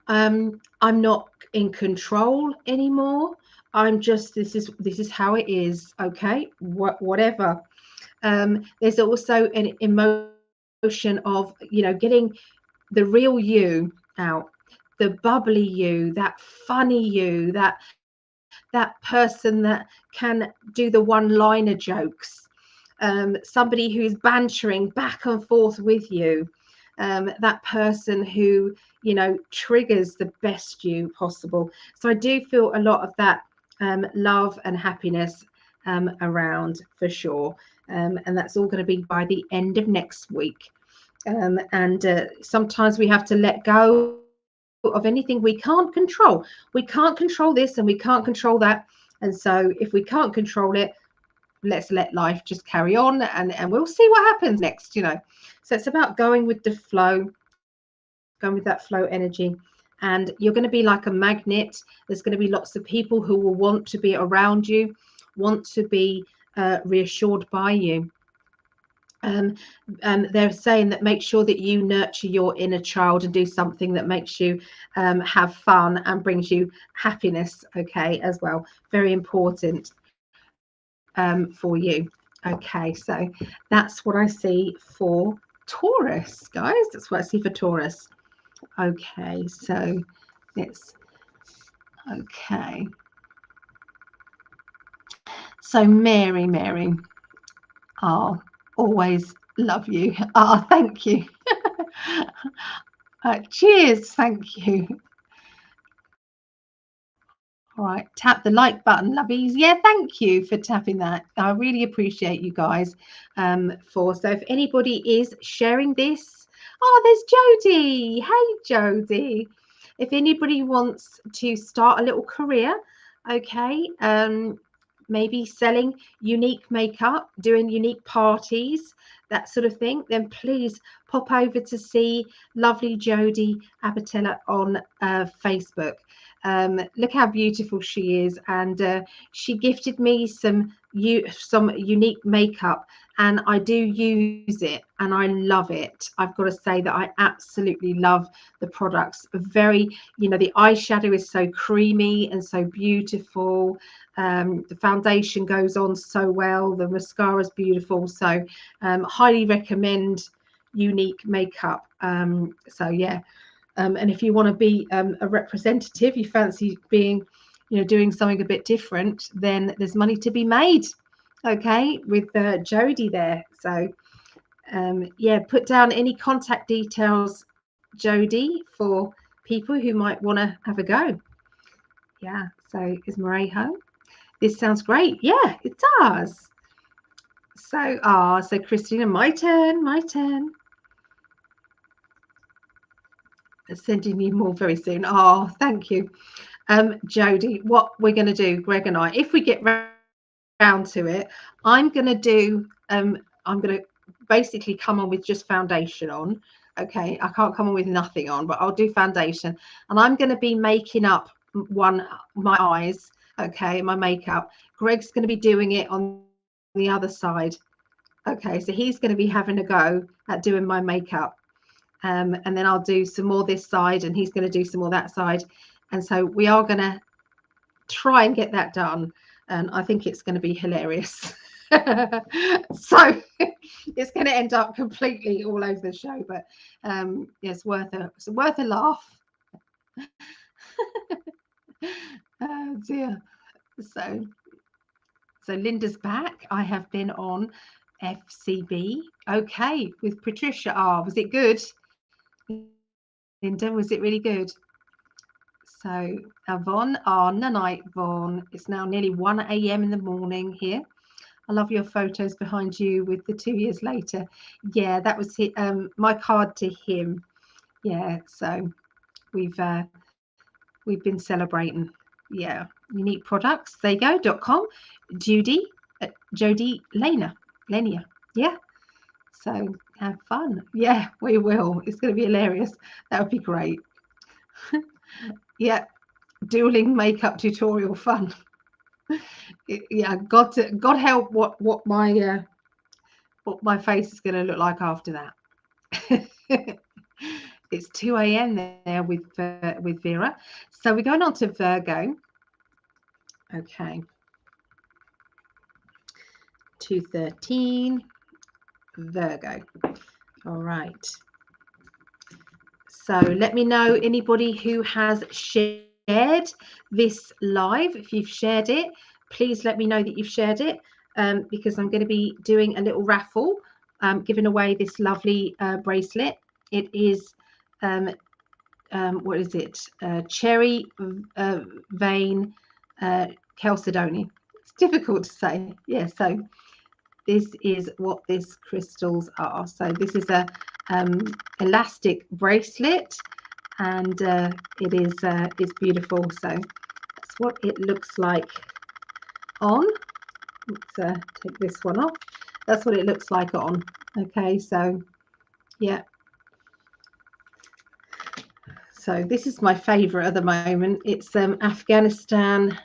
I'm not in control anymore. I'm just, this is how it is. Okay, whatever. There's also an emotion of, you know, getting the real you out, the bubbly you, that funny you, that person that can do the one-liner jokes, somebody who's bantering back and forth with you, that person who, you know, triggers the best you possible. So I do feel a lot of that love and happiness around for sure, and that's all going to be by the end of next week. And sometimes we have to let go of anything we can't control. We can't control this and we can't control that. And so if we can't control it, let's let life just carry on, and we'll see what happens next, you know. So it's about going with the flow, going with that flow energy. And you're going to be like a magnet. There's going to be lots of people who will want to be around you, want to be reassured by you. they're saying that make sure that you nurture your inner child and do something that makes you have fun and brings you happiness, okay, as well. Very important for you. Okay, so that's what I see for Taurus, guys. That's what I see for Taurus. Okay, so let's, okay. So Mary, oh, always love you. Oh, thank you. Cheers, thank you. All right, tap the like button, lovies. Yeah, thank you for tapping that. I really appreciate you guys so if anybody is sharing this, oh, there's Jody. Hey, Jody. If anybody wants to start a little career, okay, maybe selling unique makeup, doing unique parties, that sort of thing, then please pop over to see lovely Jody Abatella on Facebook. Look how beautiful she is, and she gifted me some unique makeup, and I do use it and I love it. I've got to say that I absolutely love the products. Very, the eyeshadow is so creamy and so beautiful. The foundation goes on so well. The mascara is beautiful. So highly recommend unique makeup. So yeah. And if you want to be a representative, you fancy being, doing something a bit different, then there's money to be made. Okay, with Jody there. So yeah, put down any contact details, Jody, for people who might want to have a go. Yeah. So is Murray home? This sounds great. Yeah, it does. So, so Christina, my turn. Sending you more very soon. Oh, thank you. Jody, what we're going to do, Greg and I, if we get round to it, I'm going to basically come on with just foundation on. Okay, I can't come on with nothing on, but I'll do foundation, and I'm going to be making up my eyes, okay, my makeup. Greg's going to be doing it on the other side. Okay, so he's going to be having a go at doing my makeup. And then I'll do some more this side, and he's going to do some more that side. And so we are going to try and get that done. And I think it's going to be hilarious. So it's going to end up completely all over the show, but it's worth a laugh. Oh dear. So Linda's back. I have been on FCB. Okay, with Patricia. Oh, was it good? Linda, was it really good? So Yvonne, no night, Yvonne. It's now nearly 1 a.m. in the morning here. I love your photos behind you with the 2 years later. Yeah, that was my card to him. Yeah, so we've been celebrating. Yeah, unique products. There you go. .com. Jody Lena. Yeah. So have fun. Yeah, we will. It's going to be hilarious. That would be great. Yeah, dueling makeup tutorial fun. Yeah, God help what my face is going to look like after that. It's 2 a.m. there with Vera. So we're going on to Virgo. Okay. 213 Virgo. All right. So let me know anybody who has shared this live. If you've shared it, please let me know that you've shared it, because I'm going to be doing a little raffle, giving away this lovely bracelet. It is, what is it? Cherry vein chalcedony. It's difficult to say. Yeah, so this is what these crystals are. So this is a elastic bracelet, and it's beautiful. So that's what it looks like on. Let's take this one off. That's what it looks like on. Okay, so yeah. So this is my favorite at the moment. It's Afghanistan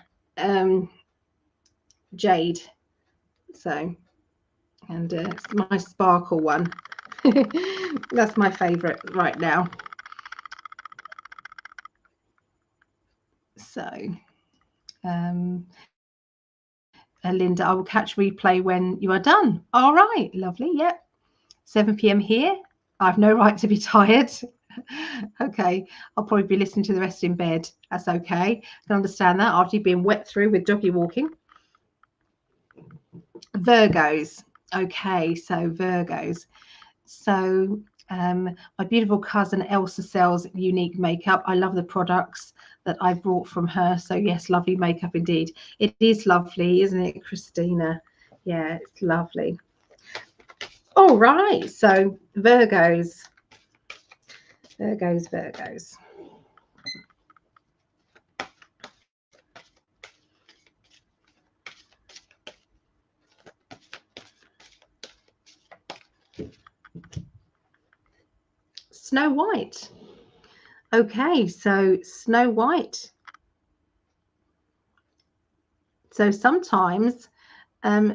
jade. So And it's my sparkle one. That's my favorite right now. So Linda, I will catch replay when you are done. All right, lovely. Yep. 7 p.m. here. I've no right to be tired. Okay, I'll probably be listening to the rest in bed. That's okay. I can understand that after you've been wet through with doggy walking. Virgos. Okay, so Virgos. So my beautiful cousin Elsa sells unique makeup. I love the products that I brought from her. So yes, lovely makeup indeed. It is lovely, isn't it, Christina? Yeah, it's lovely. All right, so Virgos. Virgos. Snow White. Okay, so Snow White. So sometimes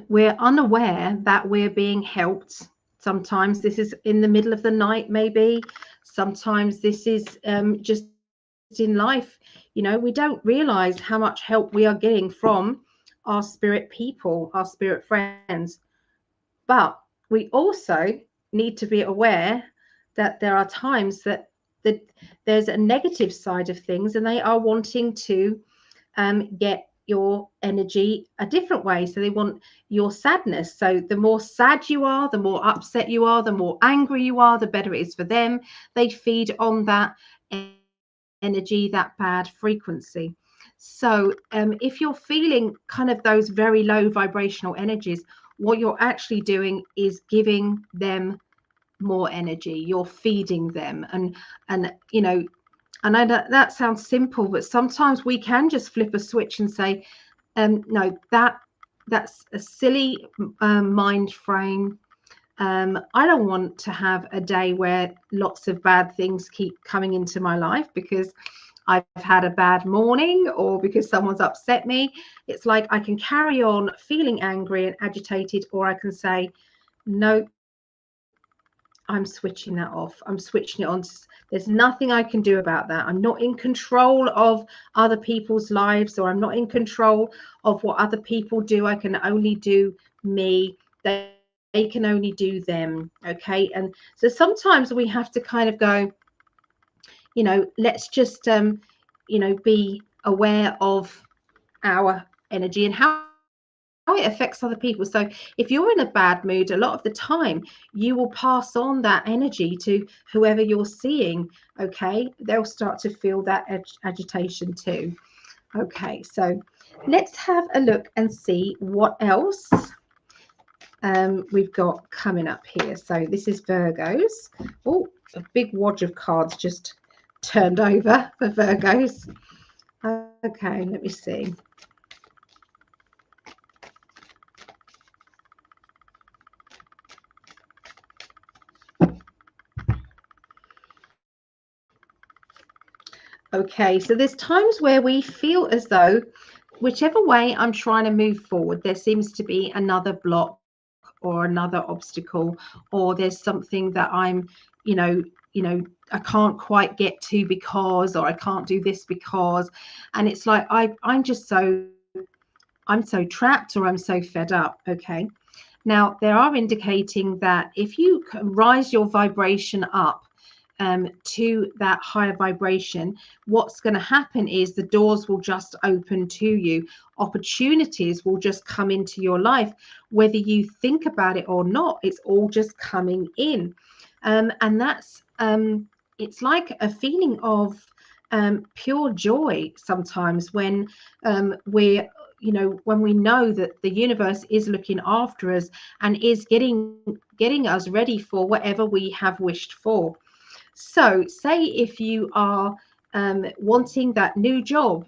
we're unaware that we're being helped. Sometimes this is in the middle of the night, maybe. Sometimes this is just in life. You know, we don't realize how much help we are getting from our spirit people, our spirit friends. But we also need to be aware that there are times that there's a negative side of things, and they are wanting to get your energy a different way. So they want your sadness. So the more sad you are, the more upset you are, the more angry you are, the better it is for them. They feed on that energy, that bad frequency. So if you're feeling kind of those very low vibrational energies, what you're actually doing is giving them more energy. You're feeding them, and you know, I know that sounds simple, but sometimes we can just flip a switch and say, no, that's a silly mind frame. I don't want to have a day where lots of bad things keep coming into my life because I've had a bad morning or because someone's upset me. It's like I can carry on feeling angry and agitated, or I can say, no, I'm switching that off. I'm switching it on. There's nothing I can do about that. I'm not in control of other people's lives, or I'm not in control of what other people do. I can only do me. They can only do them. Okay. And so sometimes we have to kind of go, you know, let's just, you know, be aware of our energy and how it affects other people. So if you're in a bad mood, a lot of the time you will pass on that energy to whoever you're seeing. Okay, they'll start to feel that agitation too. Okay, so let's have a look and see what else we've got coming up here. So this is Virgos. Oh, a big wad of cards just turned over for Virgos. Okay, let me see. Okay, so there's times where we feel as though whichever way I'm trying to move forward, there seems to be another block or another obstacle, or there's something that I'm, you know, I can't quite get to because, or I can't do this because, and it's like I'm so trapped, or I'm so fed up. Okay, now they are indicating that if you can rise your vibration up to that higher vibration, what's going to happen is the doors will just open to you. Opportunities will just come into your life, whether you think about it or not. It's all just coming in, and that's it's like a feeling of pure joy sometimes when we're, you know, when we know that the universe is looking after us and is getting us ready for whatever we have wished for. So say if you are wanting that new job,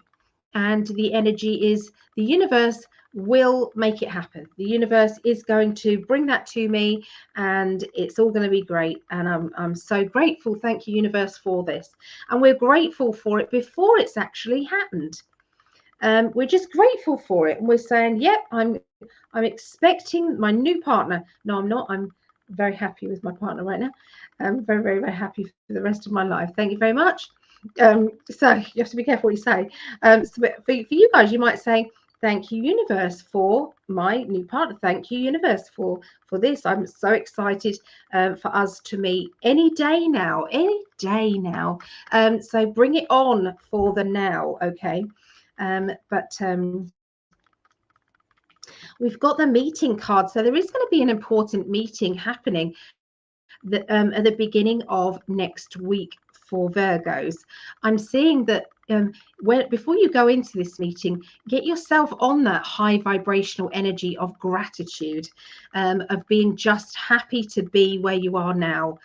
and the energy is the universe will make it happen. The universe is going to bring that to me, and it's all going to be great. And I'm so grateful. Thank you, universe, for this. And we're grateful for it before it's actually happened. We're just grateful for it, and we're saying, yep, I'm I'm expecting my new partner. No, I'm not. I'm very happy with my partner right now. I'm very, very, very happy for the rest of my life. Thank you very much. So you have to be careful what you say. So for you guys, you might say, thank you, universe, for my new partner. Thank you, universe, for this. I'm so excited for us to meet any day now, any day now. So bring it on for the now, okay? We've got the meeting card. So there is going to be an important meeting happening at the beginning of next week for Virgos. I'm seeing that before you go into this meeting, get yourself on that high vibrational energy of gratitude, of being just happy to be where you are now,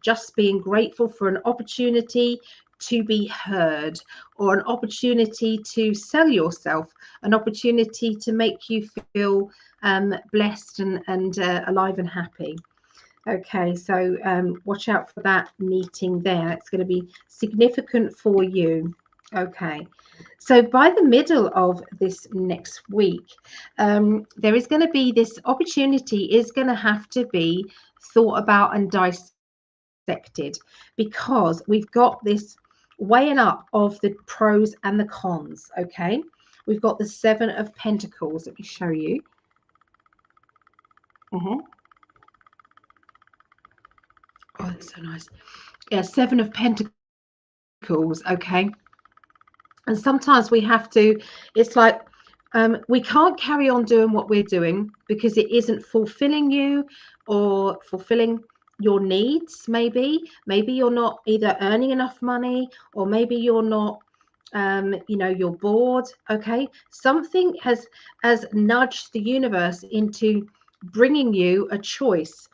just being grateful for an opportunity to be heard, or an opportunity to sell yourself, an opportunity to make you feel blessed and alive and happy. Okay, so watch out for that meeting there. It's going to be significant for you. Okay, so by the middle of this next week, there is going to be this opportunity is going to have to be thought about and dissected, because we've got this weighing up of the pros and the cons. Okay, we've got the Seven of Pentacles. Let me show you. Oh, that's so nice. Yeah, Seven of Pentacles. Okay, and sometimes we have to, it's like we can't carry on doing what we're doing because it isn't fulfilling you or fulfilling your needs. Maybe you're not either earning enough money, or maybe you're not you're bored. Okay, something has nudged the universe into bringing you a choice.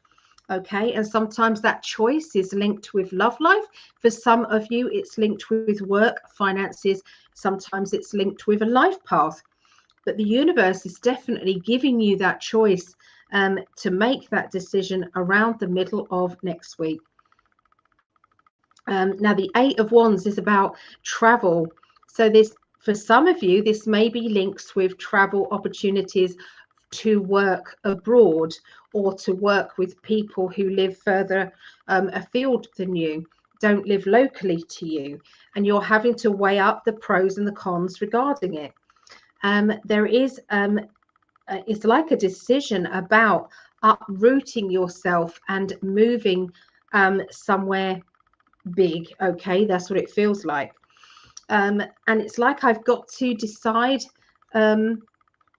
Okay, and sometimes that choice is linked with love life. For some of you, it's linked with work, finances. Sometimes it's linked with a life path. But the universe is definitely giving you that choice to make that decision around the middle of next week. Now, the Eight of Wands is about travel. So this, for some of you, this may be links with travel opportunities to work abroad, or to work with people who live further afield than you, don't live locally to you, and you're having to weigh up the pros and the cons regarding it. There is it's like a decision about uprooting yourself and moving somewhere big. Okay, that's what it feels like. And it's like I've got to decide.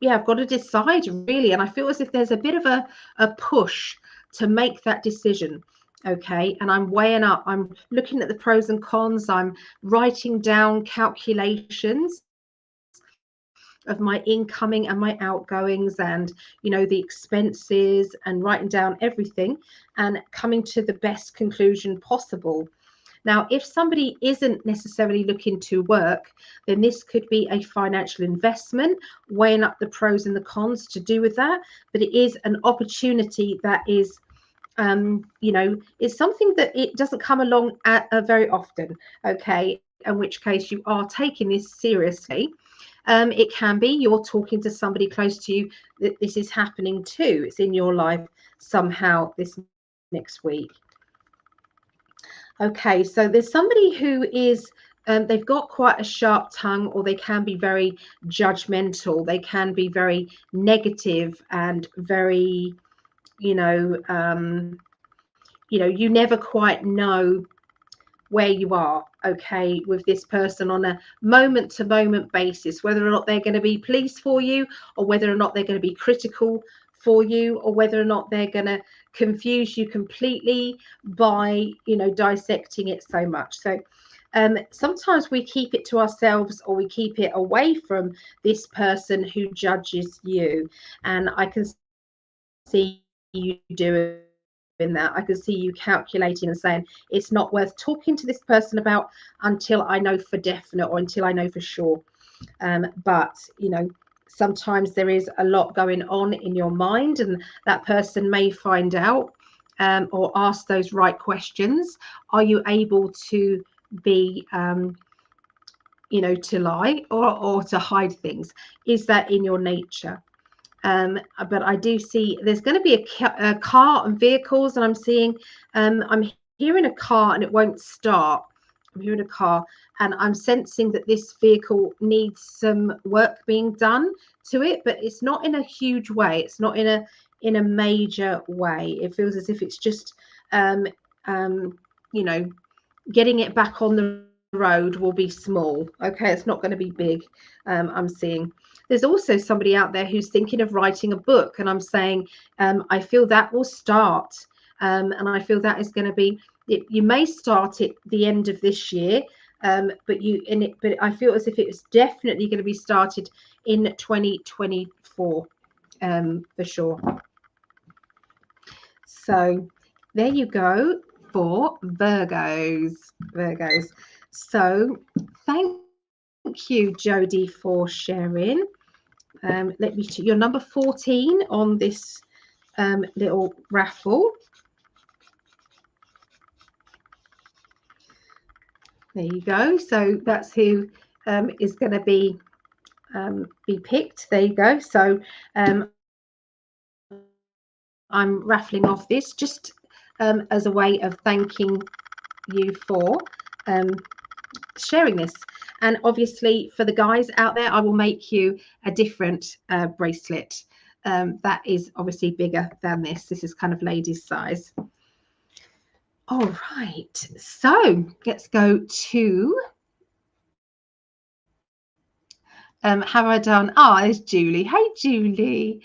Yeah, I've got to decide really, and I feel as if there's a bit of a push to make that decision. Okay, and I'm weighing up, I'm looking at the pros and cons, I'm writing down calculations of my incoming and my outgoings, and the expenses, and writing down everything and coming to the best conclusion possible. Now, if somebody isn't necessarily looking to work, then this could be a financial investment, weighing up the pros and the cons to do with that. But it is an opportunity that is, is something that it doesn't come along very often. Okay, in which case you are taking this seriously. It can be you're talking to somebody close to you that this is happening too. It's in your life somehow this next week. Okay, so there's somebody who is, they've got quite a sharp tongue, or they can be very judgmental. They can be very negative and very, you never quite know where you are, okay, with this person on a moment to moment basis, whether or not they're going to be pleased for you, or whether or not they're going to be critical for you, or whether or not they're going to confuse you completely by dissecting it so much. So sometimes we keep it to ourselves, or we keep it away from this person who judges you. And I can see you doing that. I can see you calculating and saying it's not worth talking to this person about until I know for definite, or until I know for sure. But sometimes there is a lot going on in your mind, and that person may find out, or ask those right questions. Are you able to be to lie, or to hide things? Is that in your nature? But I do see there's going to be a car and vehicles, and I'm seeing, I'm hearing a car and it won't start. I'm hearing a car, and I'm sensing that this vehicle needs some work being done to it, but it's not in a huge way. It's not in a major way. It feels as if it's just, you know, getting it back on the road will be small. Okay, it's not going to be big. I'm seeing there's also somebody out there who's thinking of writing a book, and I'm saying I feel that will start, and I feel that is going to be you may start it the end of this year, but I feel as if it's definitely going to be started in 2024, for sure. So there you go for Virgos. So thank you, Jody, for sharing. Let me you're number 14 on this little raffle. There you go. So that's who is going to be picked. There you go. So I'm raffling off this just as a way of thanking you for sharing this. And obviously for the guys out there, I will make you a different bracelet that is obviously bigger than this. This is kind of ladies size. All right, so let's go to have I done? There's Julie. Hey, Julie.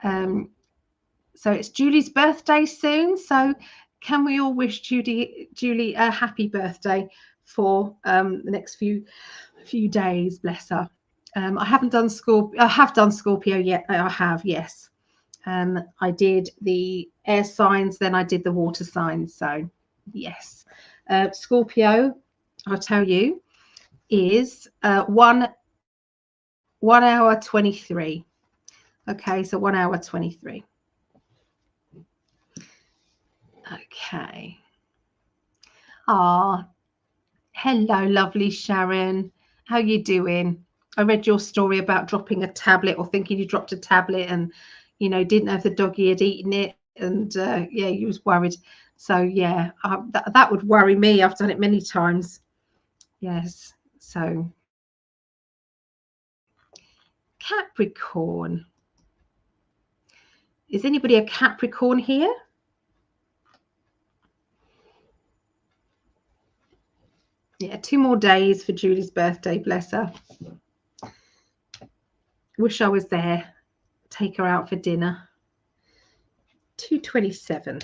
So it's Julie's birthday soon. So can we all wish Julie a happy birthday for the next few days? Bless her. I haven't done Scorpio. I have done Scorpio yet. I have, yes. I did the air signs, then I did the water signs. So yes, Scorpio, I'll tell you, is 1 hour 23. Okay, so 1 hour 23. Okay. Hello, lovely Sharon. How you doing? I read your story about dropping a tablet, or thinking you dropped a tablet, and didn't know if the doggy had eaten it, and yeah, you was worried. So yeah, that would worry me. I've done it many times. Yes. So Capricorn. Is anybody a Capricorn here? Yeah, 2 more days for Julie's birthday. Bless her. Wish I was there. Take her out for dinner. 227.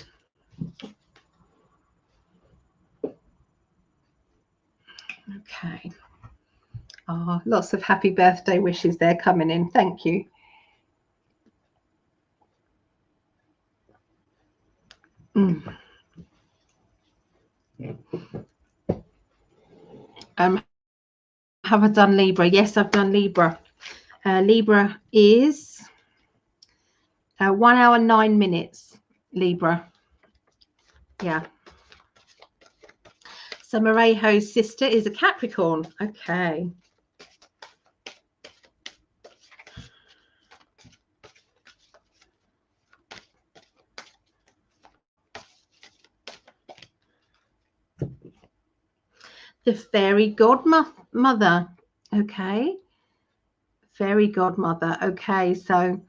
Okay. Lots of happy birthday wishes there coming in. Thank you. Have I done Libra? Yes, I've done Libra. Libra is 1 hour 9 minutes. Libra. Yeah. So Marejo's sister is a Capricorn. Okay. The fairy godmother. Okay. Fairy godmother. Okay. So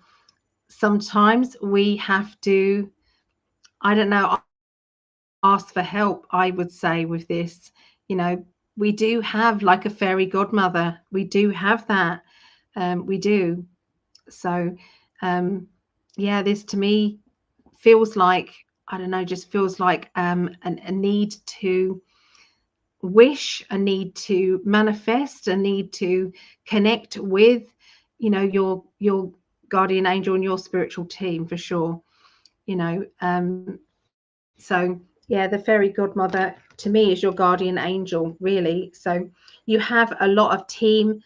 sometimes we have to, I don't know, ask for help, I would say, with this. We do have like a fairy godmother. We do have that. We do. So yeah, this to me feels like, I don't know, just feels like a need to wish, a need to manifest, a need to connect with your guardian angel and your spiritual team, for sure. So yeah, the fairy godmother to me is your guardian angel, really. So you have a lot of team,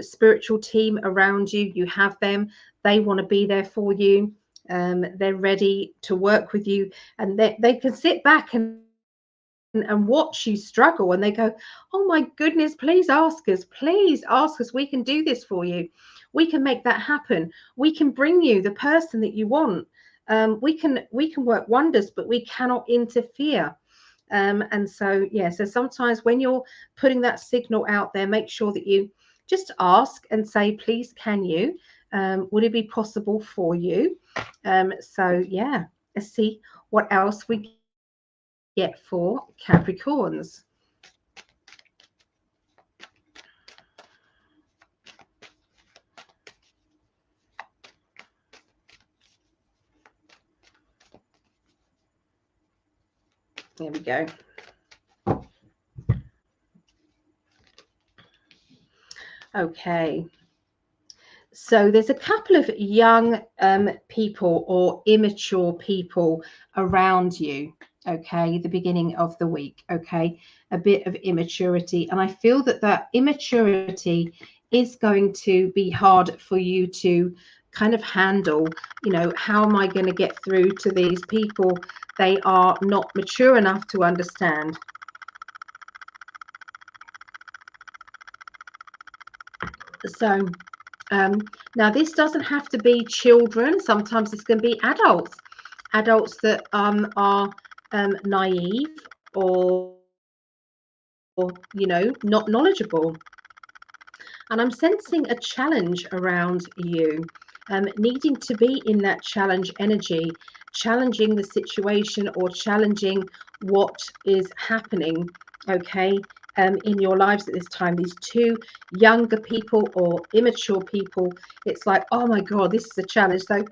spiritual team around you. You have them. They want to be there for you. They're ready to work with you, and they can sit back and and watch you struggle, and they go, oh my goodness, please ask us, we can do this for you, we can make that happen, we can bring you the person that you want, we can work wonders, but we cannot interfere. And so yeah, so sometimes when you're putting that signal out there, make sure that you just ask and say, please, can you, would it be possible for you? So yeah, let's see what else we get for Capricorns. There we go. Okay. So there's a couple of young people or immature people around you. Okay, the beginning of the week. Okay, a bit of immaturity, and I feel that that immaturity is going to be hard for you to kind of handle. You know, how am I going to get through to these people? They are not mature enough to understand. So now this doesn't have to be children. Sometimes this can be adults that are naive or not knowledgeable. And I'm sensing a challenge around you, needing to be in that challenge energy, challenging the situation or challenging what is happening, okay, in your lives at this time. These two younger people or immature people, it's like, oh my God, this is a challenge. So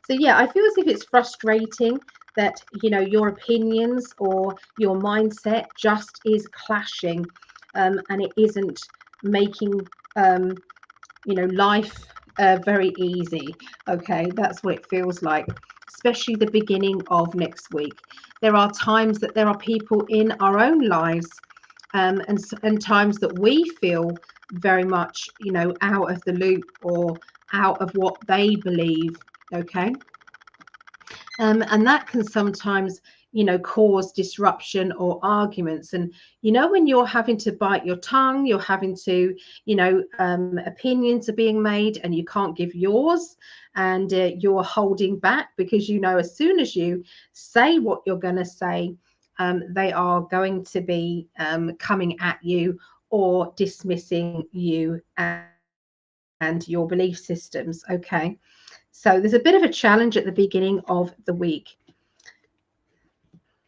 yeah, I feel as if it's frustrating that, your opinions or your mindset just is clashing, and it isn't making life very easy. Okay, that's what it feels like, especially the beginning of next week. There are times that there are people in our own lives, and times that we feel very much, out of the loop or out of what they believe. Okay. And that can sometimes, cause disruption or arguments. And, when you're having to bite your tongue, you're having to, opinions are being made and you can't give yours, and you're holding back because, as soon as you say what you're going to say, they are going to be coming at you or dismissing you and your belief systems. Okay. So there's a bit of a challenge at the beginning of the week.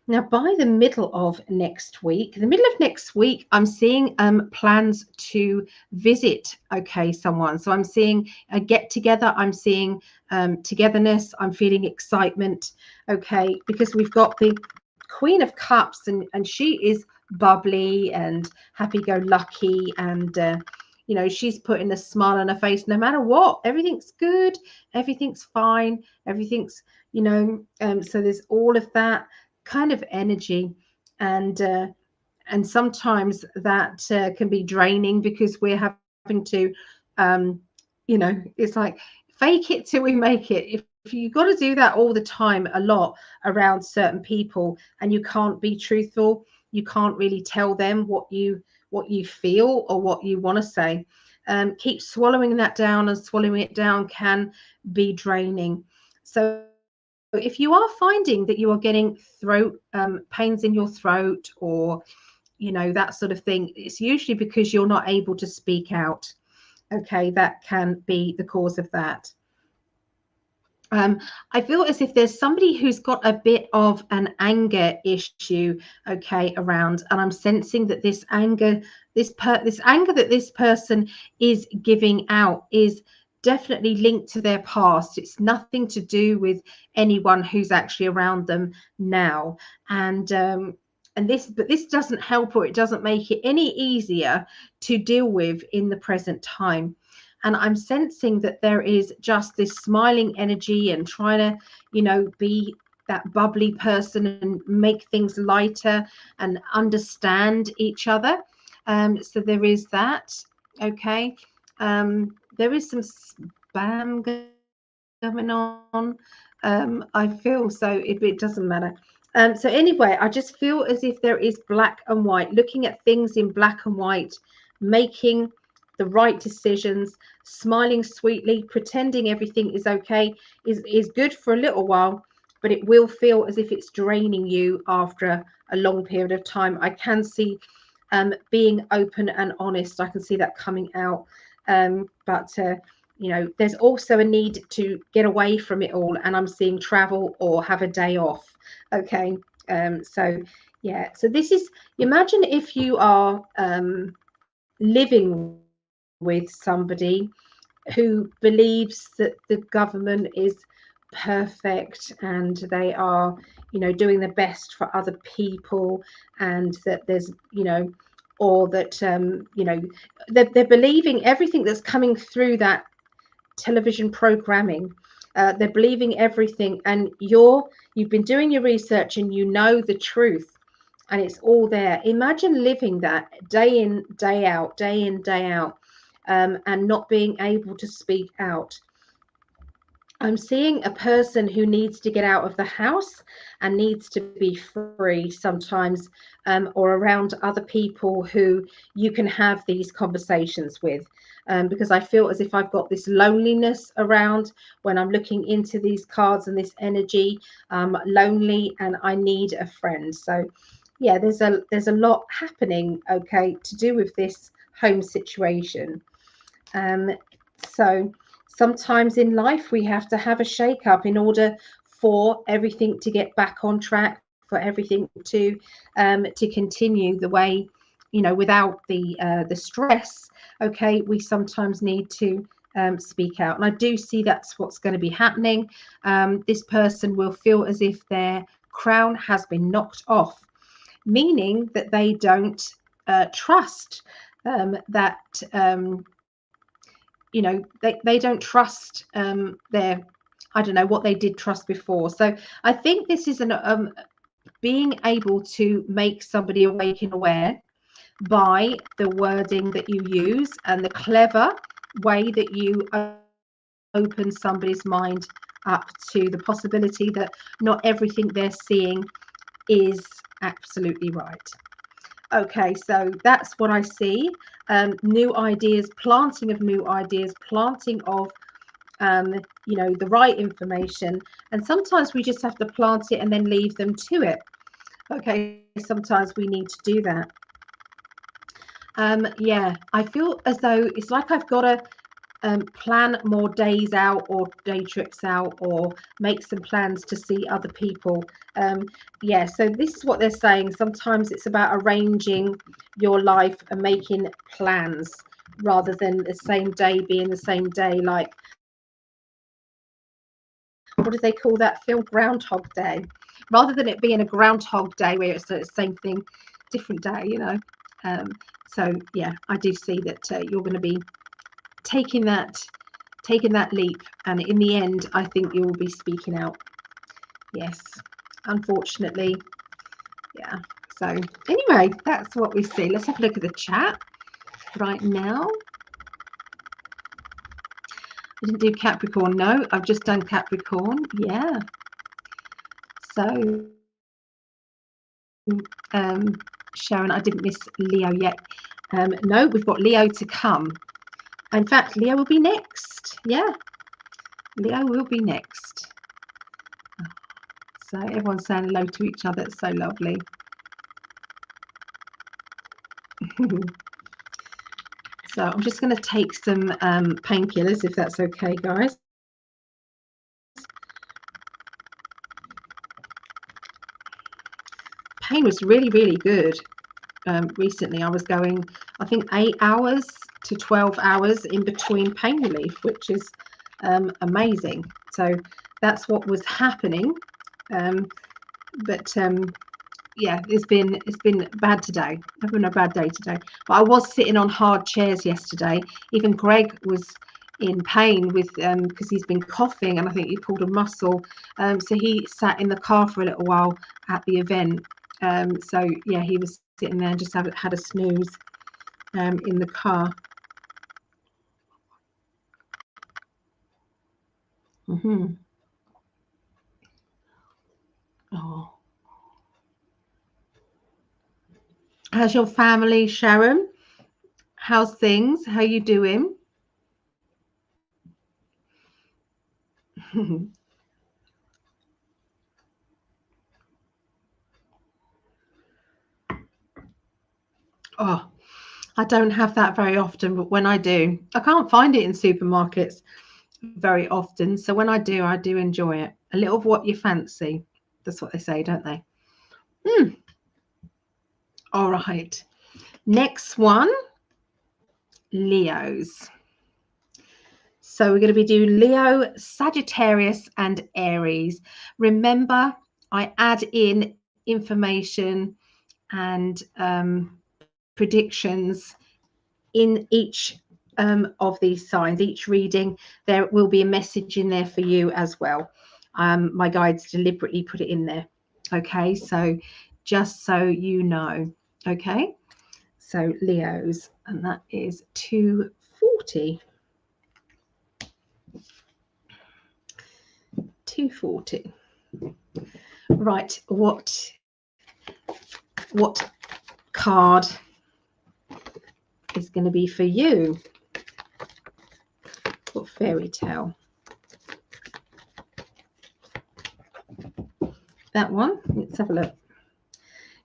Now, by the middle of next week, I'm seeing plans to visit, okay, someone. So I'm seeing a get together. I'm seeing togetherness. I'm feeling excitement, okay, because we've got the Queen of Cups, and she is bubbly and happy-go-lucky, and she's putting a smile on her face no matter what. Everything's good, everything's fine, everything's so there's all of that kind of energy, and sometimes that can be draining because we're having to it's like fake it till we make it. If you've got to do that all the time, a lot around certain people, and you can't be truthful, you can't really tell them what you feel or what you want to say. Keep swallowing that down, and swallowing it down can be draining. So if you are finding that you are getting throat pains in your throat, or that sort of thing, it's usually because you're not able to speak out. Okay, that can be the cause of that. I feel as if there's somebody who's got a bit of an anger issue, okay, around, and I'm sensing that this anger, this anger that this person is giving out is definitely linked to their past. It's nothing to do with anyone who's actually around them now, and this doesn't help, or it doesn't make it any easier to deal with in the present time. And I'm sensing that there is just this smiling energy and trying to, be that bubbly person and make things lighter and understand each other. So there is that. Okay. There is some spam going on. I feel so it doesn't matter. So anyway, I just feel as if there is black and white, looking at things in black and white, making the right decisions, smiling sweetly, pretending everything is okay is good for a little while, but it will feel as if it's draining you after a long period of time. I can see being open and honest. I can see that coming out. But you know, there's also a need to get away from it all, and I'm seeing travel or have a day off. Okay. So yeah, so this is, imagine if you are living with somebody who believes that the government is perfect and they are, you know, doing the best for other people, and that there's, you know, or that you know, they're believing everything that's coming through that television programming. They're believing everything, and you've been doing your research and you know the truth, and it's all there. Imagine living that day in, day out, day in, day out, and not being able to speak out. I'm seeing a person who needs to get out of the house and needs to be free sometimes, or around other people who you can have these conversations with. Because I feel as if I've got this loneliness around when I'm looking into these cards and this energy, lonely, and I need a friend. So, yeah, there's a lot happening. Okay, to do with this home situation. Um, so sometimes in life we have to have a shake up in order for everything to get back on track, for everything to continue the way, you know, without the stress. Okay, we sometimes need to speak out, and I do see that's what's going to be happening. This person will feel as if their crown has been knocked off, meaning that they don't trust that you know, they don't trust their, I don't know what they did trust before. So I think this is an being able to make somebody awake and aware by the wording that you use and the clever way that you open somebody's mind up to the possibility that not everything they're seeing is absolutely right. Okay, so that's what I see. New ideas, planting of new ideas, planting of you know, the right information. And sometimes we just have to plant it and then leave them to it. Okay, sometimes we need to do that. Yeah, I feel as though it's like I've got to plan more days out or day trips out, or make some plans to see other people. Um, yeah, so this is what they're saying. Sometimes it's about arranging your life and making plans rather than the same day being the same day. Like, what do they call that film? Groundhog Day. Rather than it being a Groundhog Day where it's the same thing, different day, you know. Um, so yeah, I do see that you're going to be taking that taking that leap, and in the end I think you will be speaking out. Yes, unfortunately. Yeah, so anyway, that's what we see. Let's have a look at the chat right now. I didn't do Capricorn. No, I've just done Capricorn. Yeah, so Sharon, I didn't miss Leo yet. No, we've got Leo to come. In fact, Leo will be next. Yeah, Leo will be next. So everyone's saying hello to each other. It's so lovely. So I'm just going to take some painkillers, if that's okay, guys. Pain was really, really good. Recently, I was going, I think, 8 hours to 12 hours in between pain relief, which is amazing. So that's what was happening. But yeah, it's been bad today. Having a bad day today. But I was sitting on hard chairs yesterday. Even Greg was in pain with because he's been coughing, and I think he pulled a muscle. So he sat in the car for a little while at the event. So yeah, he was sitting there and just had a snooze in the car. Mm-hmm. Oh. How's your family, Sharon? How's things? How you doing? Oh, I don't have that very often, but when I do, I can't find it in supermarkets very often. So when I do enjoy it. A little of what you fancy. That's what they say, don't they? Mm. All right. Next one, Leos. So we're going to be doing Leo, Sagittarius, and Aries. Remember, I add in information and predictions in each of these signs. Each reading, there will be a message in there for you as well. My guides deliberately put it in there. Okay, so just so you know. Okay, so Leos, and that is 240. 240. Right, what card is going to be for you? What fairy tale? That one. Let's have a look.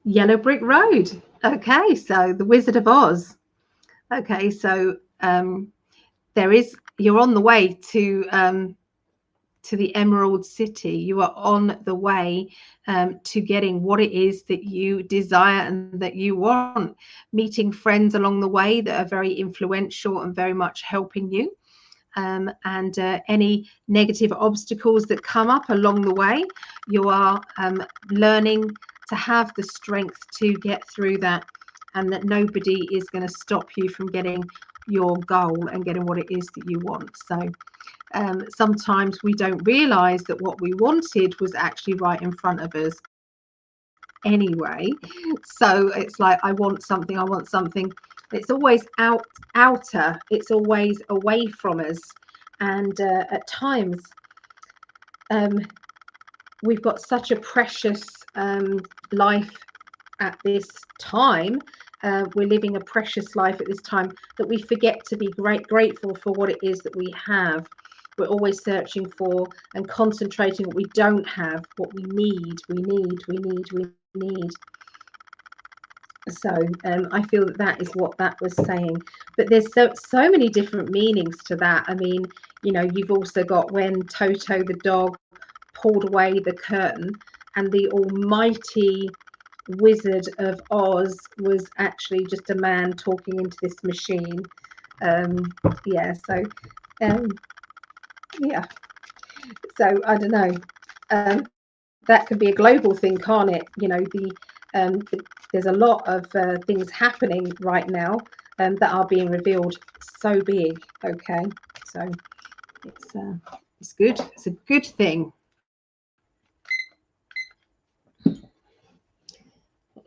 Yellow Brick Road. Okay, so the Wizard of Oz. Okay, so you're on the way to the Emerald City. You are on the way to getting what it is that you desire and that you want. Meeting friends along the way that are very influential and very much helping you. And any negative obstacles that come up along the way, you are learning to have the strength to get through that, and that nobody is going to stop you from getting your goal and getting what it is that you want. So sometimes we don't realize that what we wanted was actually right in front of us anyway. So it's like, I want something. It's always outer, it's always away from us. And at times we've got such a precious life at this time. We're living a precious life at this time that we forget to be grateful for what it is that we have. We're always searching for and concentrating what we don't have, what we need. So I feel that is what that was saying. But there's so many different meanings to that. I mean, you've also got when Toto the dog pulled away the curtain and the almighty Wizard of Oz was actually just a man talking into this machine. Yeah, so yeah, so I don't know. That could be a global thing, can't it? There's a lot of things happening right now that are being revealed so big. Okay, so it's good. It's a good thing.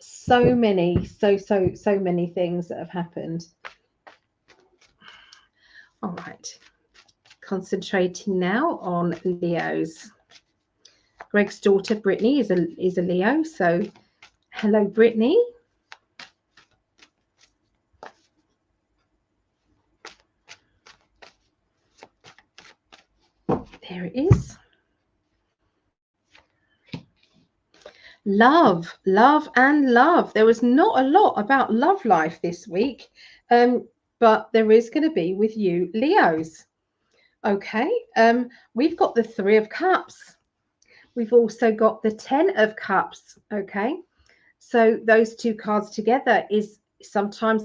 So many things that have happened. All right, concentrating now on Leos. Greg's daughter Brittany is a Leo, so hello Brittany. There it is. Love. There was not a lot about love life this week, but there is going to be with you Leos. Okay, we've got the 3 of Cups. We've also got the 10 of Cups. Okay, so those 2 cards together is sometimes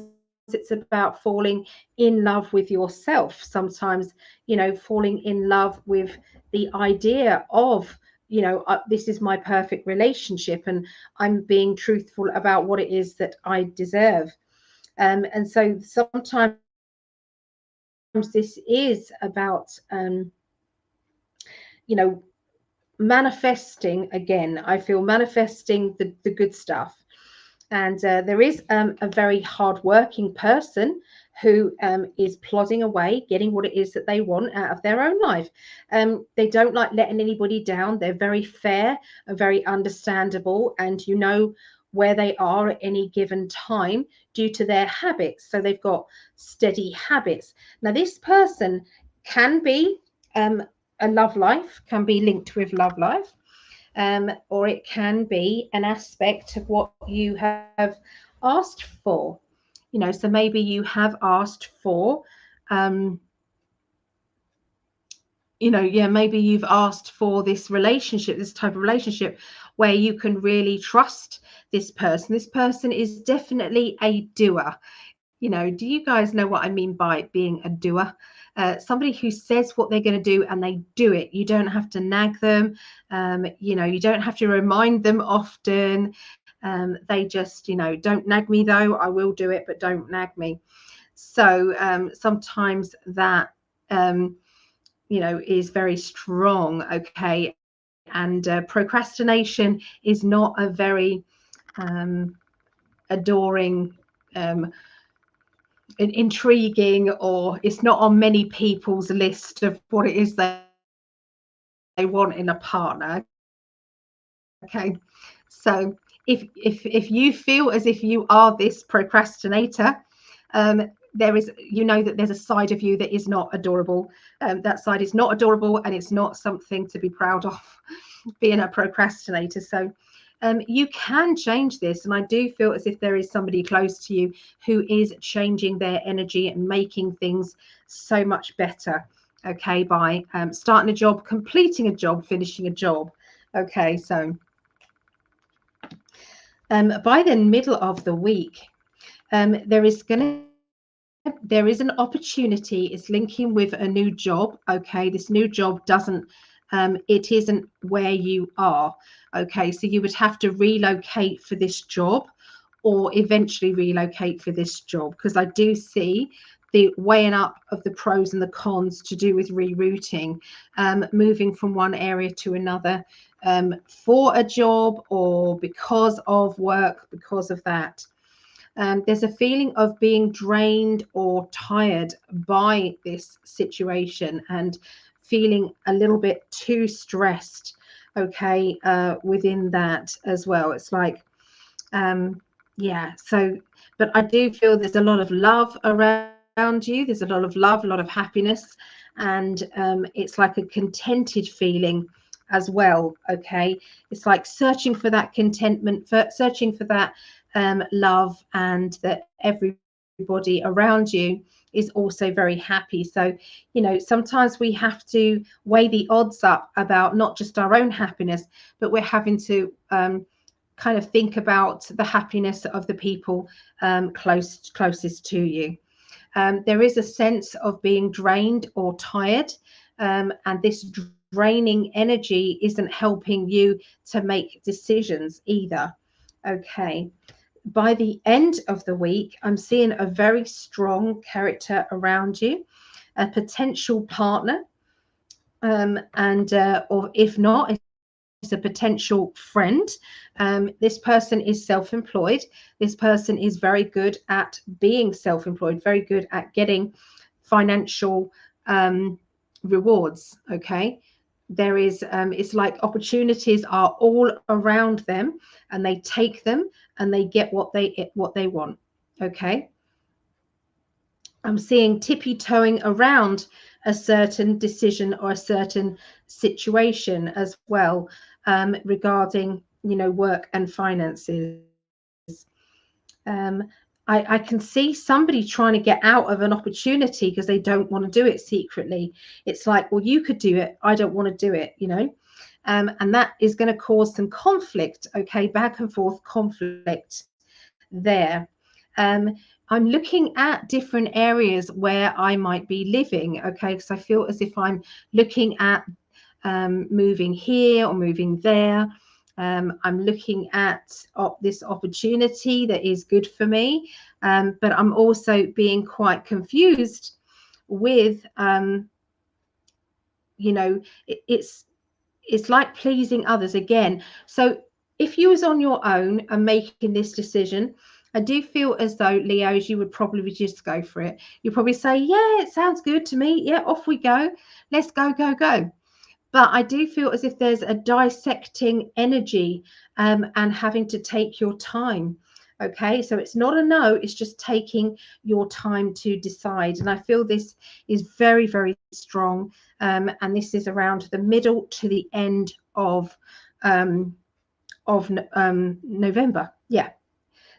it's about falling in love with yourself. Sometimes, falling in love with the idea of, this is my perfect relationship and I'm being truthful about what it is that I deserve. And so sometimes this is about, manifesting again. I feel manifesting the good stuff. And there is a very hardworking person who is plodding away, getting what it is that they want out of their own life. They don't like letting anybody down. They're very fair and very understandable. And where they are at any given time due to their habits. So they've got steady habits. Now, this person can be a love life, can be linked with love life, or it can be an aspect of what you have asked for. You know, so maybe you have asked for, yeah, maybe you've asked for this relationship, this type of relationship where you can really trust this person. This person is definitely a doer. You know, do you guys know what I mean by being a doer? Somebody who says what they're going to do and they do it. You don't have to nag them. You know, you don't have to remind them often. They just, don't nag me though. I will do it, but don't nag me. So sometimes that, is very strong. Okay. And procrastination is not a very adoring, intriguing, or it's not on many people's list of what it is they want in a partner. Okay, so if you feel as if you are this procrastinator, there is, that there's a side of you that is not adorable. That side is not adorable, and it's not something to be proud of, being a procrastinator. So you can change this, and I do feel as if there is somebody close to you who is changing their energy and making things so much better. Okay, by starting a job, completing a job, finishing a job. Okay, so by the middle of the week, there is an opportunity. It's linking with a new job. Okay, this new job it isn't where you are. Okay, so you would have to relocate for this job, or eventually relocate for this job, because I do see the weighing up of the pros and the cons to do with rerouting, moving from one area to another, for a job or because of work, because of that. There's a feeling of being drained or tired by this situation, and feeling a little bit too stressed, okay, within that as well. It's like, so, but I do feel there's a lot of love around you. There's a lot of love, a lot of happiness, and it's like a contented feeling as well. Okay, it's like searching for that contentment, searching for that love, and that everybody around you is also very happy. So, sometimes we have to weigh the odds up about not just our own happiness, but we're having to kind of think about the happiness of the people closest to you. There is a sense of being drained or tired, and this draining energy isn't helping you to make decisions either. Okay, by the end of the week, I'm seeing a very strong character around you, a potential partner, and or if not, it's a potential friend. This person is self-employed. This person is very good at being self-employed, very good at getting financial rewards. Okay, there is it's like opportunities are all around them, and they take them and they get what they want. Okay, I'm seeing tippy-toeing around a certain decision or a certain situation as well, regarding work and finances. I can see somebody trying to get out of an opportunity because they don't want to do it secretly. It's like, well, you could do it, I don't want to do it, and that is going to cause some conflict. Okay, back and forth conflict there. I'm looking at different areas where I might be living. Okay, because I feel as if I'm looking at moving here or moving there. I'm looking at this opportunity that is good for me, but I'm also being quite confused with, it's like pleasing others again. So if you was on your own and making this decision, I do feel as though, Leos, you would probably just go for it. You probably say, yeah, it sounds good to me. Yeah, off we go. Let's go, go, go. But I do feel as if there's a dissecting energy and having to take your time. Okay, so it's not a no, it's just taking your time to decide. And I feel this is very, very strong. And this is around the middle to the end of November. Yeah.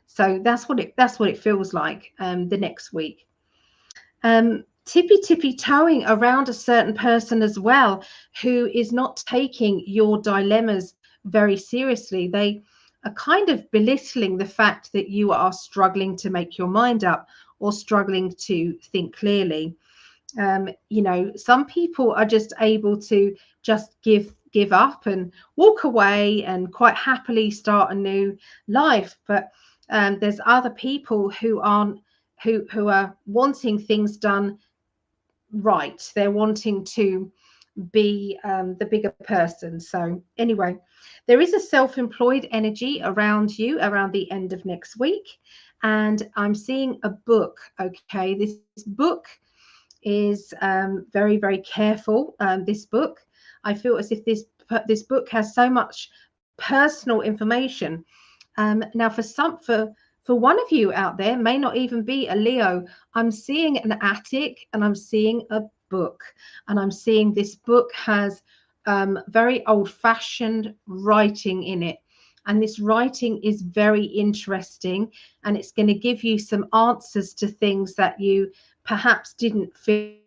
So that's what it feels like the next week. Tippy toeing around a certain person as well, who is not taking your dilemmas very seriously. They are kind of belittling the fact that you are struggling to make your mind up or struggling to think clearly. You know, some people are just able to just give up and walk away and quite happily start a new life. But there's other people who aren't, who are wanting things done right. They're wanting to be the bigger person. So anyway, there is a self-employed energy around you around the end of next week, and I'm seeing a book. Okay, this book is very, very careful. This book, I feel as if this book has so much personal information. Now, for one of you out there, may not even be a Leo. I'm seeing an attic, and I'm seeing a book, and I'm seeing this book has very old-fashioned writing in it. And this writing is very interesting, and it's going to give you some answers to things that you perhaps didn't feel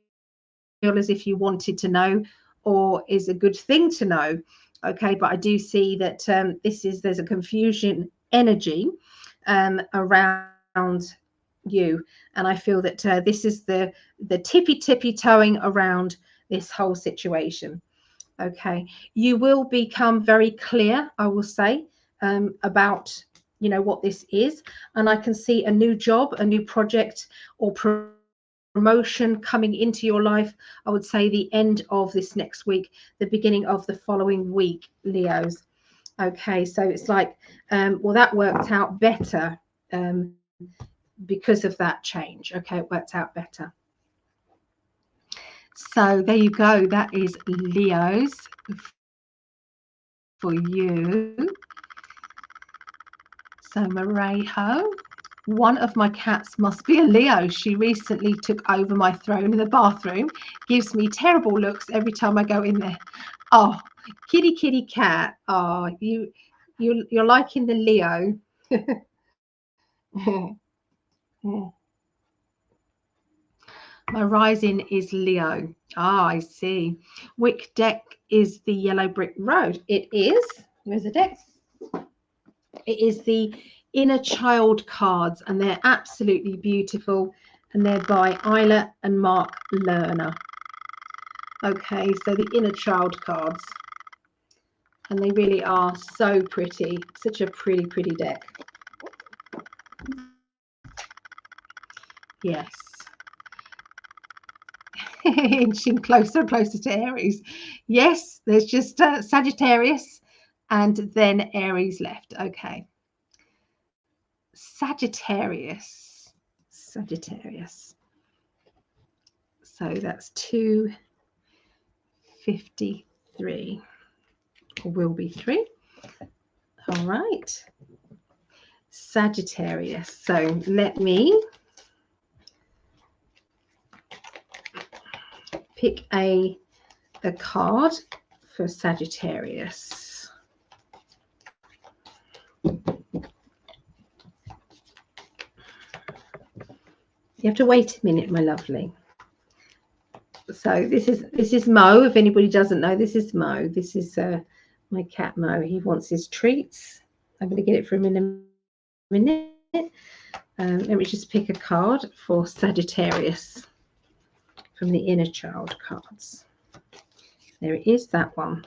as if you wanted to know, or is a good thing to know. Okay, but I do see that there's a confusion energy around you, and I feel that this is the tippy toeing around this whole situation. Okay, you will become very clear, I will say, about, you know, what this is. And I can see a new job, a new project, or promotion coming into your life. I would say the end of this next week, the beginning of the following week, Leos. Okay, so it's like, well, that worked out better because of that change. Okay, it worked out better. So there you go. That is Leos for you. So Marejo, one of my cats must be a Leo. She recently took over my throne in the bathroom. Gives me terrible looks every time I go in there. Oh, kitty cat. Oh, you're liking the Leo. My rising is Leo. Ah, I see. Which deck is the Yellow Brick Road? It is. Where's the deck? It is the Inner Child cards, and they're absolutely beautiful, and they're by Isla and Mark Lerner. Okay, so the Inner Child cards, and they really are so pretty. Such a pretty deck. Yes. Inching closer and closer to Aries. Yes, there's just Sagittarius and then Aries left. Okay. Sagittarius. So that's 253. Or will be 3. All right. Sagittarius. So let me pick a card for Sagittarius. You have to wait a minute, my lovely. So this is Mo. If anybody doesn't know, this is Mo. This is my cat Mo. He wants his treats. I'm going to get it for him in a minute. Let me just pick a card for Sagittarius from the Inner Child cards. There it is, that one.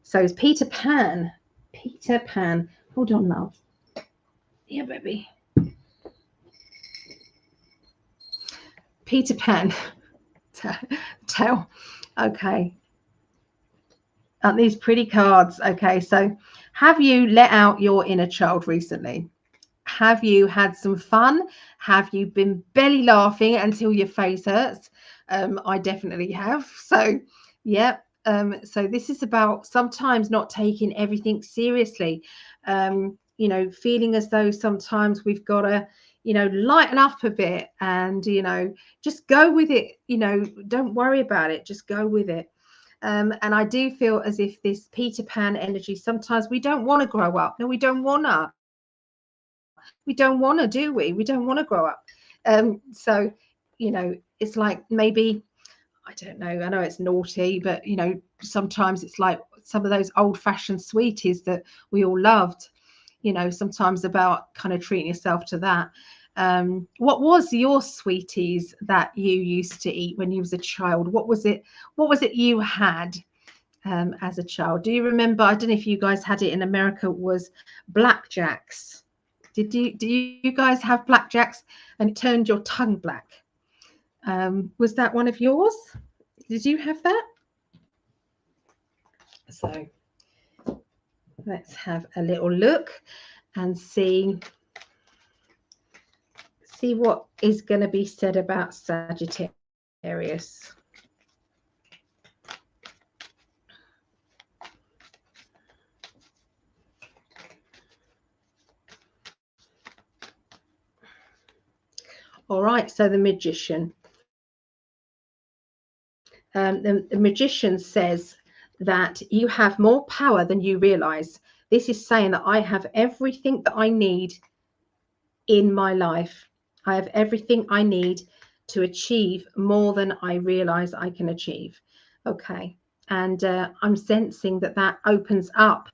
So it's Peter Pan. Peter Pan. Hold on, love. Yeah, baby. Peter Pan. Tell. Okay. Aren't these pretty cards? Okay, so have you let out your inner child recently? Have you had some fun? Have you been belly laughing until your face hurts? I definitely have. So, yeah, So this is about sometimes not taking everything seriously, you know, feeling as though sometimes we've got to, you know, lighten up a bit and, you know, just go with it, you know, don't worry about it, just go with it. And I do feel as if this Peter Pan energy, sometimes we don't want to grow up. No, we don't want to. We don't want to, do we? We don't want to grow up. So, you know, it's like maybe, I don't know, I know it's naughty, but, you know, sometimes it's like some of those old fashioned sweeties that we all loved, you know, sometimes about kind of treating yourself to that. What was your sweeties that you used to eat when you was a child? What was it? What was it you had as a child? Do you remember? I don't know if you guys had it in America. It was blackjacks. Do you guys have blackjacks and it turned your tongue black? Was that one of yours? Did you have that? So let's have a little look and see what is going to be said about Sagittarius. All right, so the Magician. The Magician says that you have more power than you realize. This is saying that I have everything that I need in my life. I have everything I need to achieve more than I realize I can achieve. Okay. And I'm sensing that that opens up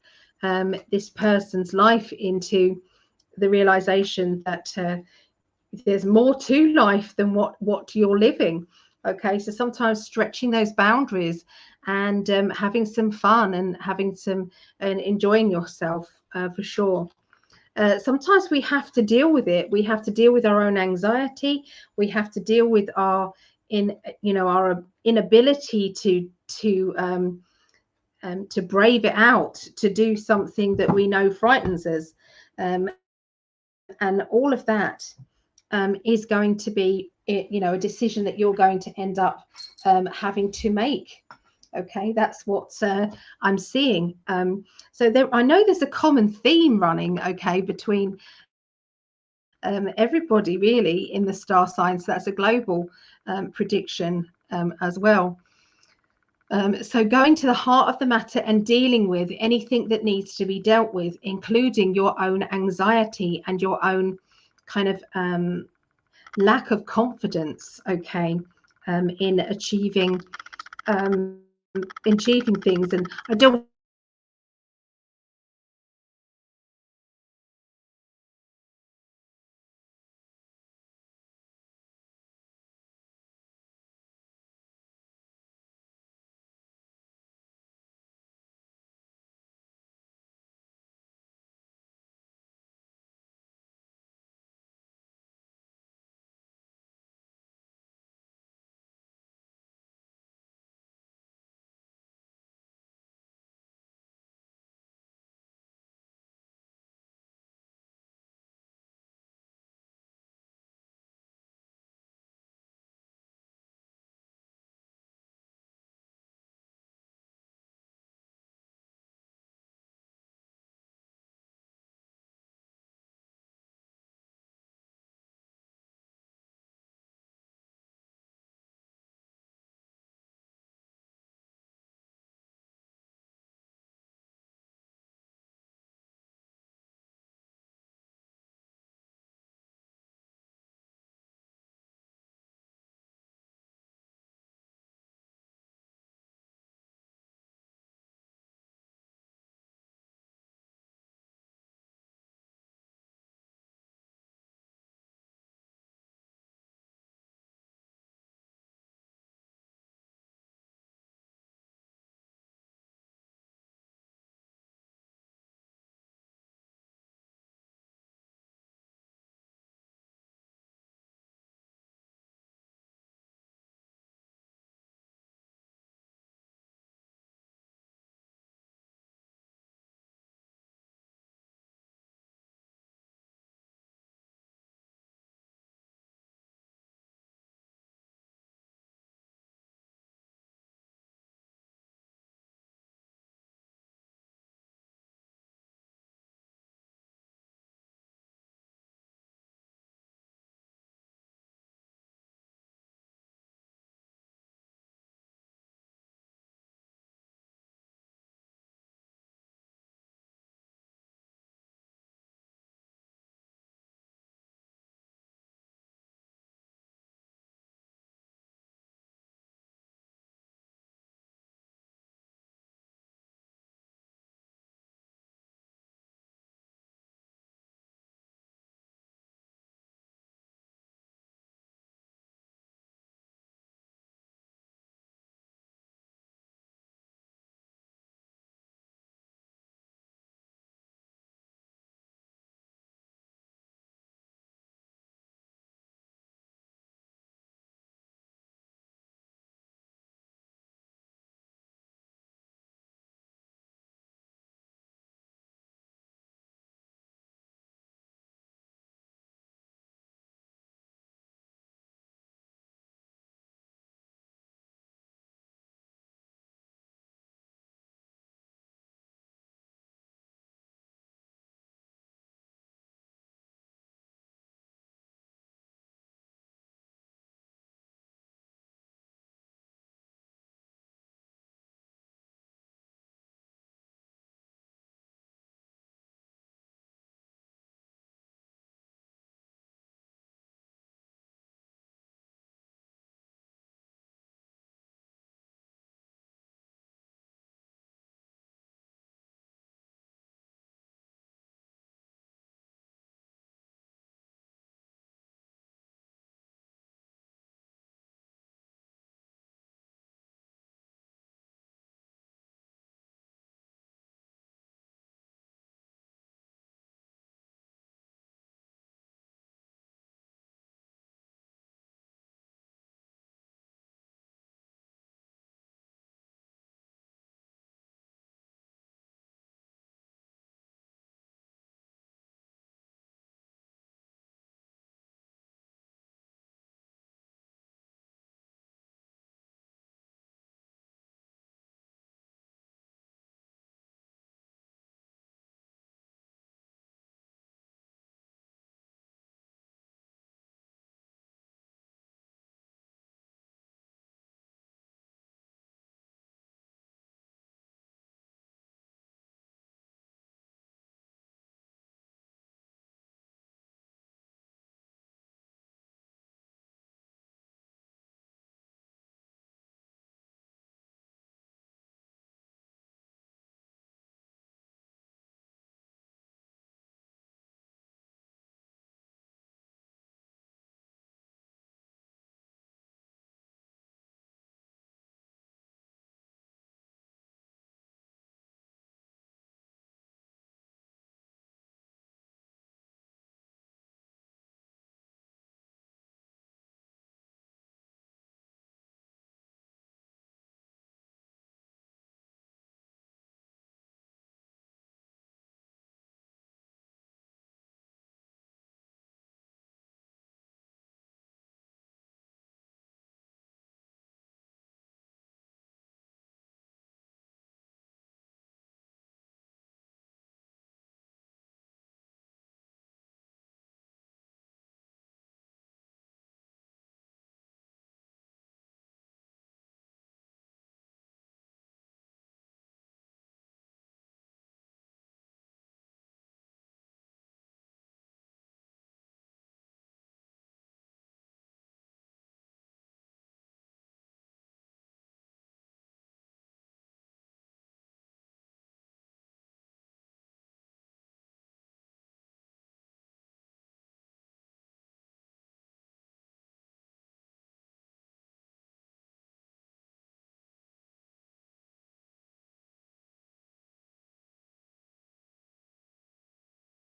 this person's life into the realization that there's more to life than what you're living. Okay, so sometimes stretching those boundaries and having some fun and having some and enjoying yourself for sure. Sometimes we have to deal with it. We have to deal with our own anxiety. We have to deal with our our inability to brave it out, to do something that we know frightens us, and all of that is going to be, a decision that you're going to end up having to make. Okay, that's what I'm seeing. So there, I know there's a common theme running, okay, between everybody really in the star signs. That's a global prediction as well. So going to the heart of the matter and dealing with anything that needs to be dealt with, including your own anxiety and your own kind of lack of confidence, okay, in achieving things. And I don't